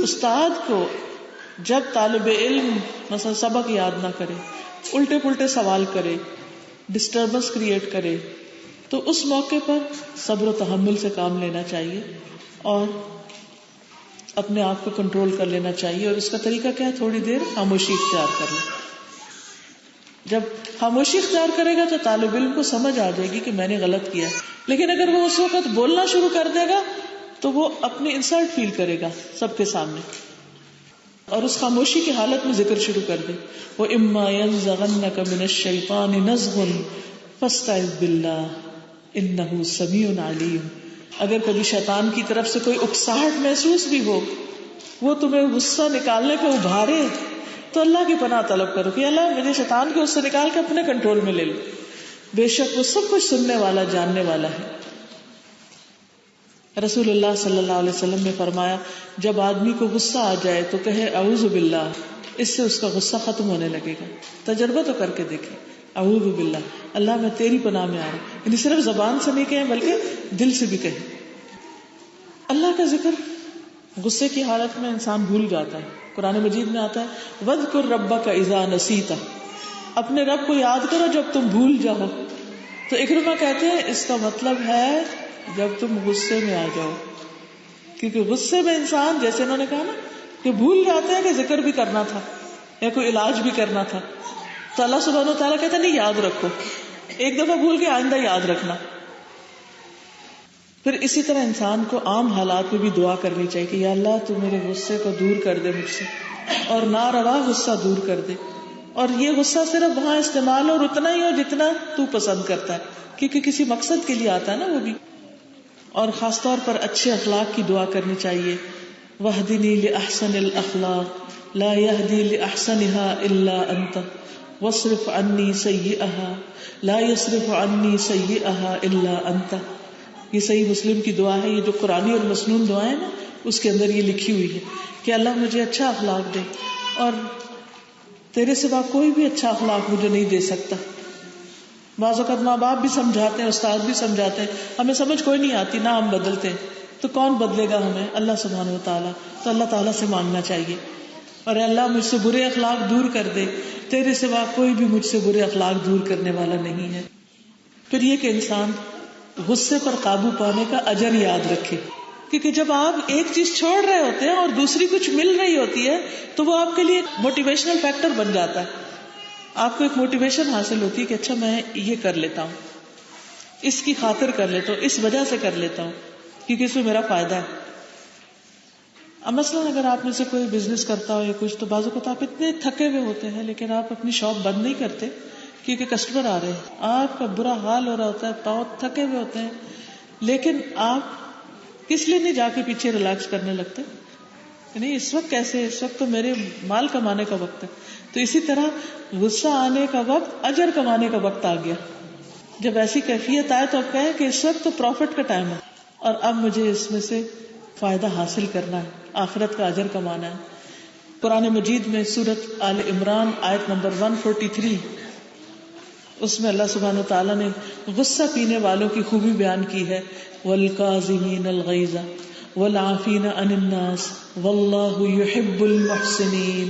استاد کو جب طالب علم مثلا سبق یاد نہ کرے، الٹے پلٹے سوال کرے، ڈسٹربنس کریٹ کرے، تو اس موقع پر صبر و تحمل سے کام لینا چاہیے اور اپنے آپ کو کنٹرول کر لینا چاہیے. اور اس کا طریقہ کیا ہے؟ تھوڑی دیر خاموشی اختیار کر لیں. جب خاموشی اختیار کرے گا تو طالب علم کو سمجھ آ جائے گی کہ میں نے غلط کیا ہے. لیکن اگر وہ اس وقت بولنا شروع کر دے گا تو وہ اپنی انسلٹ فیل کرے گا سب کے سامنے، اور اس خاموشی کی حالت میں ذکر شروع کر دے. وَإِمَّا يَنزَغَنَّكَ مِنَ الشَّيْطَانِ نَزْغٌ فَاسْتَعِذْ بِاللَّهِ إِنَّهُ سَمِيعٌ عَلِيمٌ. اگر کبھی شیطان کی طرف سے کوئی اکساہٹ محسوس بھی ہو، وہ تمہیں غصہ نکالنے کو ابھارے، تو اللہ کی پناہ طلب کرو کہ اللہ مجھے شیطان کے اس سے نکال کے اپنے کنٹرول میں لے لو. بے شک وہ سب کچھ سننے والا، جاننے والا ہے. رسول اللہ صلی اللہ علیہ وسلم نے فرمایا جب آدمی کو غصہ آ جائے تو کہے اعوذ باللہ، اس سے اس کا غصہ ختم ہونے لگے گا. تجربہ تو کر کے دیکھیں. اعوذ باللہ، اللہ میں تیری پناہ میں آ رہا ہوں. یعنی صرف زبان سے نہیں کہیں بلکہ دل سے بھی کہیں. اللہ کا ذکر غصے کی حالت میں انسان بھول جاتا ہے. قرآن مجید میں آتا ہے وَاذْكُرْ رَبَّكَ إِذَا نَسِيتَ، اپنے رب کو یاد کرو جب تم بھول جاؤ. تو اکرمہ کہتے ہیں اس کا مطلب ہے جب تم غصے میں آ جاؤ، کیونکہ غصے میں انسان جیسے انہوں نے کہا نا کہ بھول جاتے ہیں کہ ذکر بھی کرنا تھا یا کوئی علاج بھی کرنا تھا. تو اللہ سبحانہ و تعالیٰ کہتا ہے نہیں، یاد رکھو. ایک دفعہ بھول کے آئندہ یاد رکھنا. پھر اسی طرح انسان کو عام حالات میں بھی دعا کرنی چاہیے کہ یا اللہ تو میرے غصے کو دور کر دے مجھ سے، اور ناروا غصہ دور کر دے. اور یہ غصہ صرف وہاں استعمال اور اتنا ہی ہو جتنا تو پسند کرتا ہے، کیونکہ کسی مقصد کے لیے آتا ہے نا وہ بھی. اور خاص طور پر اچھے اخلاق کی دعا کرنی چاہیے. وَاهْدِنِي لِأَحْسَنِ الْأَخْلَاقِ لَا يَهْدِي لِأَحْسَنِهَا إِلَّا أَنْتَ وَاصْرِفْ عَنِّي سَيِّئَهَا لَا يَصْرِفُ عَنِّي سَيِّئَهَا إِلَّا أَنْتَ. یہ صحیح مسلم کی دعا ہے. یہ جو قرآنی اور مسنون دعائیں نا اس کے اندر یہ لکھی ہوئی ہے کہ اللہ مجھے اچھا اخلاق دے، اور تیرے سوا کوئی بھی اچھا اخلاق مجھے نہیں دے سکتا. بعض اوقات ماں باپ بھی سمجھاتے ہیں، استاد بھی سمجھاتے ہیں، ہمیں سمجھ کوئی نہیں آتی، نہ ہم بدلتے ہیں. تو کون بدلے گا ہمیں؟ اللہ سبحانہ و تعالیٰ. تو اللہ تعالیٰ سے مانگنا چاہیے اور اللہ مجھ سے برے اخلاق دور کر دے، تیرے سوا کوئی بھی مجھ سے برے اخلاق دور کرنے والا نہیں ہے. پھر یہ کہ انسان غصے پر قابو پانے کا اجر یاد رکھے، کیونکہ جب آپ ایک چیز چھوڑ رہے ہوتے ہیں اور دوسری کچھ مل رہی ہوتی ہے تو وہ آپ کے لیے موٹیویشنل فیکٹر بن جاتا ہے. آپ کو ایک موٹیویشن حاصل ہوتی ہے کہ اچھا میں یہ کر لیتا ہوں، اس کی خاطر کر لیتا ہوں، اس وجہ سے کر لیتا ہوں کیونکہ اس میں میرا فائدہ ہے. اب مثلاً اگر آپ میں سے کوئی بزنس کرتا ہو یا کچھ، تو بعض اوقات آپ اتنے تھکے ہوئے ہوتے ہیں لیکن آپ اپنی شاپ بند نہیں کرتے کیونکہ کسٹمر آ رہے ہیں، آپ کا برا حال ہو رہا ہوتا ہے، پاؤں تھکے ہوئے ہوتے ہیں، لیکن آپ کس لیے نہیں جا کے پیچھے ریلیکس کرنے لگتے؟ نہیں اس وقت کیسے، اس وقت تو میرے مال کمانے کا وقت ہے. تو اسی طرح غصہ آنے کا وقت اجر کمانے کا وقت آ گیا. جب ایسی کیفیت آئے تو اب کہیں کہ اس وقت تو پروفٹ کا ٹائم ہے اور اب مجھے اس میں سے فائدہ حاصل کرنا ہے، آخرت کا اجر کمانا ہے. قرآن مجید میں سورۃ آل عمران آیت نمبر 143، اس میں اللہ سبحانہ وتعالیٰ نے غصہ پینے والوں کی خوبی بیان کی ہے. وَالْقَاظِمِينَ الْغَيْظَ وَالْعَافِينَ عَنِ النَّاسِ وَاللَّهُ يُحِبُّ الْمُحْسِنِينَ.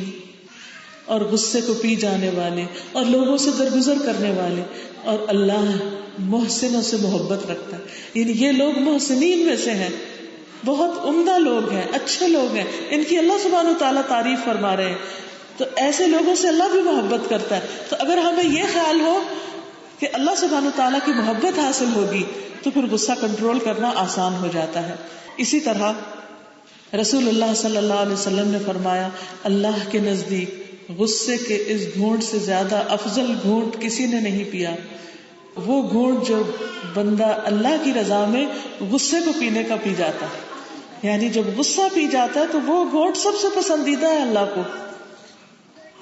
اور غصے کو پی جانے والے اور لوگوں سے درگزر کرنے والے، اور اللہ محسنوں سے محبت رکھتا ہے. یعنی یہ لوگ محسنین میں سے ہیں، بہت عمدہ لوگ ہیں، اچھے لوگ ہیں، ان کی اللہ سبحانہ وتعالیٰ تعریف فرما رہے ہیں. تو ایسے لوگوں سے اللہ بھی محبت کرتا ہے. تو اگر ہمیں یہ خیال ہو کہ اللہ سبحانہ وتعالیٰ کی محبت حاصل ہوگی تو پھر غصہ کنٹرول کرنا آسان ہو جاتا ہے. اسی طرح رسول اللہ صلی اللہ علیہ وسلم نے فرمایا اللہ کے نزدیک غصے کے اس گھونٹ سے زیادہ افضل گھونٹ کسی نے نہیں پیا. وہ گھونٹ جو بندہ اللہ کی رضا میں غصے کو پینے کا پی جاتا ہے، یعنی جب غصہ پی جاتا ہے تو وہ گھونٹ سب سے پسندیدہ ہے اللہ کو.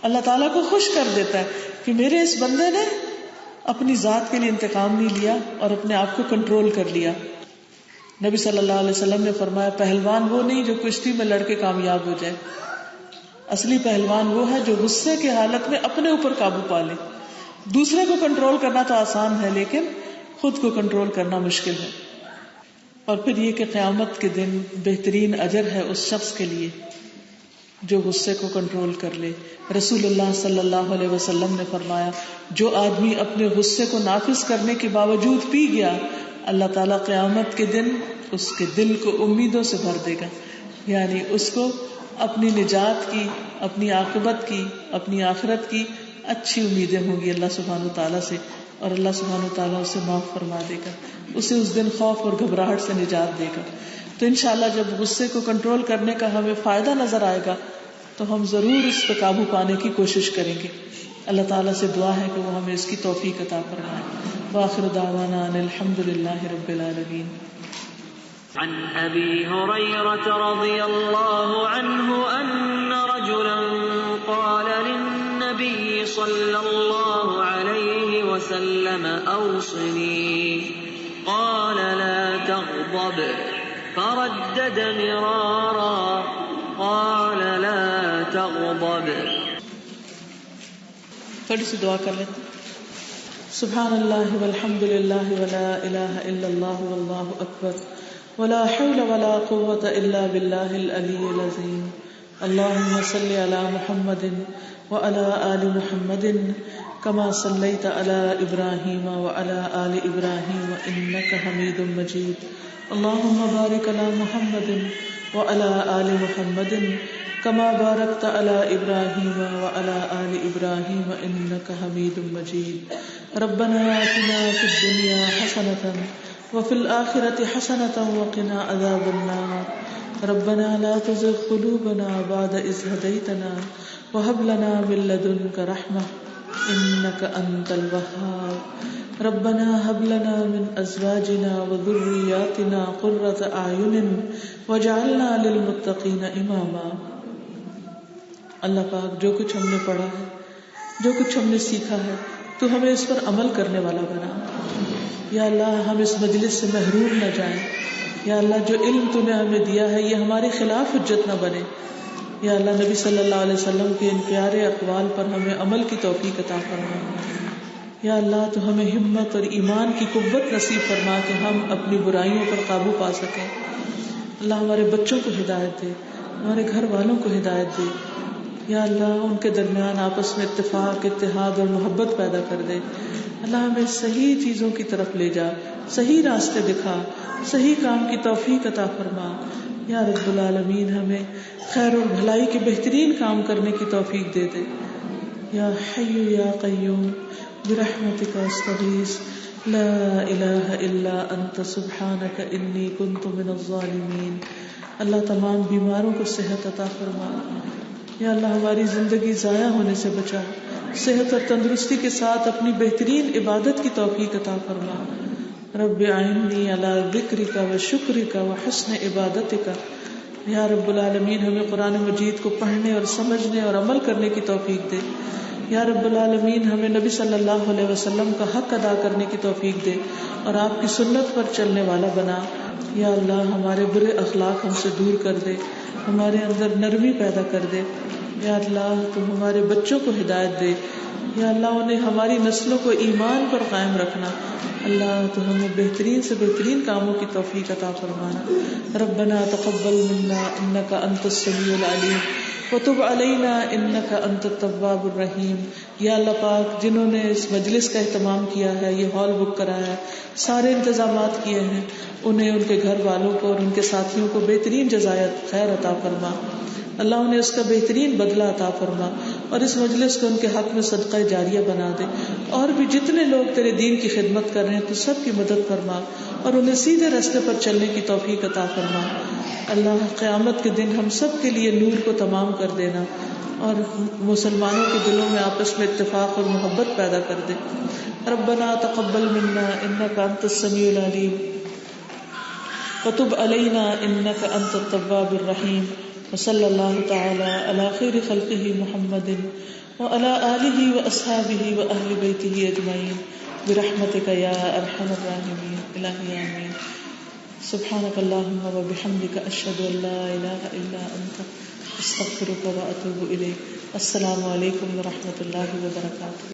اللہ تعالیٰ کو خوش کر دیتا ہے کہ میرے اس بندے نے اپنی ذات کے لیے انتقام نہیں لیا اور اپنے آپ کو کنٹرول کر لیا. نبی صلی اللہ علیہ وسلم نے فرمایا پہلوان وہ نہیں جو کشتی میں لڑ کے کامیاب ہو جائے، اصلی پہلوان وہ ہے جو غصے کی حالت میں اپنے اوپر قابو پا لے. دوسرے کو کنٹرول کرنا تو آسان ہے لیکن خود کو کنٹرول کرنا مشکل ہے. اور پھر یہ کہ قیامت کے دن بہترین اجر ہے اس شخص کے لیے جو غصے کو کنٹرول کر لے. رسول اللہ صلی اللہ علیہ وسلم نے فرمایا جو آدمی اپنے غصے کو نافذ کرنے کے باوجود پی گیا، اللہ تعالیٰ قیامت کے دن اس کے دل کو امیدوں سے بھر دے گا. یعنی اس کو اپنی نجات کی، اپنی عاقبت کی، اپنی آخرت کی اچھی امیدیں ہوں گی اللہ سبحانہ وتعالیٰ سے، اور اللہ سبحانہ وتعالیٰ اسے معاف فرما دے گا، اسے اس دن خوف اور گھبراہٹ سے نجات دے گا. تو انشاءاللہ جب غصے کو کنٹرول کرنے کا ہمیں فائدہ نظر آئے گا تو ہم ضرور اس پہ قابو پانے کی کوشش کریں گے. اللہ تعالیٰ سے دعا ہے کہ وہ ہمیں اس کی توفیق عطا فرمائے. وآخر دعوانا ان الحمد للہ رب العالمین. عن ابی ہریرۃ رضی اللہ عنہ ان رجلا قال للنبی صلی اللہ علیہ وسلم اوصنی قال لا تغضب فردد مرارا قال لا تغضب. تھوڑی سی دعا کر لیتے. سبحان اللہ والحمد للہ ولا الہ الا اللہ واللہ اکبر ولا حول ولا قوة الا باللہ العلی العظیم. اللہم صل علی محمد وعلى آل محمد كما صلیت علی ابراہیم وعلى آل ابراہیم انک حمید مجید. اللہم بارک علی محمد وعلى آل محمد كما باركت على إبراهيم وعلى آل إبراهيم إنك حميد مجيد. ربنا آتنا في الدنيا حسنة وفي الآخرة حسنة وقنا عذاب النار. ربنا لا تزغ قلوبنا بعد إذ هديتنا وهب لنا من لدنك رحمة إنك أنت الوهاب. ربنا هب لنا من أزواجنا وذرياتنا قرة أعين واجعلنا للمتقين إماما. اللہ پاک جو کچھ ہم نے پڑھا ہے، جو کچھ ہم نے سیکھا ہے، تو ہمیں اس پر عمل کرنے والا بنا. یا اللہ ہم اس مجلس سے محروم نہ جائیں. یا اللہ جو علم تو نے ہمیں دیا ہے یہ ہمارے خلاف حجت نہ بنے. یا اللہ نبی صلی اللہ علیہ وسلم کے ان پیارے اقوال پر ہمیں عمل کی توفیق عطا فرما. یا اللہ تو ہمیں ہمت اور ایمان کی قوت نصیب فرما کہ ہم اپنی برائیوں پر قابو پا سکیں. اللہ ہمارے بچوں کو ہدایت دے، ہمارے گھر والوں کو ہدایت دے. یا اللہ ان کے درمیان آپس میں اتفاق، اتحاد اور محبت پیدا کر دے. اللہ ہمیں صحیح چیزوں کی طرف لے جا، صحیح راستے دکھا، صحیح کام کی توفیق عطا فرما. یا رب العالمین ہمیں خیر اور بھلائی کے بہترین کام کرنے کی توفیق دے دے. یا حی یا قیوم برحمتک استغیث لا الہ الا انت سبحانک انی کنت من الظالمین. اللہ تمام بیماروں کو صحت عطا فرما. یا اللہ ہماری زندگی ضائع ہونے سے بچا، صحت اور تندرستی کے ساتھ اپنی بہترین عبادت کی توفیق عطا فرما. رب اعنی علی ذکرک و شکرک و حسن عبادتک. یا رب العالمین ہمیں قرآن مجید کو پڑھنے اور سمجھنے اور عمل کرنے کی توفیق دے. یا رب العالمین ہمیں نبی صلی اللہ علیہ وسلم کا حق ادا کرنے کی توفیق دے اور آپ کی سنت پر چلنے والا بنا. یا اللہ ہمارے برے اخلاق ہم سے دور کر دے، ہمارے اندر نرمی پیدا کر دے. یا اللہ تم ہمارے بچوں کو ہدایت دے. یا اللہ انہیں ہماری نسلوں کو ایمان پر قائم رکھنا. اللہ تو ہمیں بہترین سے بہترین کاموں کی توفیق عطا فرمانا. ربنا تقبل منا انک انت السمیع العلیم وتب علینا انک انت التواب الرحیم. یا اللہ پاک جنہوں نے اس مجلس کا اہتمام کیا ہے، یہ ہال بک کرایا ہے، سارے انتظامات کیے ہیں، انہیں، ان کے گھر والوں کو اور ان کے ساتھیوں کو بہترین جزائے خیر عطا فرما. اللہ انہیں اس کا بہترین بدلہ عطا فرما اور اس مجلس کو ان کے حق میں صدقہ جاریہ بنا دے. اور بھی جتنے لوگ تیرے دین کی خدمت کر رہے ہیں تو سب کی مدد فرما اور انہیں سیدھے راستے پر چلنے کی توفیق عطا فرما. اللہ قیامت کے دن ہم سب کے لیے نور کو تمام کر دینا اور مسلمانوں کے دلوں میں آپس میں اتفاق اور محبت پیدا کر دے. ربنا تقبل منا انک انت السمیع العلیم وتب علینا انک انت التواب الرحیم. وصلی اللہ تعالی علی خیر خلقہ محمد وعلی آلہ واصحابہ واہل بیتہ اجمعین برحمتک یا ارحم الراحمین. الہی آمین. سبحانك اللهم وبحمدك اشهد ان لا اله الا انت استغفرك واتوب اليك. السلام علیکم ورحمۃ اللہ وبرکاتہ.